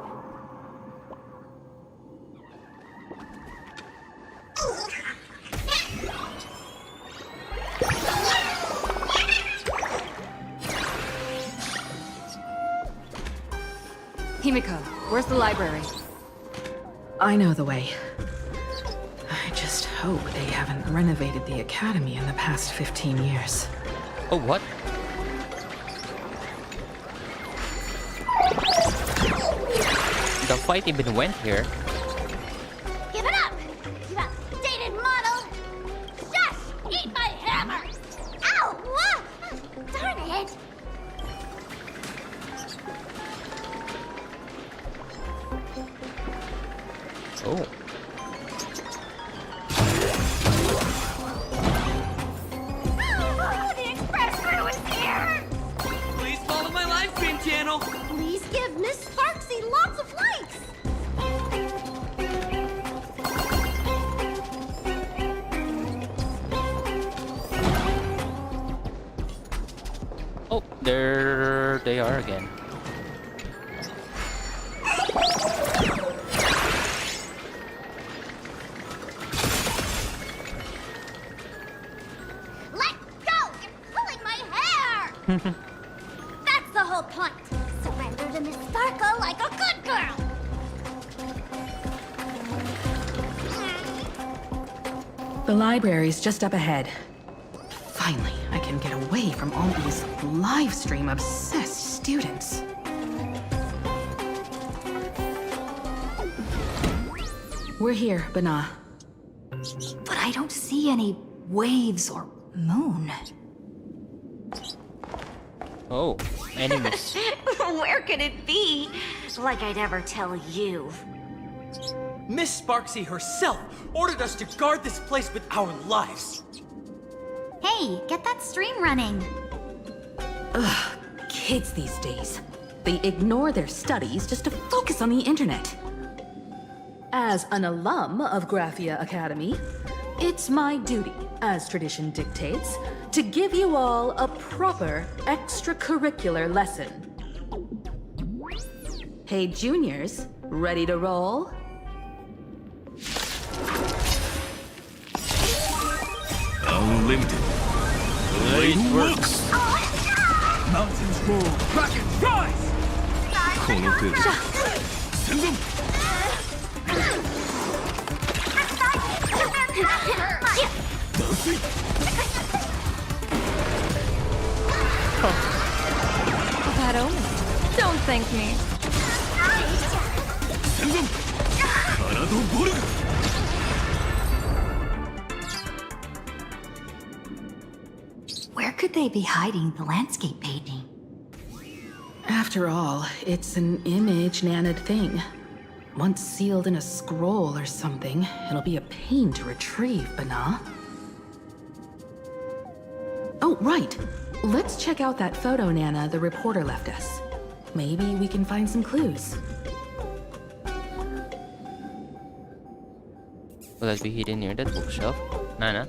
Himiko, where's the library? I know the way. I just hope they haven't renovated the academy in the past 15 years. Oh, what? The fight even went here. Give it up! You outdated model! Shush! Eat my hammer! Ow! Ah! Darn it! Oh. Oh, the express crew is here! Please follow my live stream channel. Please give Miss Sparksy lots of likes! Oh, there they are again. Let go! You're pulling my hair! That's the whole point. Surrender to Miss Sparkle like a good girl. The library's just up ahead. Finally, I can get away from all these live stream obsessed students. We're here, Bana. But I don't see any waves or moon. Oh, enemies. Where could it be? Like I'd ever tell you. Miss Sparksy herself ordered us to guard this place with our lives. Hey, get that stream running. Ugh, kids these days. They ignore their studies just to focus on the internet. As an alum of Graphia Academy, it's my duty, as tradition dictates, to give you all a proper extracurricular lesson. Hey, juniors, ready to roll? Unlimited. Blade works. Mountains roll. Rocket rise! この程度。戦前 断水 Bad omen. Don't thank me. Where could they be hiding the landscape painting? After all, it's an image Nana'd thing. Once sealed in a scroll or something, it'll be a pain to retrieve, Bana. Oh, right. Let's check out that photo Nana the reporter left us. Maybe we can find some clues. Will that be hidden near that bookshelf? Nana?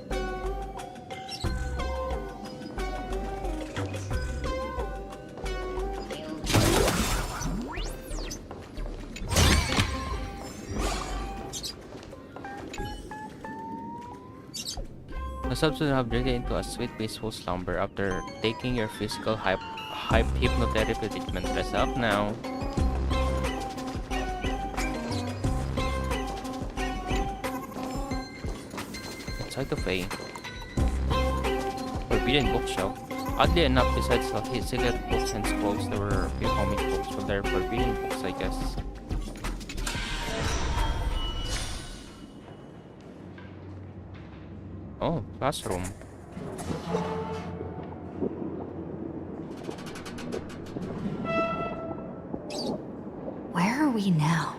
The substance have drifted into a sweet peaceful slumber after taking your physical hype hypnotherapy treatment. Rest up now. Inside of a forbidden bookshelf. Oddly enough, besides the secret books and scrolls, there were a few comic books, but they're forbidden books, I guess. Oh, classroom. Where are we now?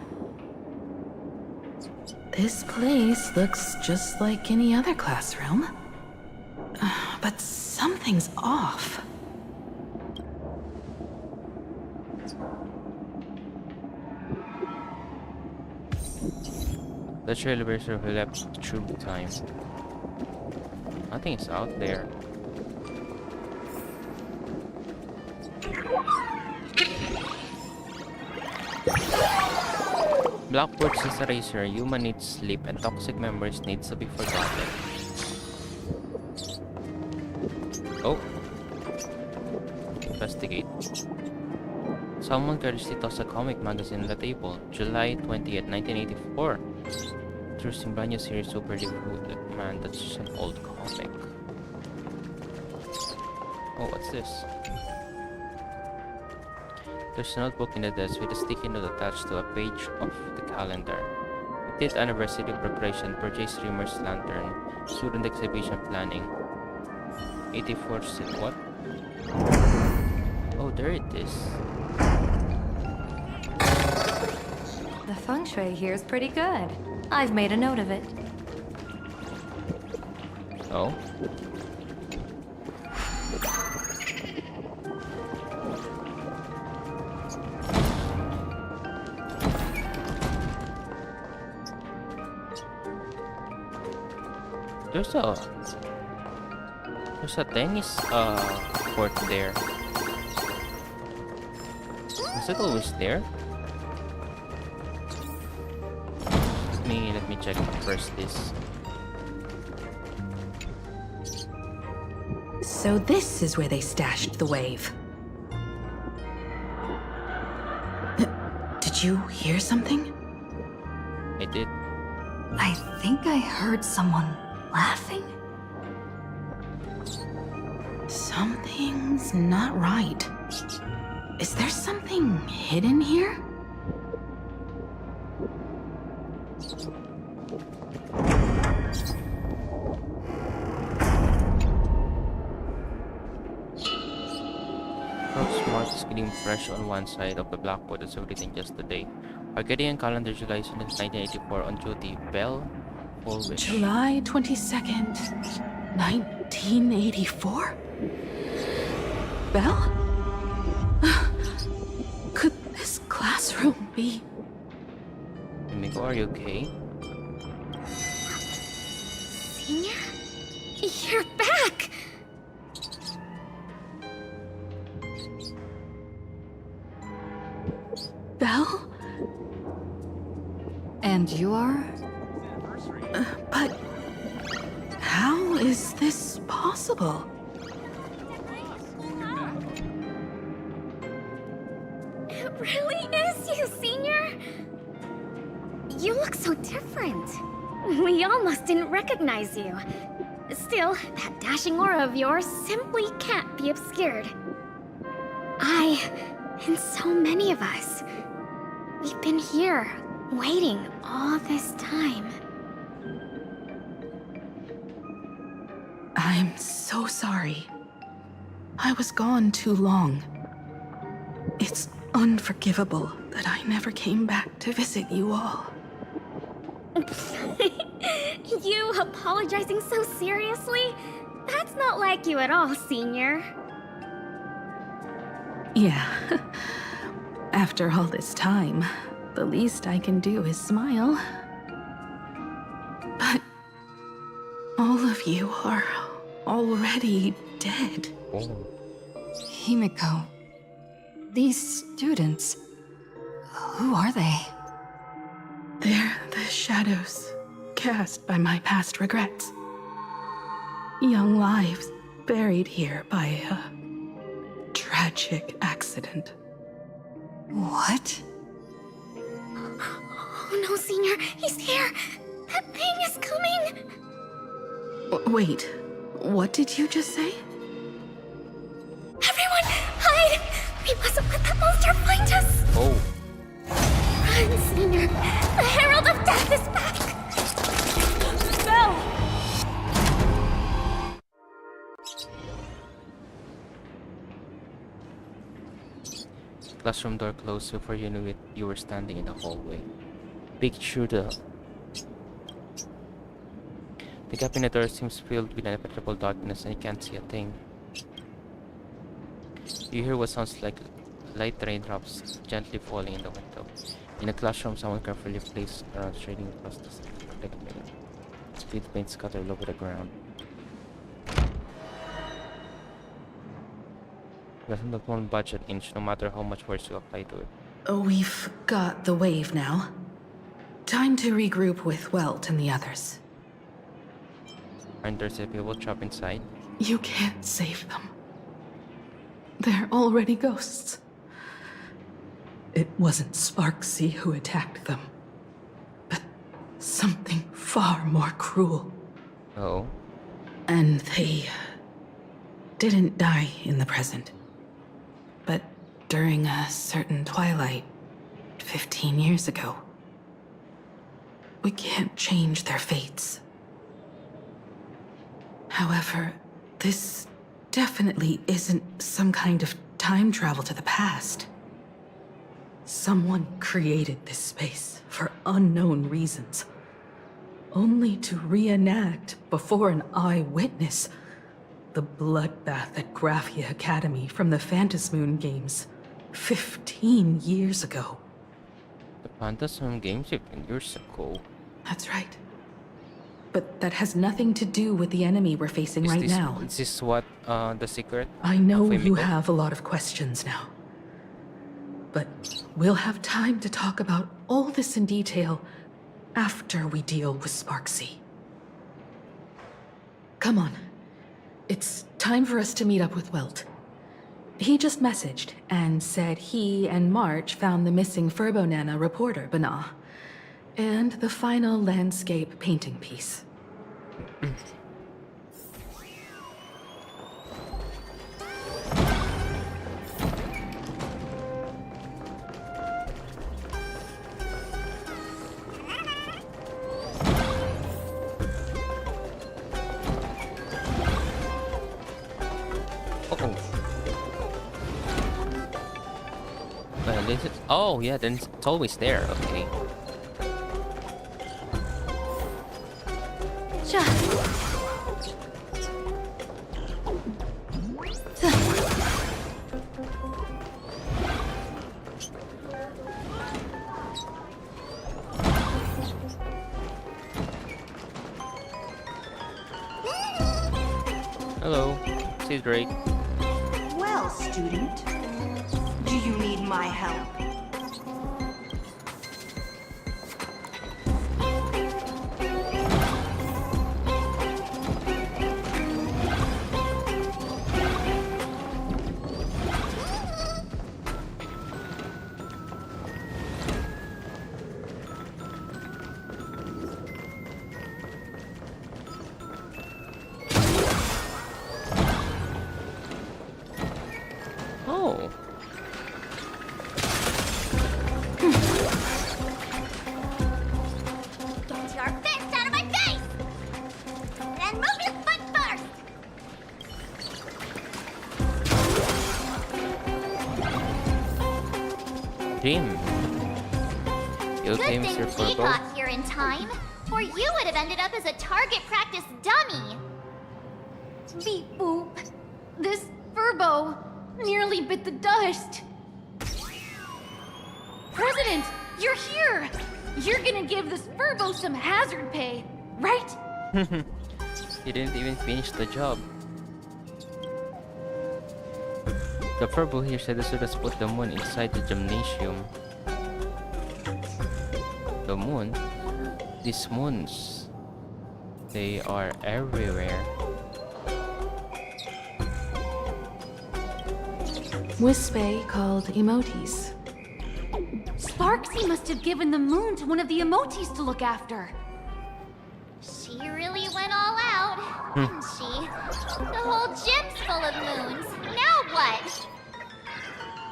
This place looks just like any other classroom. But something's off. The trailblazer who left through time. Nothing is out there. Blackboard says eraser, human needs sleep and toxic memories needs to be forgotten. Oh. Investigate. Someone carelessly tossed a comic magazine on the table. July 20th, 1984. Interesting brand new series, super devoted. Man, that's just an old comic. Oh, what's this? There's a notebook in the desk with a sticky note attached to a page of the calendar. 50th anniversary preparation, purchase streamer's lantern, student exhibition planning. 84 what? Oh, there it is. The feng shui here is pretty good. I've made a note of it. Oh? There's a tennis court there. Is it always there? Let me check first this. So this is where they stashed the wave. Did you hear something? I did. I think I heard someone laughing. Something's not right. Is there something hidden here? Mark is getting fresh on one side of the blackboard as everything just today. Arcadian calendar July 1984 on duty. Bell Woolwich. July 22nd, 1984? Belle? Could this classroom be... Miko, are you okay? Senior? You're back! Belle? And you are? But... how is this possible? It really is you, Senior! You look so different. We almost didn't recognize you. Still, that dashing aura of yours simply can't be obscured. And so many of us. We've been here, waiting all this time. I'm so sorry. I was gone too long. It's unforgivable that I never came back to visit you all. You apologizing so seriously? That's not like you at all, Senior. Yeah. After all this time, the least I can do is smile. But all of you are already dead. Oh. Himiko, these students, who are they? They're the shadows cast by my past regrets. Young lives buried here by a tragic accident. What? Oh no, Senior, he's here! That thing is coming! Wait, what did you just say? Everyone, hide! We mustn't let that monster find us! Oh. Run, Senior! The Herald of Death is back! No! Classroom door closed. Before you knew it, you were standing in the hallway. Picture the gap in the door seems filled with impenetrable darkness and you can't see a thing. You hear what sounds like light raindrops gently falling in the window. In the classroom, someone carefully placed around shading across the protect me. Speed paint scattered all over the ground. Doesn't look one budge an inch, no matter how much force you apply to it. We've got the wave now. Time to regroup with Welt and the others. Aren't there people trapped inside? You can't save them. They're already ghosts. It wasn't Sparksy who attacked them, but something far more cruel. Oh? And they didn't die in the present, but during a certain twilight 15 years ago. We can't change their fates. However, this definitely isn't some kind of time travel to the past. Someone created this space for unknown reasons, only to reenact before an eyewitness the bloodbath at Graphia Academy from the Phantasmoon games 15 years ago. The Phantasm games 15 years ago? That's right. But that has nothing to do with the enemy we're facing right now. Is this what, the secret? I know of you Himiko? have a lot of questions now. But we'll have time to talk about all this in detail after we deal with Sparksy. Come on. It's time for us to meet up with Welt. He just messaged and said he and March found the missing Furbonana reporter, Bana, and the final landscape painting piece. Oh, yeah, then it's always there. Okay. Hello, see Drake. Well, student, do you need my help? You okay, Good Mr. thing we Furbo? got here in time, or you would have ended up as a target practice dummy. Beep boop. This Furbo nearly bit the dust. President, you're here! You're gonna give this Furbo some hazard pay, right? He didn't even finish the job. The Furbo here said the students put the moon inside the gymnasium. The moon? These moons, they are everywhere. Wispe called emotes. Sparksy must have given the moon to one of the emotes to look after. She really went all out, didn't she? The whole gym's full of moons. Now what?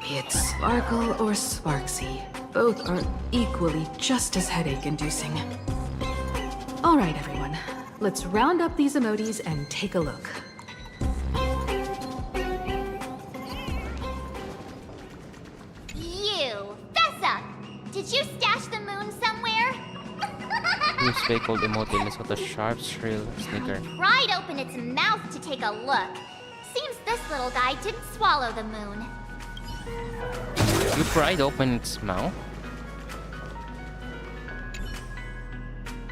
It's Sparkle or Sparksy. Both are equally just as headache-inducing. All right, everyone. Let's round up these emotes and take a look. You, fess up! Did you stash the moon somewhere? Wispe called emote with a sharp, shrill snicker. Pried open its mouth to take a look. Seems this little guy didn't swallow the moon. You pried open its mouth?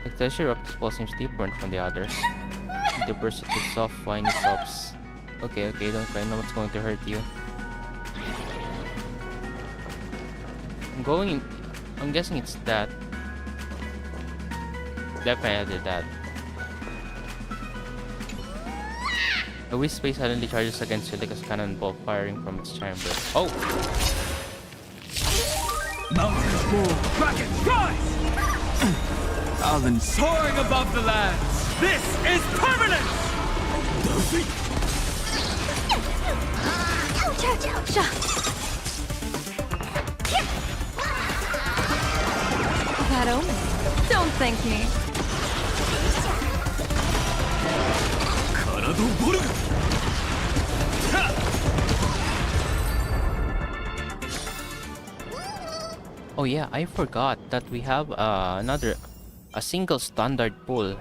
The texture of this ball seems different from the others. The burst into soft, whiny sobs. Okay, don't cry. No one's going to hurt you. I'm guessing it's that. Definitely that. A Wisp suddenly charges against you like a cannonball firing from its chamber. Oh! Mountains move, rockets rise! Thousands soaring above the lands. This is permanent! Ouch, ouch, ouch! That omen. Don't thank me. Oh yeah, I forgot that we have a single standard pool,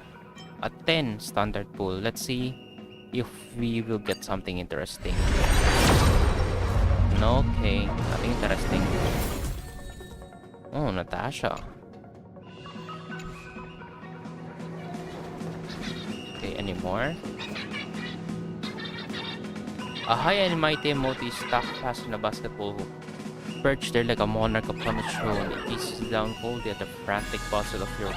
a 10 standard pool. Let's see if we will get something interesting. Okay, nothing interesting. Oh, Natasha. Okay, any more? A high and mighty emote is stuck fast in a basketball hoop. Perched there like a monarch upon a throne, it gazes down coldly at the frantic bustle of your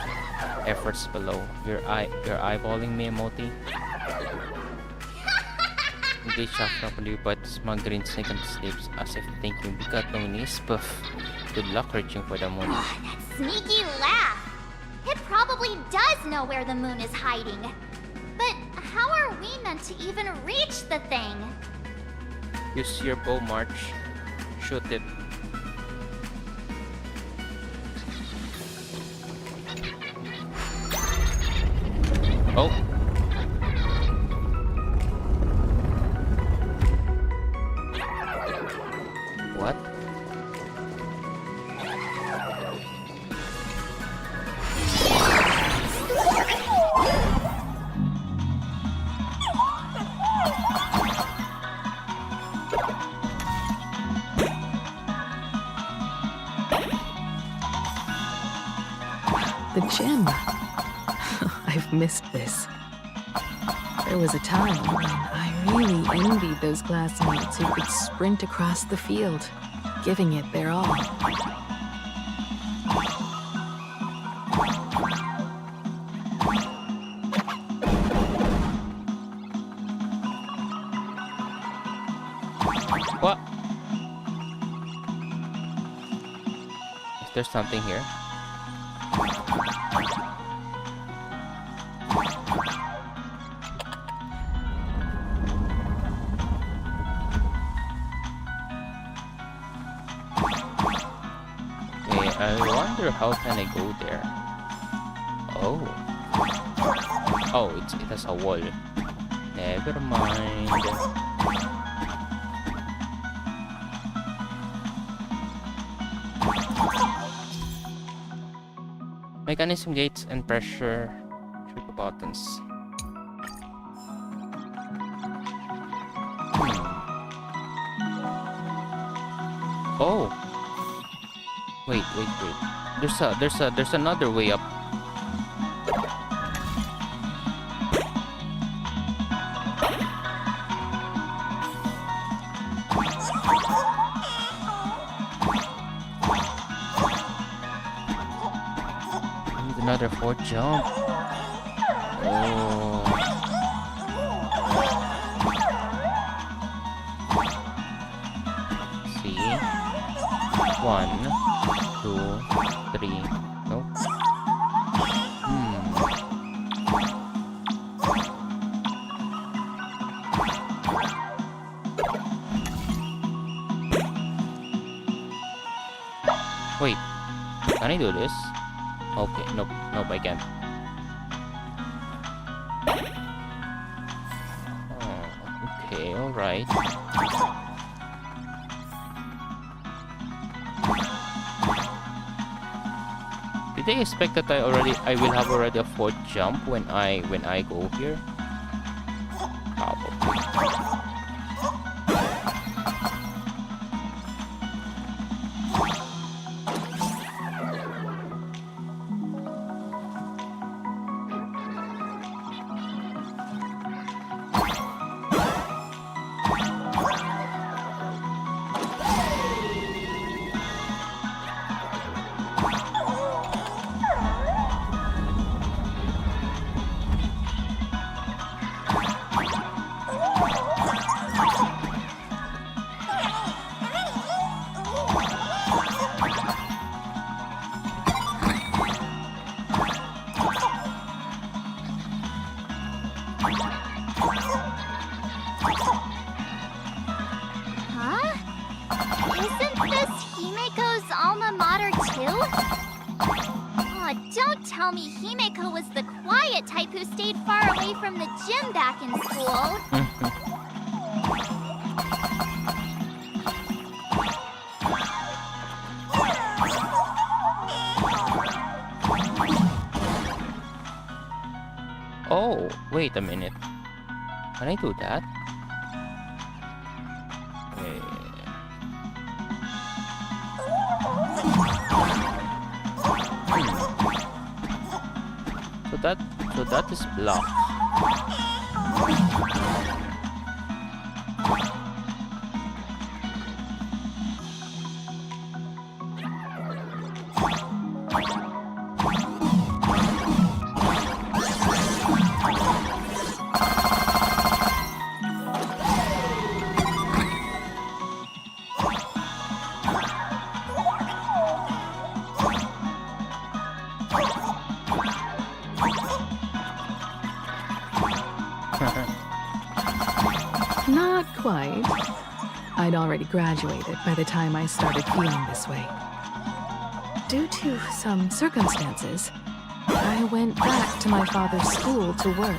efforts below. You're eyeballing me, emote. Engage siya properly, but smug grin sneak on his lips as if thinking, bigat ng knees, puff. Good luck reaching for the moon. That sneaky laugh! It probably does know where the moon is hiding. But how are we meant to even reach the thing? Use your bow, March. Shoot it. Oh. What? The gym. I've missed this. There was a time when I really envied those classmates who could sprint across the field, giving it their all. What? Is there something here? I wonder how can I go there? Oh. Oh, it has a wall. Never mind. Mechanism gates and pressure trigger buttons. Oh. Wait. There's another way up. Another 4th jump. Oh. See? 1, 2, 3. Nope. Wait. Can I do this? Okay, nope, I can't. Oh, okay, alright. Did they expect that I will have already a 4th jump when I go here? Probably. tell me Himeko was the quiet type who stayed far away from the gym back in school. Oh, wait a minute. Can I do that? So that is blocked. Not quite. I'd already graduated by the time I started feeling this way. Due to some circumstances, I went back to my father's school to work.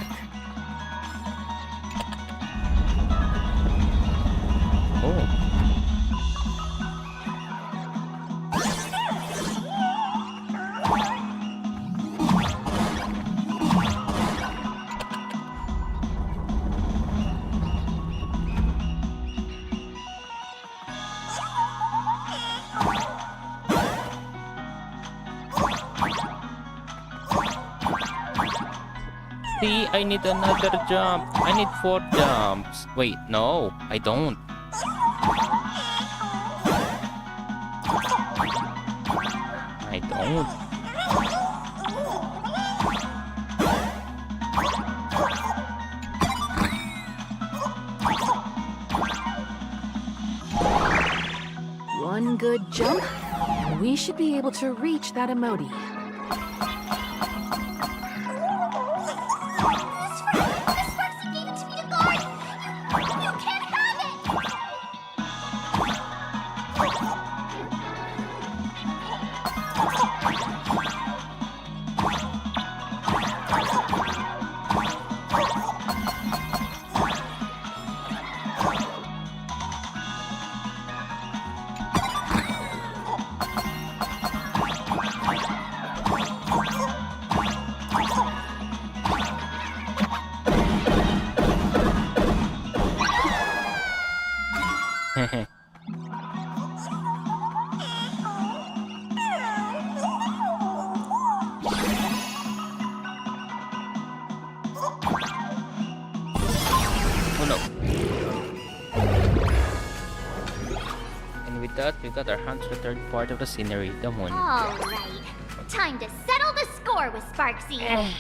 See, I need another jump. I need 4 jumps. Wait, no, I don't. I don't. One good jump, and we should be able to reach that emoji. that, we got our hands on the third part of the scenery, the moon. All right. Time to settle the score with Sparksy.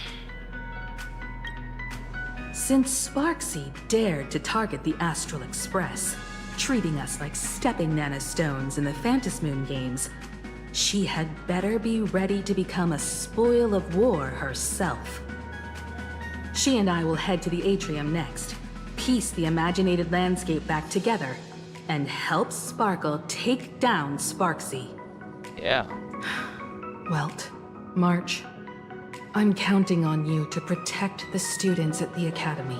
Since Sparksy dared to target the Astral Express, treating us like stepping nanostones in the Phantasmoon games, she had better be ready to become a spoil of war herself. She and I will head to the atrium next, piece the imaginated landscape back together, and help Sparkle take down Sparksy. Yeah. Welt, March, I'm counting on you to protect the students at the Academy.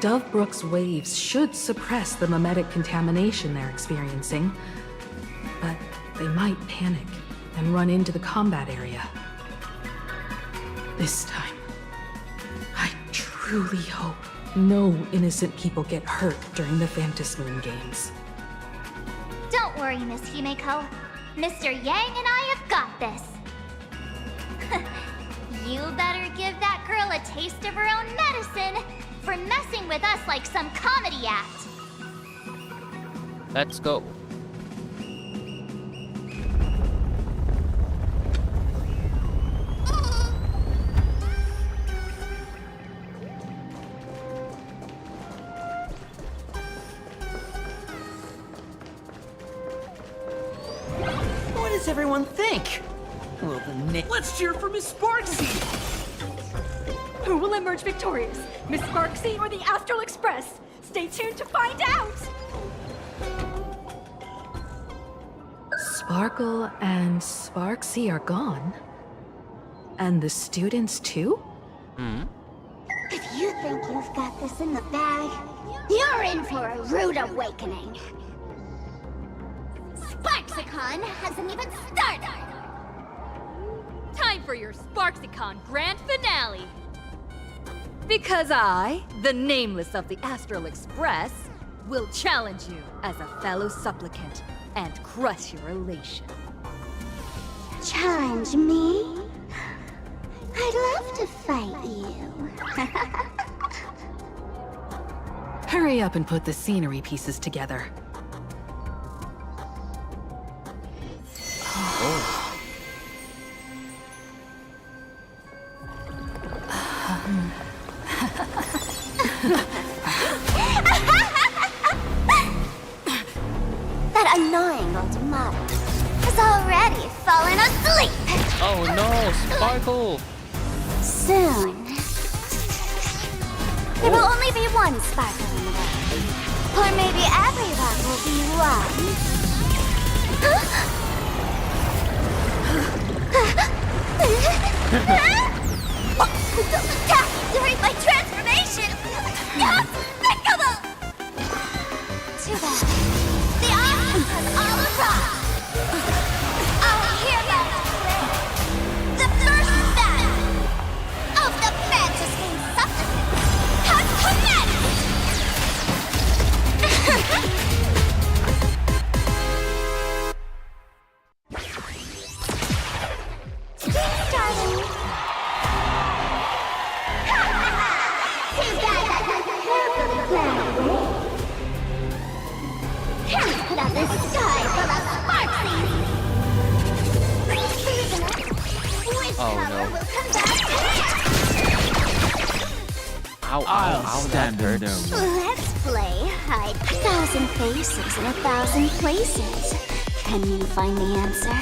Dovebrook's waves should suppress the mimetic contamination they're experiencing, but they might panic and run into the combat area. This time, I truly hope no innocent people get hurt during the Phantasmoon games. Don't worry, Miss Himeko. Mr. Yang and I have got this. You better give that girl a taste of her own medicine for messing with us like some comedy act. Let's go. What does everyone think? Well, let's cheer for Miss Sparksy! Who will emerge victorious? Miss Sparksy or the Astral Express? Stay tuned to find out! Sparkle and Sparksy are gone? And the students too? If you think you've got this in the bag, you're in for a rude awakening. Sparksicon hasn't even started! Time for your Sparksicon grand finale! Because I, the nameless of the Astral Express, will challenge you as a fellow supplicant and crush your elation. Challenge me? I'd love to fight you. Hurry up and put the scenery pieces together. That annoying old model has already fallen asleep. Oh no, Sparkle! Soon. There will only be one Sparkle in the world. Or maybe everyone will be one. Don't attack during my transformation! Despicable! Too bad. The options has all arrived. Our hero declared the first battle of the Phantasmoon Supplicant has commenced! Starting. Too bad that wasn't carefully planned. Can't put out this sky full of sparksies! Which Oh, color no. will come back Ow, ow, ow, that hurts. Let's play hide 1,000 faces in 1,000 places. Can you find the answer?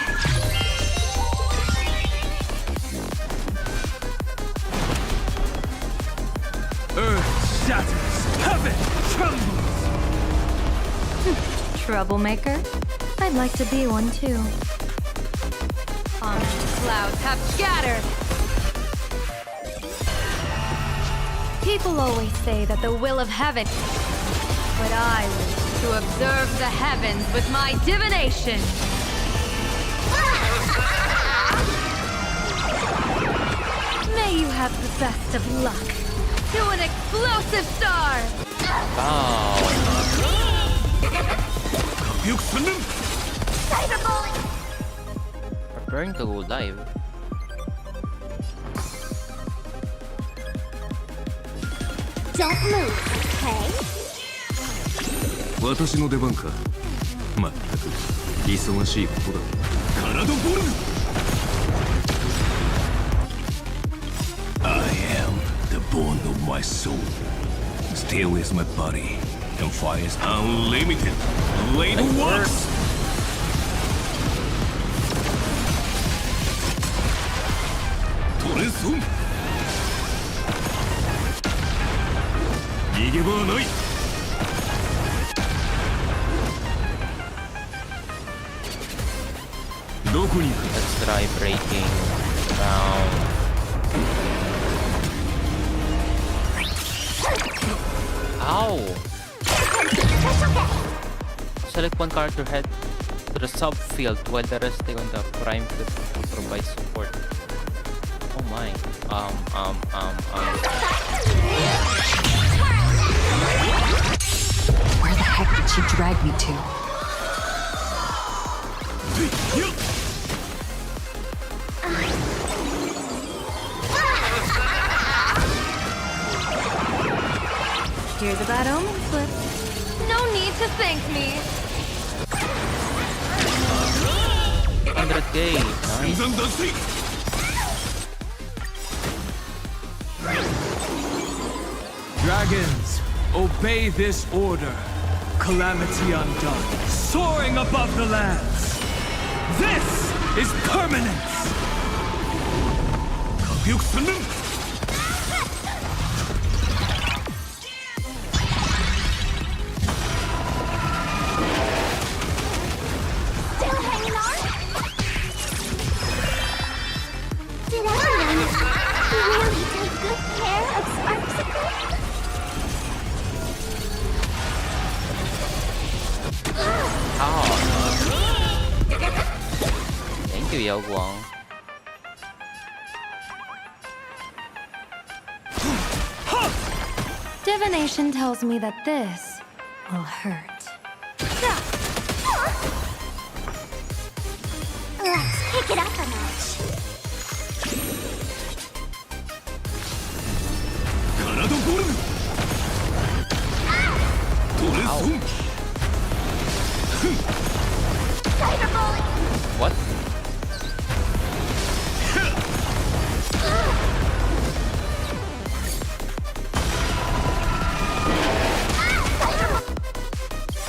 Earth shatters, heaven trembles! Troublemaker? I'd like to be one too. Ominous clouds have scattered! People always say that the will of heaven, but I wish to observe the heavens with my divination. May you have the best of luck. To an explosive star! Cyberbullying! Preparing to go live. Don't move, okay? 私の出番か。まったく忙しいことだ。体ボルム I am the bone of my soul. Steel is my body, and fire is unlimited. Blade works! トレンソン逃げ場はない。どこに行く？ Let's try breaking down. Ow! Select one character head to the subfield while the rest stay on the prime field to provide support. Oh my. Where the heck did she drag me to? Here's a bad omen slip. No need to thank me. 100k. Nice. Dragons, obey this order. Calamity undone, soaring above the lands. This is permanence. Still hanging on? Did everyone really take good care of Sparksicle? Thank you, Yao Guang. Divination tells me that this will hurt. Let's kick it up a notch. What?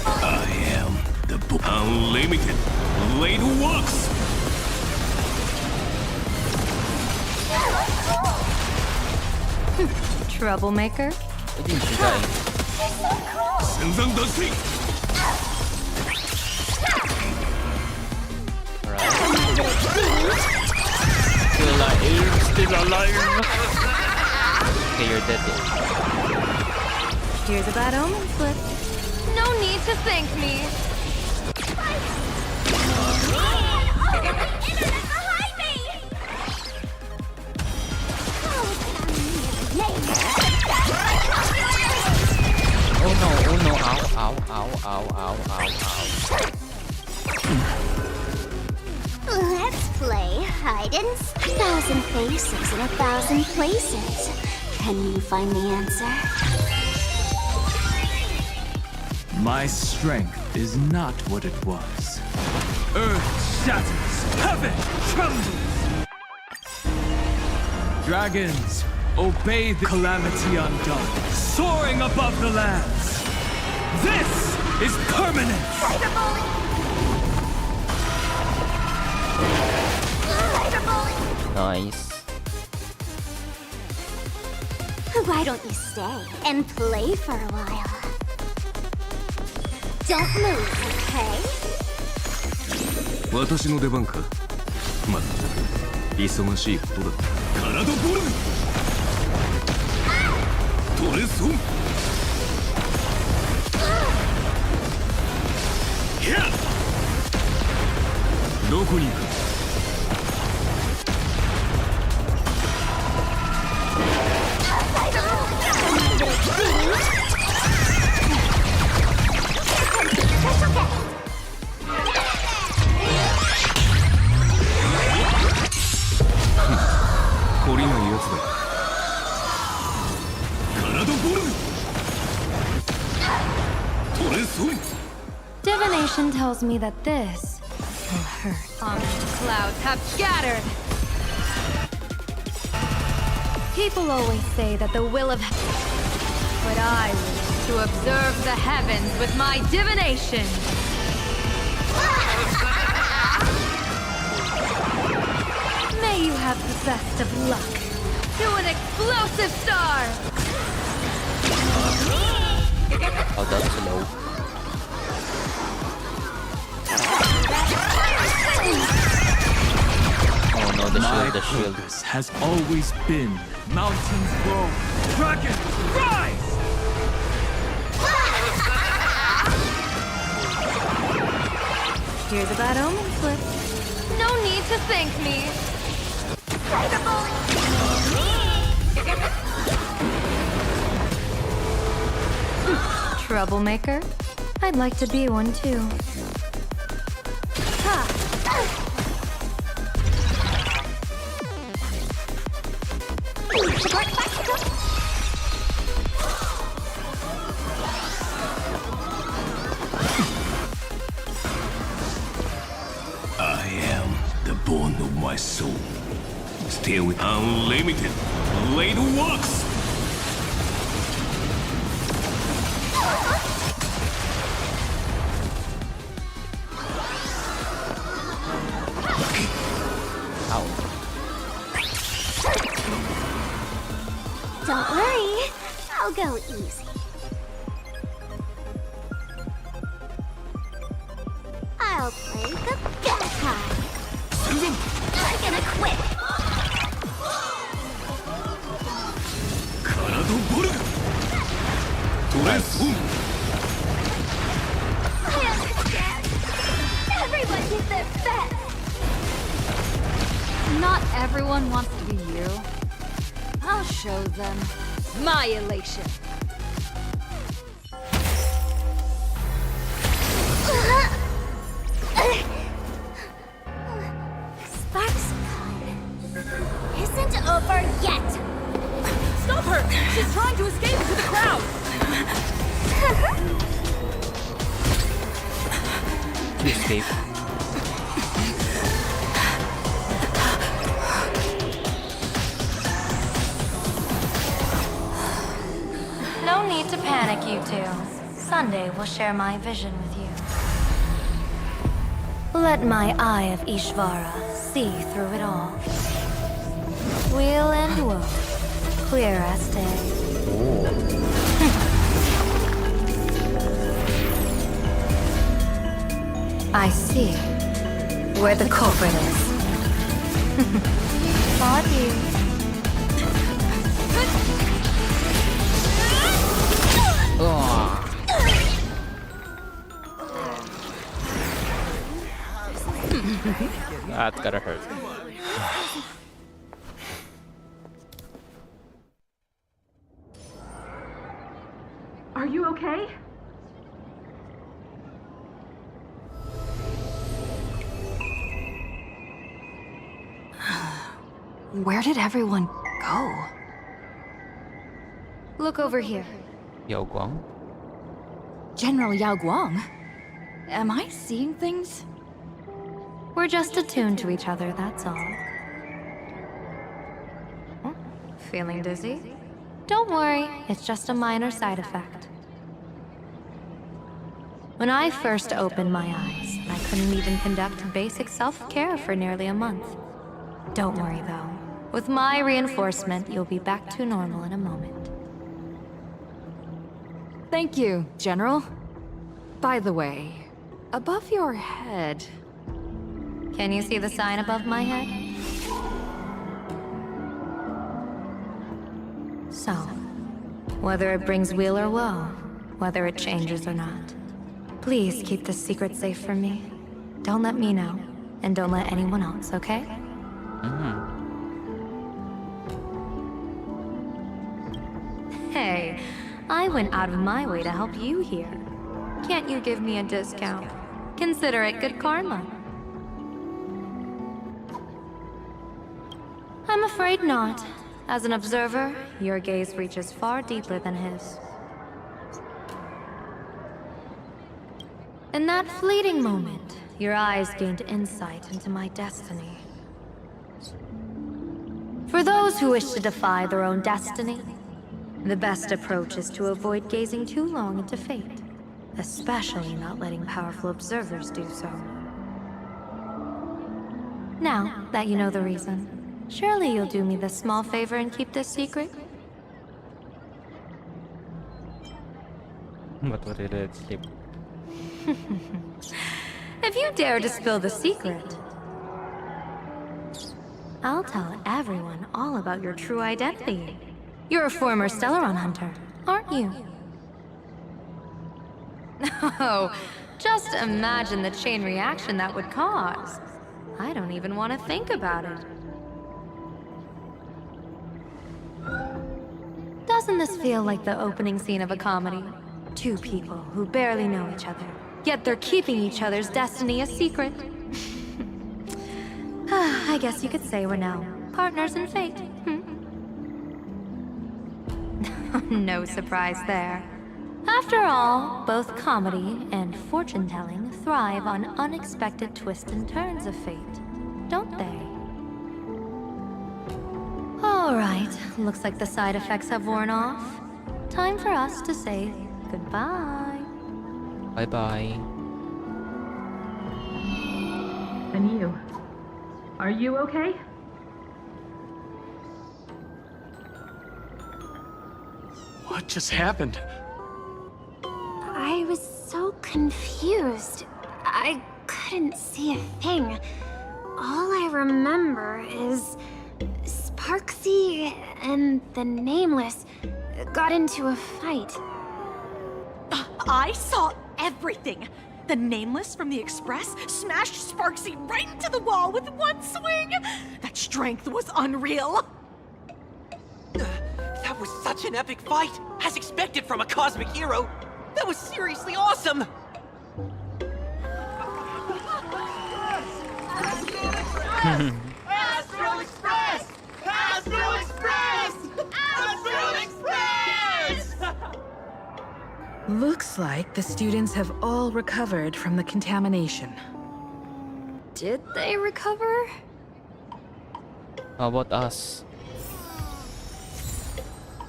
I am the unlimited. Blade works. Troublemaker? Still alive. Okay, you're dead. Here's a bad omen slip. No need to thank me. Oh no, ow, ow, ow, ow, ow, ow. Let's play hide and seek. 1,000 faces in 1,000 places. Can you find the answer? My strength is not what it was. Earth shatters, heaven trembles. Dragons, obey the calamity undone, soaring above the lands. This is permanence. Nice. Why don't you stay and play for a while? Don't move, okay? 私の出番か。まったく忙しいことだ。体ボルム。トレソン。どこに行く？ 懲りないやつだ。体ボルム。トレソン。intuition tells me that this will hurt. Clouds have scattered. People always say that the will of but I wish to observe the heavens with my divination. May you have the best of luck. To an explosive star! Oh, that's low. Oh no, the shield. Focus has always been mountains grow, dragons rise! Here's a bad omen slip. No need to thank me. Troublemaker? I'd like to be one too. I am the bone of my soul. Still with unlimited blade works. Don't worry, I'll go easy. I'll play the bad card. I'm gonna quit. I understand. Everyone did their best. Not everyone wants to be you. I'll show them my elation. SparxCon isn't over yet. Stop her! She's trying to escape to the crowd! Escape. No need to panic, you two. Sunday will share my vision with you. Let my eye of Ishvara see through it all. Weal and woe, clear as day. I see where the culprit is. Fought you. That's gotta hurt. Are you okay? Where did everyone go? Look over here. Yao Guang? General Yao Guang? Am I seeing things? We're just attuned to each other, that's all. Oh, feeling dizzy? Don't worry, it's just a minor side effect. When I first opened my eyes, I couldn't even conduct basic self-care for nearly a month. Don't worry though. With my reinforcement, you'll be back to normal in a moment. Thank you, General. By the way, above your head... Can you see the sign above my head? So, whether it brings weal or woe, whether it changes or not, please keep this secret safe from me. Don't let me know, and don't let anyone else, okay? Hey, I went out of my way to help you here. Can't you give me a discount? Consider it good karma. I'm afraid not. As an observer, your gaze reaches far deeper than his. In that fleeting moment, your eyes gained insight into my destiny. For those who wish to defy their own destiny, the best approach is to avoid gazing too long into fate, especially not letting powerful observers do so. Now that you know the reason, surely you'll do me this small favor and keep this secret? What would it is? If you dare to spill the secret, I'll tell everyone all about your true identity. You're a former Stellaron hunter, aren't you? Oh, just imagine the chain reaction that would cause. I don't even want to think about it. Doesn't this feel like the opening scene of a comedy? Two people who barely know each other, yet they're keeping each other's destiny a secret. I guess you could say we're now partners in fate. No surprise there. After all, both comedy and fortune-telling thrive on unexpected twists and turns of fate, don't they? All right, looks like the side effects have worn off. Time for us to say goodbye. Bye-bye. And you? Are you okay? What just happened? I was so confused. I couldn't see a thing. All I remember is Sparksy and the Nameless got into a fight. I saw everything. The Nameless from the Express smashed Sparksy right into the wall with one swing. That strength was unreal. That was such an epic fight, as expected from a cosmic hero. That was seriously awesome. Astral Express! Astral Express! Astral Express! Looks like the students have all recovered from the contamination. Did they recover? How about us?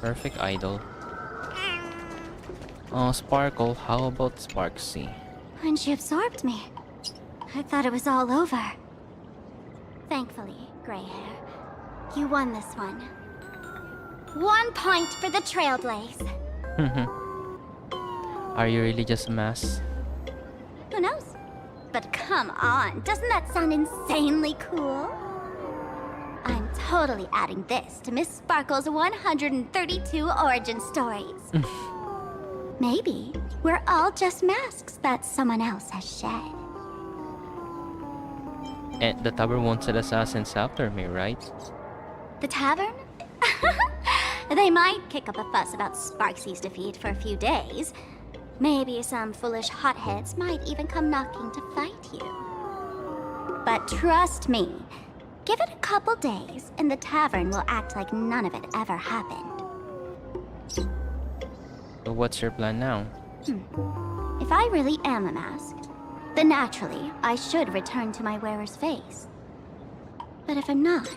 Perfect idol. Oh, Sparkle, how about Sparksy? When she absorbed me, I thought it was all over. Thankfully, Gray Hair, you won this one. 1 point for the Trailblaze. Are you really just a mess? Who knows? But come on, doesn't that sound insanely cool? I'm totally adding this to Miss Sparkle's 132 origin stories. Maybe we're all just masks that someone else has shed. And the tavern won't send assassins after me, right? The tavern? They might kick up a fuss about Sparksy's defeat for a few days. Maybe some foolish hotheads might even come knocking to fight you. But trust me, give it a couple days and the tavern will act like none of it ever happened. So what's your plan now? If I really am a mask, then naturally I should return to my wearer's face. But if I'm not,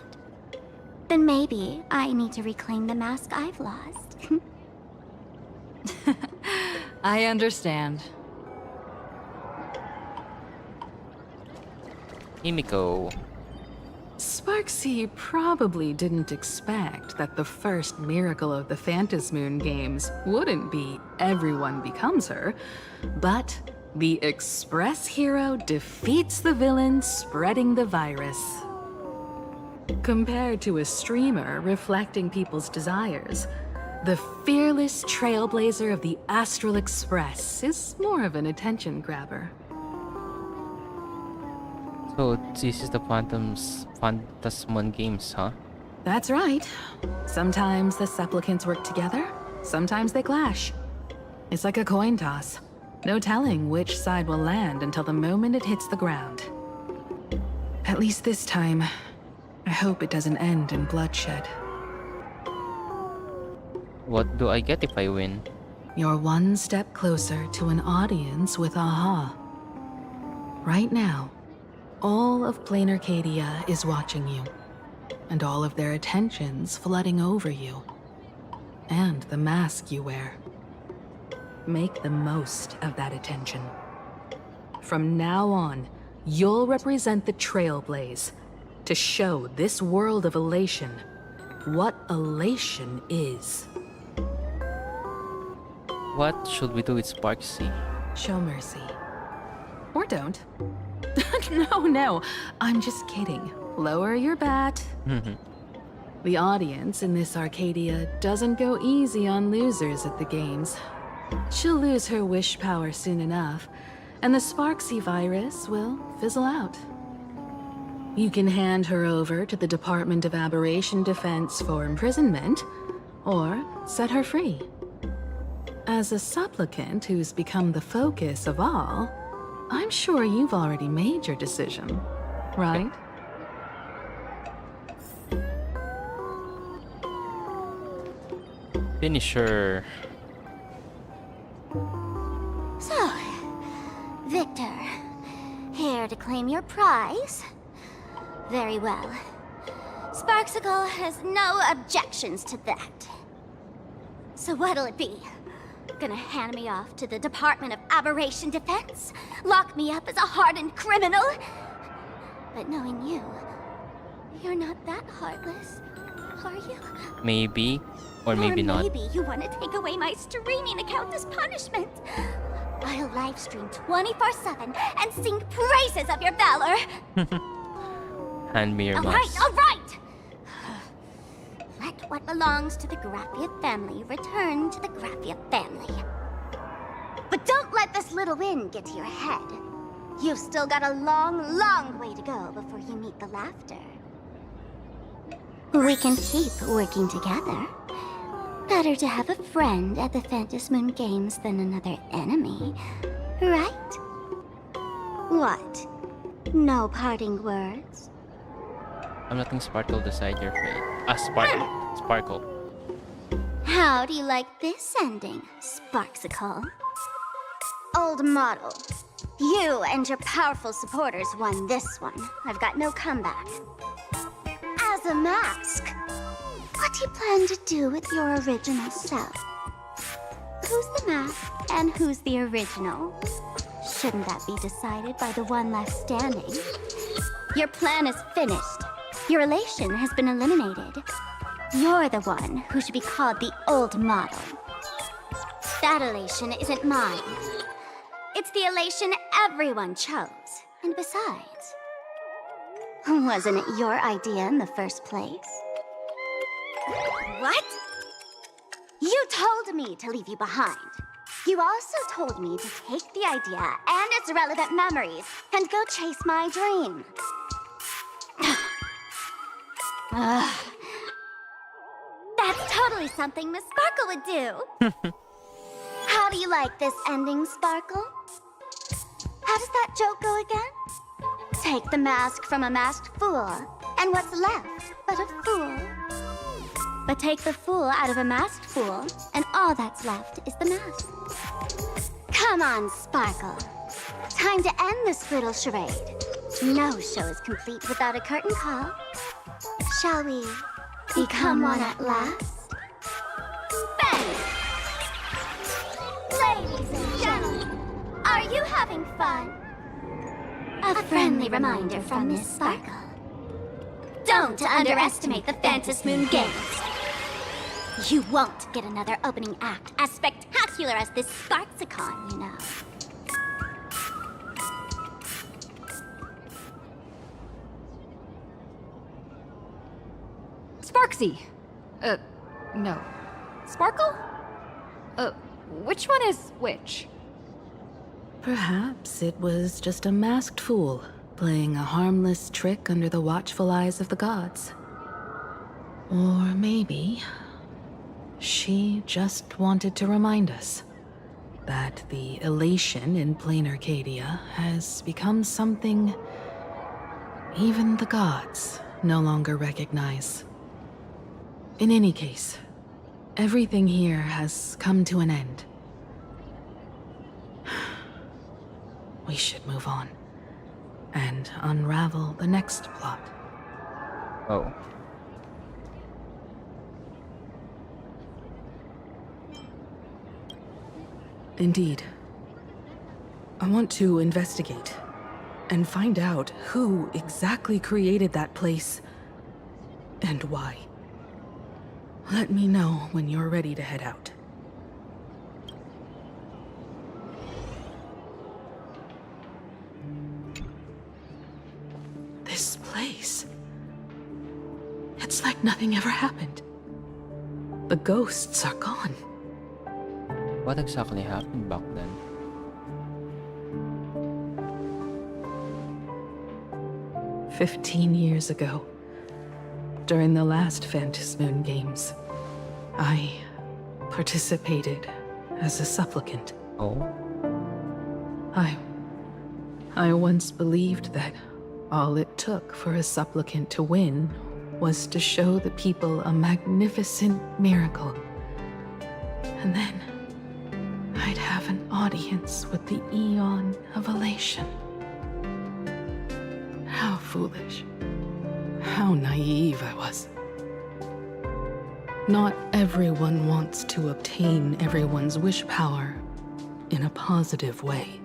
then maybe I need to reclaim the mask I've lost. I understand. Himiko. Sparksy probably didn't expect that the first miracle of the Phantasmoon games wouldn't be everyone becomes her, but the Express hero defeats the villain spreading the virus. Compared to a streamer reflecting people's desires, the fearless trailblazer of the Astral Express is more of an attention grabber. So this is the Phantasmon games, huh? That's right. Sometimes the supplicants work together, sometimes they clash. It's like a coin toss. No telling which side will land until the moment it hits the ground. At least this time, I hope it doesn't end in bloodshed. What do I get if I win? You're one step closer to an audience with AHA. Right now, all of Plain Arcadia is watching you, and all of their attention's flooding over you, and the mask you wear. Make the most of that attention. From now on, you'll represent the Trailblaze to show this world of elation what elation is. What should we do with Sparksy? Show mercy. Or don't. No, I'm just kidding. Lower your bat. The audience in this Arcadia doesn't go easy on losers at the games. She'll lose her wish power soon enough, and the Sparksy virus will fizzle out. You can hand her over to the Department of Aberration Defense for imprisonment, or set her free. As a supplicant who's become the focus of all, I'm sure you've already made your decision, right? Finisher. So, Victor, here to claim your prize? Very well. Sparksicle has no objections to that. So what'll it be? Gonna hand me off to the Department of Aberration Defense? Lock me up as a hardened criminal? But knowing you, you're not that heartless, are you? Maybe, or maybe not. Maybe you want to take away my streaming account as punishment. I'll livestream 24/7 and sing praises of your valor. Hand me your All mouse. right! Let what belongs to the Graphia family return to the Graphia family. But don't let this little win get to your head. You've still got a long, long way to go before you meet the laughter. We can keep working together. Better to have a friend at the Phantom Moon Games than another enemy, right? What? No parting words? I'm letting Sparkle decide your fate. Sparkle. How do you like this ending, Sparksicle? Old model. You and your powerful supporters won this one. I've got no comeback. As a mask, what do you plan to do with your original self? Who's the mask and who's the original? Shouldn't that be decided by the one left standing? Your plan is finished. Your elation has been eliminated. You're the one who should be called the old model. That elation isn't mine. It's the elation everyone chose. And besides, wasn't it your idea in the first place? What? You told me to leave you behind. You also told me to take the idea and its relevant memories and go chase my dream. That's totally something Miss Sparkle would do. How do you like this ending, Sparkle? How does that joke go again? Take the mask from a masked fool, and what's left but a fool? But take the fool out of a masked fool, and all that's left is the mask. Come on, Sparkle. Time to end this little charade. No show is complete without a curtain call. Shall we become one at last? Bang! Ladies and gentlemen, are you having fun? A friendly reminder from Miss Sparkle. Don't underestimate the Phantom Moon Games. You won't get another opening act as spectacular as this Sparksicon, you know. Sparksy! No. Sparkle? Which one is which? Perhaps it was just a masked fool, playing a harmless trick under the watchful eyes of the gods. Or maybe she just wanted to remind us that the elation in Plain Arcadia has become something even the gods no longer recognize. In any case, everything here has come to an end. We should move on. and unravel the next plot. Oh. Indeed. I want to investigate and find out who exactly created that place and why. Let me know when you're ready to head out. This place. It's like nothing ever happened. The ghosts are gone. What exactly happened back then? "15 years ago, during the last Phantom Moon Games, I participated as a supplicant. Oh? I once believed that all it took for a supplicant to win was to show the people a magnificent miracle. And then I'd have an audience with the Eon of Elation. How foolish. How naive I was. Not everyone wants to obtain everyone's wish power in a positive way.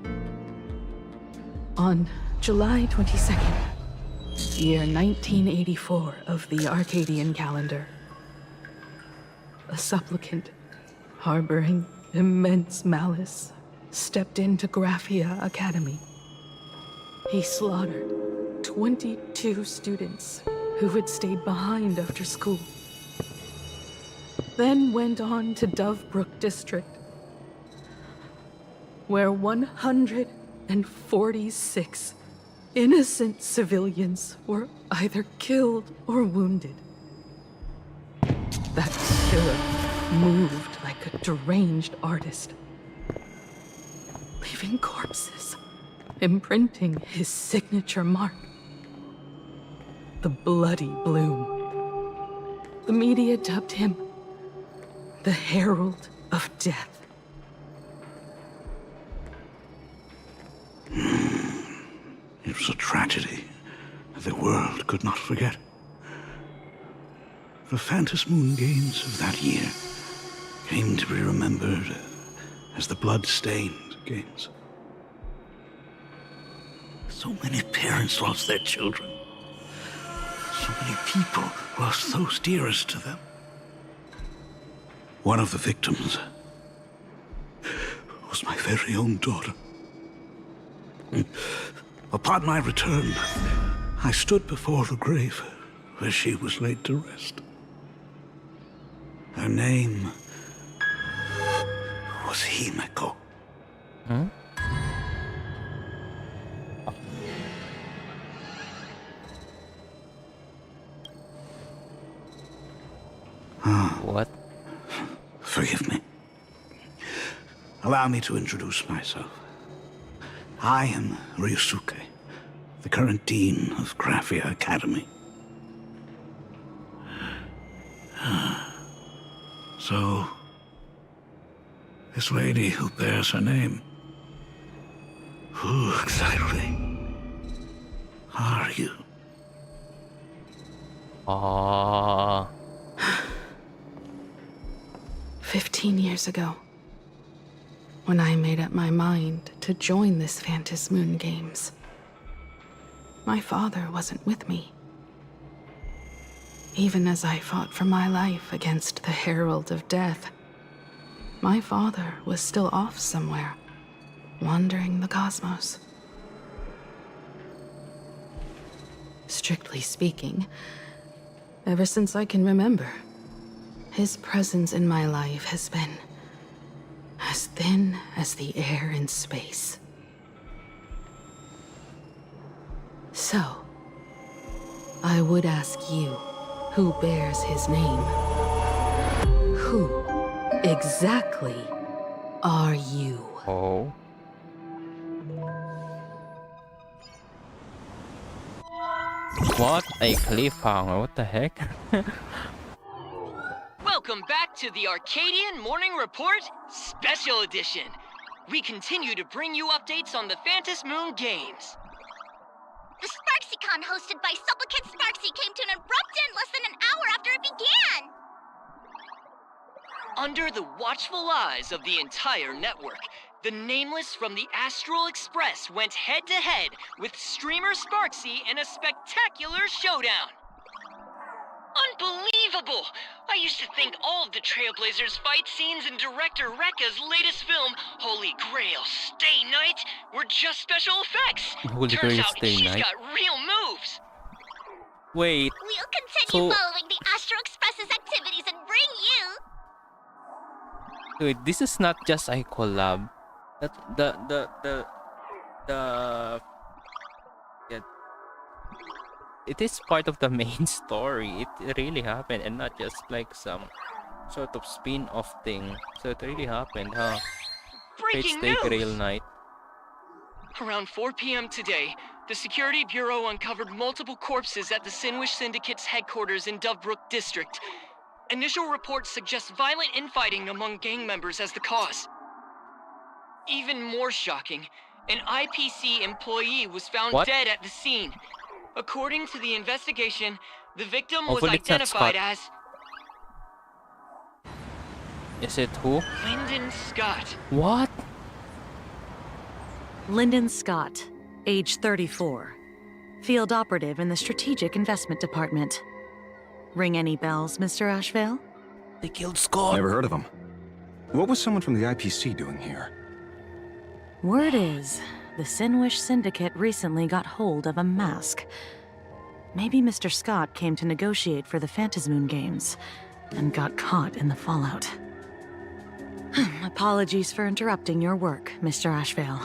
On July 22nd, year 1984 of the Arcadian calendar, a supplicant harboring immense malice stepped into Graphia Academy. He slaughtered 22 students who had stayed behind after school. Then went on to Dovebrook District, where 146 innocent civilians were either killed or wounded. That killer moved like a deranged artist, leaving corpses, imprinting his signature mark. The Bloody Bloom. The media dubbed him the Herald of Death. It was a tragedy that the world could not forget. The Phantom Moon Games of that year came to be remembered as the Blood-Stained Games. So many parents lost their children. So many people lost those dearest to them. One of the victims was my very own daughter. Upon my return, I stood before the grave where she was laid to rest. Her name was Himeko. Hmm? What? Forgive me. Allow me to introduce myself. I am Ryusuke, the current dean of Graphia Academy. So, this lady who bears her name, who exactly are you? 15 years ago, when I made up my mind to join this Phantom Moon Games, my father wasn't with me. Even as I fought for my life against the Herald of Death, my father was still off somewhere, wandering the cosmos. Strictly speaking, ever since I can remember, his presence in my life has been as thin as the air in space. So, I would ask you, who bears his name? Who exactly are you? Oh. What a cliffhanger, what the heck? Welcome back to the Arcadian Morning Report Special Edition. We continue to bring you updates on the Phantom Moon Games. The SparksyCon hosted by Supplicant Sparksy came to an abrupt end less than an hour after it began! Under the watchful eyes of the entire network, the Nameless from the Astral Express went head-to-head with streamer Sparksy in a spectacular showdown. Unbelievable! I used to think all of the Trailblazers' fight scenes in director Rekka's latest film, Holy Grail Stay Night, were just special effects. Holy Turns Grail out Stay she's Night? got real moves. Wait. We'll continue So- following the Astro Express's activities and bring you... Wait, this is not just a collab. That the yeah, it is part of the main story. It really happened, and not just like some sort of spin-off thing. So it really happened, huh? Breaking Stay news! Grail Night. Around 4 p.m. today, the Security Bureau uncovered multiple corpses at the Sinwish Syndicate's headquarters in Dovebrook District. Initial reports suggest violent infighting among gang members as the cause. Even more shocking, an IPC employee was found What? dead at the scene. According to the investigation, the victim was Hopefully it's not identified Scott. as Is it who? Lyndon Scott. What? Lyndon Scott, age 34. Field operative in the Strategic Investment Department. Ring any bells, Mr. Ashvale? They killed Scott. Never heard of him. What was someone from the IPC doing here? Word is, the Sinwish Syndicate recently got hold of a mask. Maybe Mr. Scott came to negotiate for the Phantasmoon games and got caught in the fallout. Apologies for interrupting your work, Mr. Ashvale.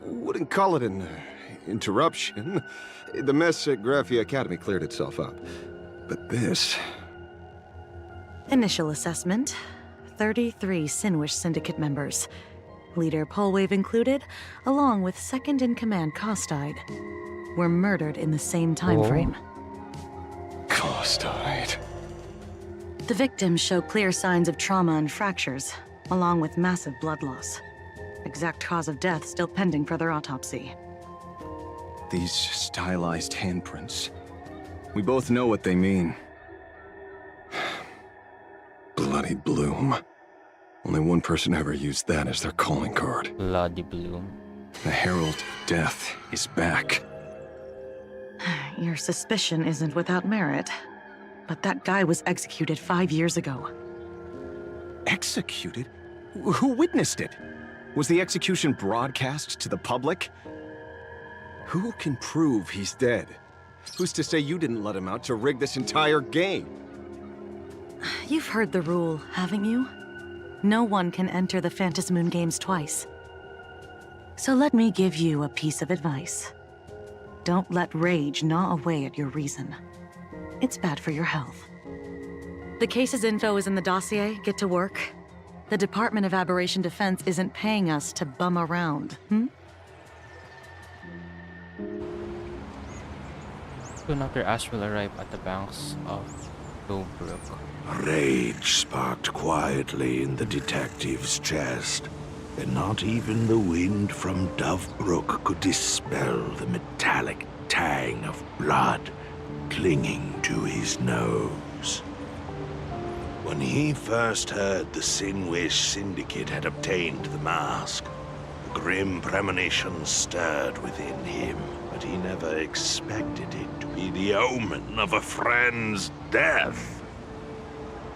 Wouldn't call it an interruption. The mess at Graphia Academy cleared itself up. But this... Initial assessment. 33 Sinwish Syndicate members. Leader Polwave included, along with second-in-command Costide, were murdered in the same time frame. Costide. The victims show clear signs of trauma and fractures, along with massive blood loss. Exact cause of death still pending further autopsy. These stylized handprints. We both know what they mean. Bloody Bloom. Only one person ever used that as their calling card. Bloody Bloom. The Herald of Death is back. Your suspicion isn't without merit, but that guy was executed 5 years ago. Executed? Who witnessed it? Was the execution broadcast to the public? Who can prove he's dead? Who's to say you didn't let him out to rig this entire game? You've heard the rule, haven't you? No one can enter the Phantasmoon games twice. So let me give you a piece of advice. Don't let rage gnaw away at your reason. It's bad for your health. The case's info is in the dossier. Get to work. The Department of Aberration Defense isn't paying us to bum around, Soon after Ash will arrive at the banks of Dovebrook. Rage sparked quietly in the detective's chest, and not even the wind from Dovebrook could dispel the metallic tang of blood clinging to his nose. When he first heard the Sinwish Syndicate had obtained the mask, a grim premonition stirred within him, but he never expected it to be the omen of a friend's death.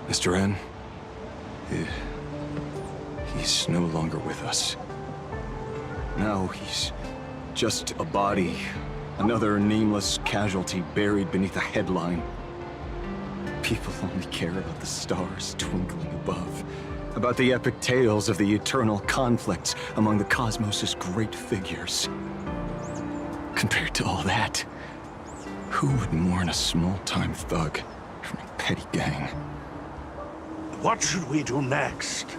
Mr. N, he's no longer with us. Now he's just a body, another nameless casualty buried beneath a headline. People only care about the stars twinkling above, about the epic tales of the eternal conflicts among the cosmos' great figures. Compared to all that, who would mourn a small-time thug from a petty gang. What should we do next?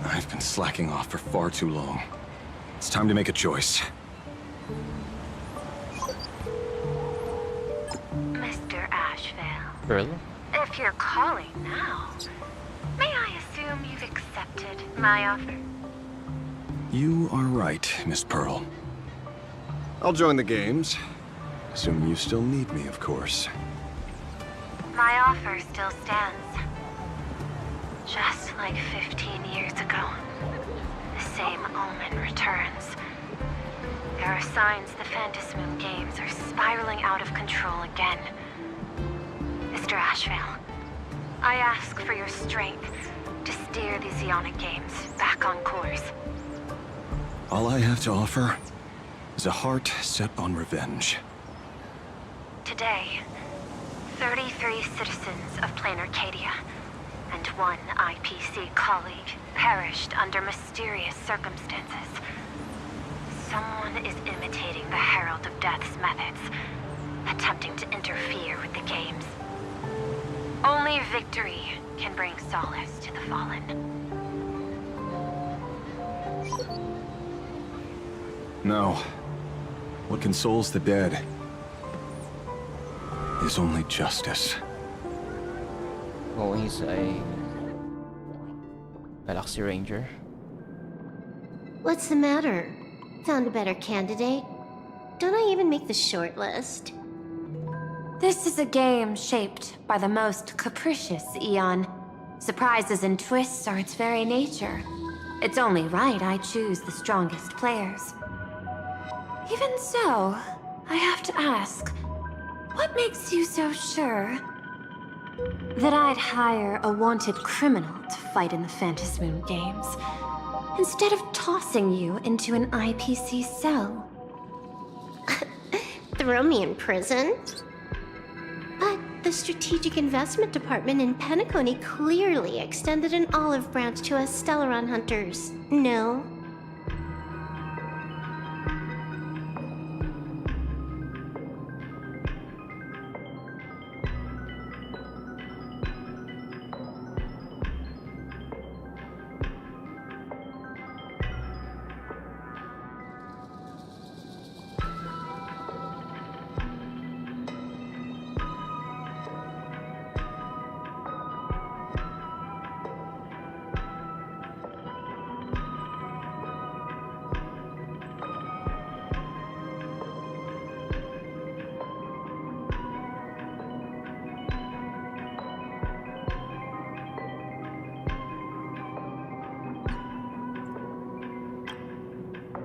I've been slacking off for far too long. It's time to make a choice. Mr. Ashvale, Pearl? if you're calling now, may I assume you've accepted my offer? You are right, Miss Pearl. I'll join the games. Assuming you still need me, of course. My offer still stands. Just like 15 years ago, the same omen returns. There are signs the Phantasmoon games are spiraling out of control again. Mr. Ashvale, I ask for your strength to steer the Zeonic games back on course. All I have to offer is a heart set on revenge. Today, 33 citizens of Plain Arcadia and 1 IPC colleague perished under mysterious circumstances. Someone is imitating the Herald of Death's methods, attempting to interfere with the games. Only victory can bring solace to the fallen. No. What consoles the dead is only justice. Oh, he's a Galaxy Ranger. What's the matter? Found a better candidate? Don't I even make the short list? This is a game shaped by the most capricious Eon. Surprises and twists are its very nature. It's only right I choose the strongest players. Even so, I have to ask, what makes you so sure that I'd hire a wanted criminal to fight in the Phantasmoon games, instead of tossing you into an IPC cell? Throw me in prison? But the Strategic Investment Department in Penacony clearly extended an olive branch to us Stellaron hunters. No?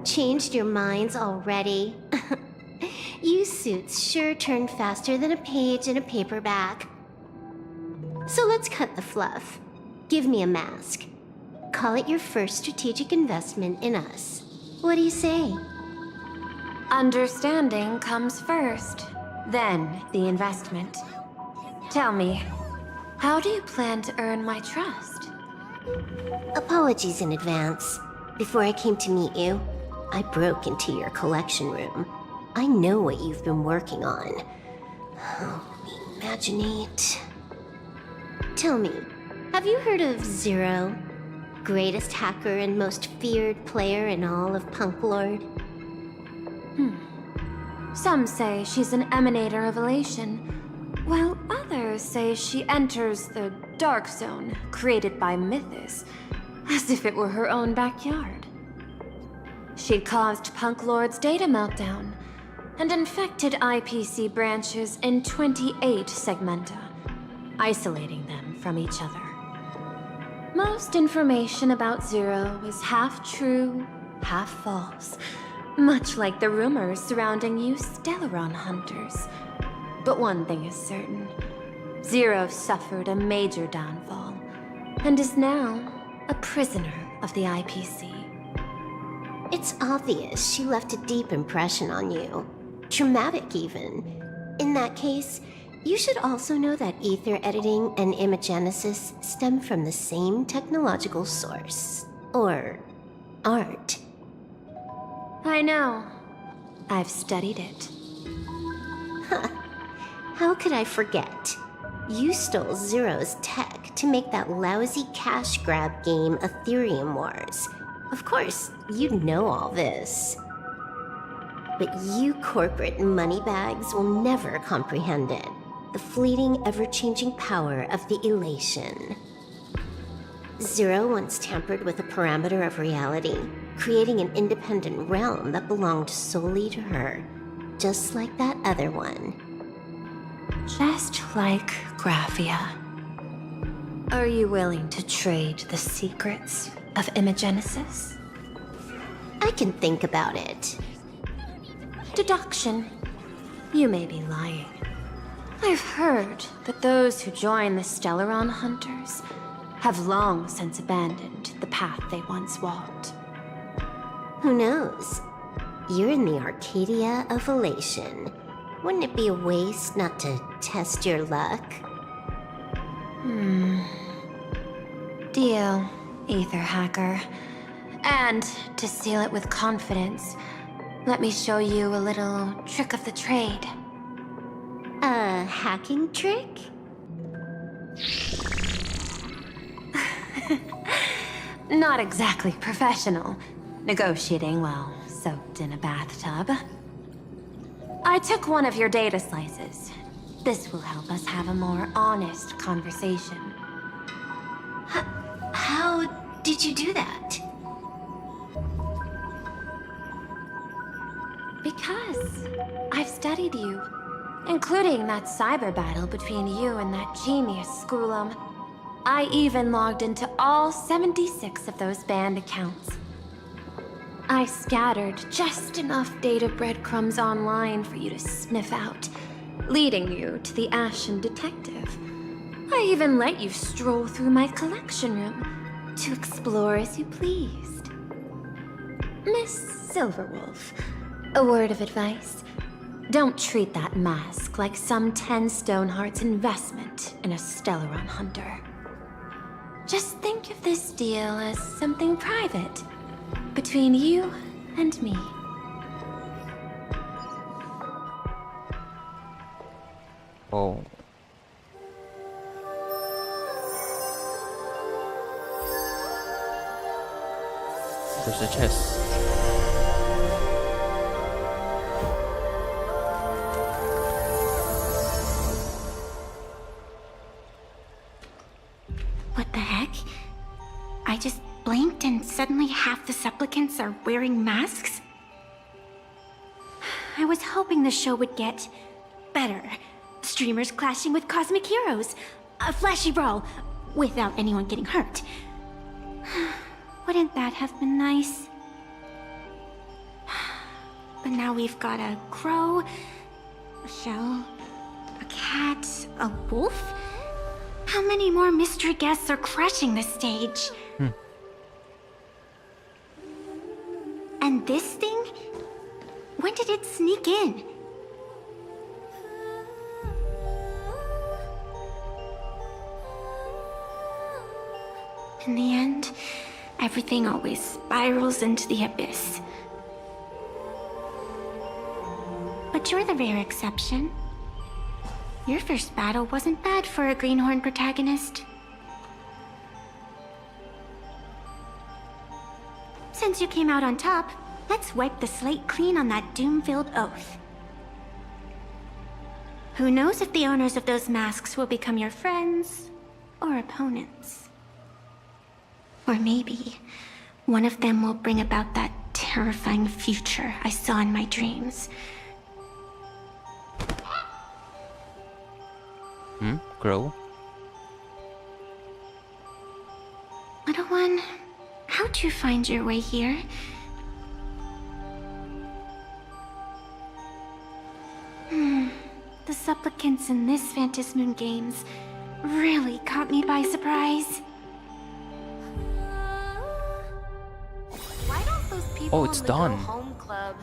Changed your minds already? You suits sure turn faster than a page in a paperback. So let's cut the fluff. Give me a mask. Call it your first strategic investment in us. What do you say? Understanding comes first, then the investment. Tell me, how do you plan to earn my trust? Apologies in advance. Before I came to meet you, I broke into your collection room. I know what you've been working on. Imaginate. Tell me, have you heard of Zero? Greatest hacker and most feared player in all of Punk Lord? Some say she's an emanator of elation, while others say she enters the Dark Zone created by Mythos, as if it were her own backyard. She'd caused Punk Lord's data meltdown and infected IPC branches in 28 segmenta, isolating them from each other. Most information about Zero is half true, half false, much like the rumors surrounding you Stellaron hunters. But one thing is certain. Zero suffered a major downfall, and is now a prisoner of the IPC. It's obvious she left a deep impression on you. Traumatic, even. In that case, you should also know that ether editing and imagenesis stem from the same technological source. Or art. I know. I've studied it. How could I forget? You stole Zero's tech to make that lousy cash grab game Ethereum Wars. Of course, you know all this. But you corporate moneybags will never comprehend it. The fleeting, ever-changing power of the elation. Zero once tampered with a parameter of reality, creating an independent realm that belonged solely to her, just like that other one. Just like Graphia. Are you willing to trade the secrets of Imagenesis? I can think about it. Deduction. You may be lying. I've heard that those who join the Stellaron Hunters have long since abandoned the path they once walked. Who knows? You're in the Arcadia of Elation. Wouldn't it be a waste not to test your luck? Deal, Ether Hacker. And to seal it with confidence, let me show you a little trick of the trade. A hacking trick? Not exactly professional. Negotiating while soaked in a bathtub. I took one of your data slices. This will help us have a more honest conversation. How did you do that? Because I've studied you, including that cyber battle between you and that genius Schoolum. I even logged into all 76 of those banned accounts. I scattered just enough data breadcrumbs online for you to sniff out, leading you to the Ashen Detective. I even let you stroll through my collection room to explore as you pleased. Miss Silverwolf, a word of advice. Don't treat that mask like some 10 Stoneheart's investment in a Stellaron hunter. Just think of this deal as something private, between you and me. Oh. There's a chest. What the heck? I just blinked and suddenly half the supplicants are wearing masks? I was hoping the show would get better. Streamers clashing with cosmic heroes. A flashy brawl without anyone getting hurt. Wouldn't that have been nice? But now we've got a crow, a shell, a cat, a wolf? How many more mystery guests are crashing the stage? And this thing? When did it sneak in? In the end, everything always spirals into the abyss. But you're the rare exception. Your first battle wasn't bad for a greenhorn protagonist. Since you came out on top, let's wipe the slate clean on that doom-filled oath. Who knows if the owners of those masks will become your friends or opponents? Or maybe one of them will bring about that terrifying future I saw in my dreams. Grow? Little one, how'd you find your way here? The supplicants in this Phantasmoon Games really caught me by surprise. Why don't those people Oh, it's in the Go done. Home Club?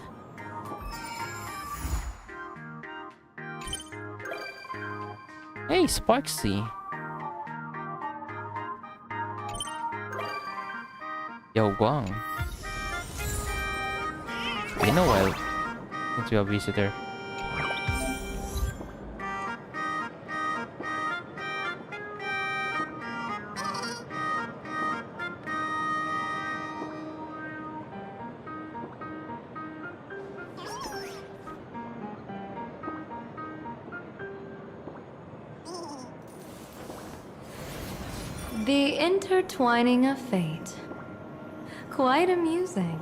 Hey, Sparksy. Yo, Guang. Been a while since we have a visitor. The intertwining of fate. Quite amusing.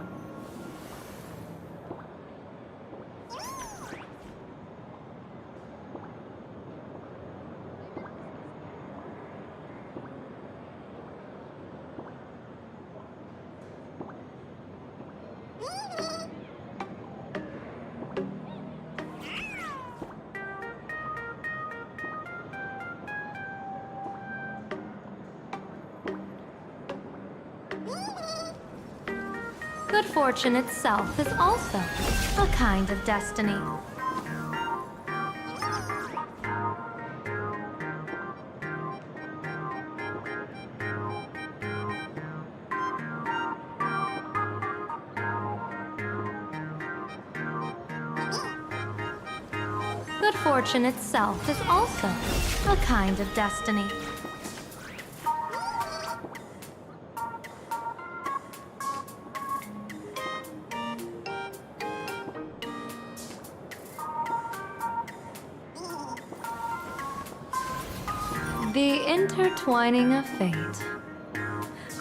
Good fortune itself is also a kind of destiny. Good fortune itself is also a kind of destiny. The intertwining of fate.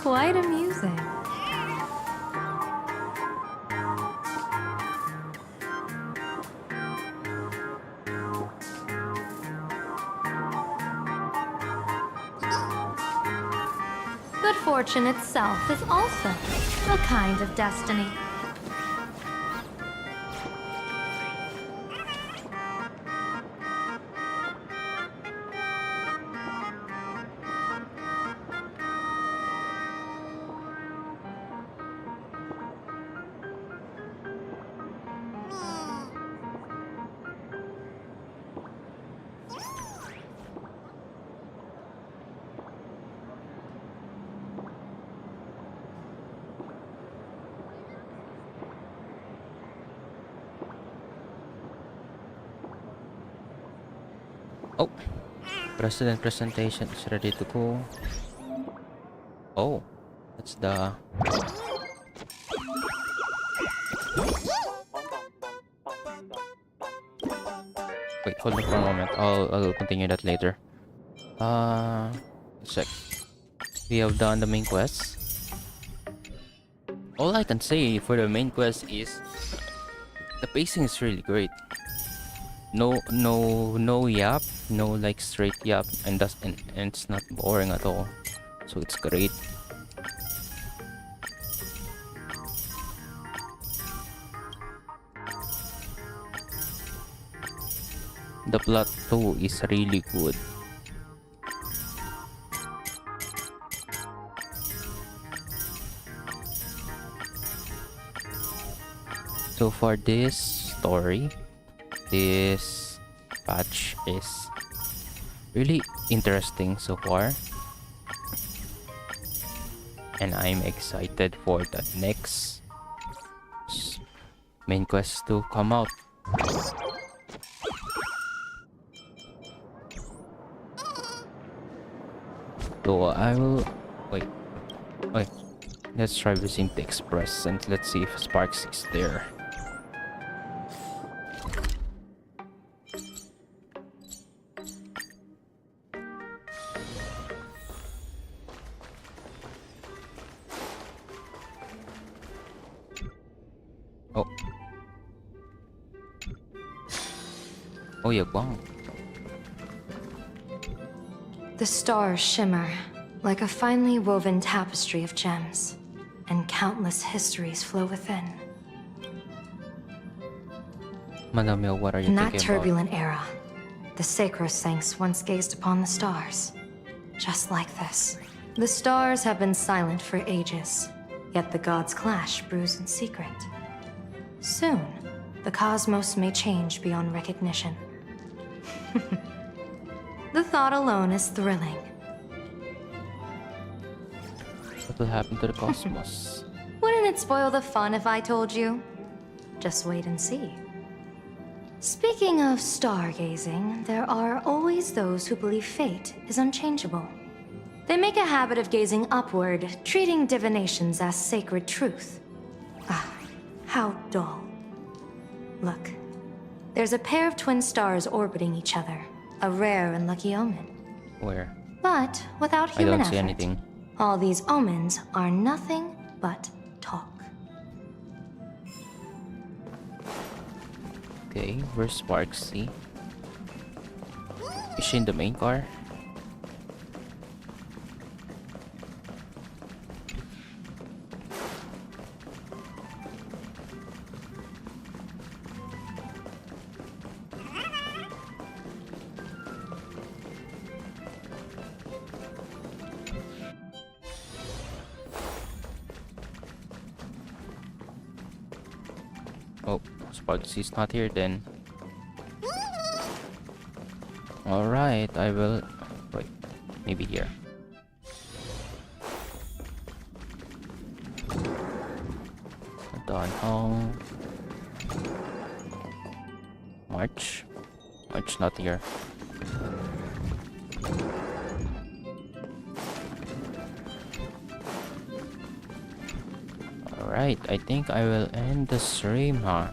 Quite amusing. Good fortune itself is also a kind of destiny. Oh, president presentation is ready to go. Oh, that's the... Wait, hold on for a moment. I'll continue that later. Let's check. We have done the main quest. All I can say for the main quest is the pacing is really great. No yap, no like straight yap, and it's not boring at all. So it's great. The plot too is really good. So for this story, this patch is really interesting so far, and I'm excited for the next main quest to come out. So I will wait. Let's try visiting the express and let's see if Sparks is there. Oh yeah, wow. The stars shimmer like a finely woven tapestry of gems, and countless histories flow within. Madame, what are you In that thinking turbulent era, the sacrosancts once gazed upon the stars, just like this. The stars have been silent for ages, yet the gods' clash brews in secret. Soon, the cosmos may change beyond recognition. The thought alone is thrilling. What will happen to the cosmos? Wouldn't it spoil the fun if I told you? Just wait and see. Speaking of stargazing, there are always those who believe fate is unchangeable. They make a habit of gazing upward, treating divinations as sacred truth. Ah, how dull. Look, there's a pair of twin stars orbiting each other, a rare and lucky omen. Where? But without I human don't see effort, anything. all these omens are nothing but talk. Okay, where's Sparksy? Is she in the main car? Oh, Sparksy's not here then. Alright, I will... Wait, maybe here. Don Hong. March? March not here. Alright, I think I will end the stream, huh?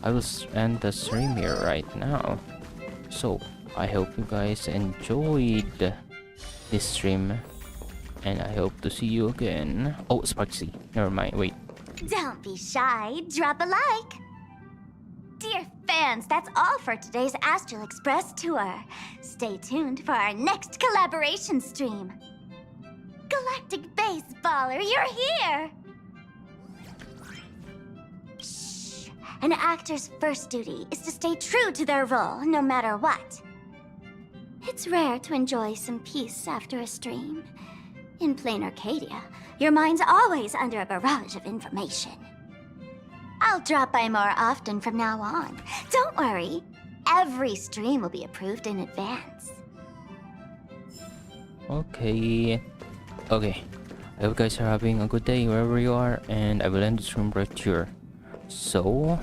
I will end the stream here right now. So, I hope you guys enjoyed this stream. And I hope to see you again. Oh, Sparksy. Never mind, wait. Don't be shy, drop a like. Dear fans, that's all for today's Astral Express tour. Stay tuned for our next collaboration stream. Galactic Baseballer, you're here! Shh. An actor's first duty is to stay true to their role, no matter what. It's rare to enjoy some peace after a stream. In plain Arcadia, your mind's always under a barrage of information. I'll drop by more often from now on. Don't worry, every stream will be approved in advance. Okay. Okay. I hope you guys are having a good day wherever you are, and I will end the stream right here. So,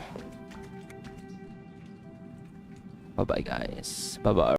bye bye guys. Bye bye.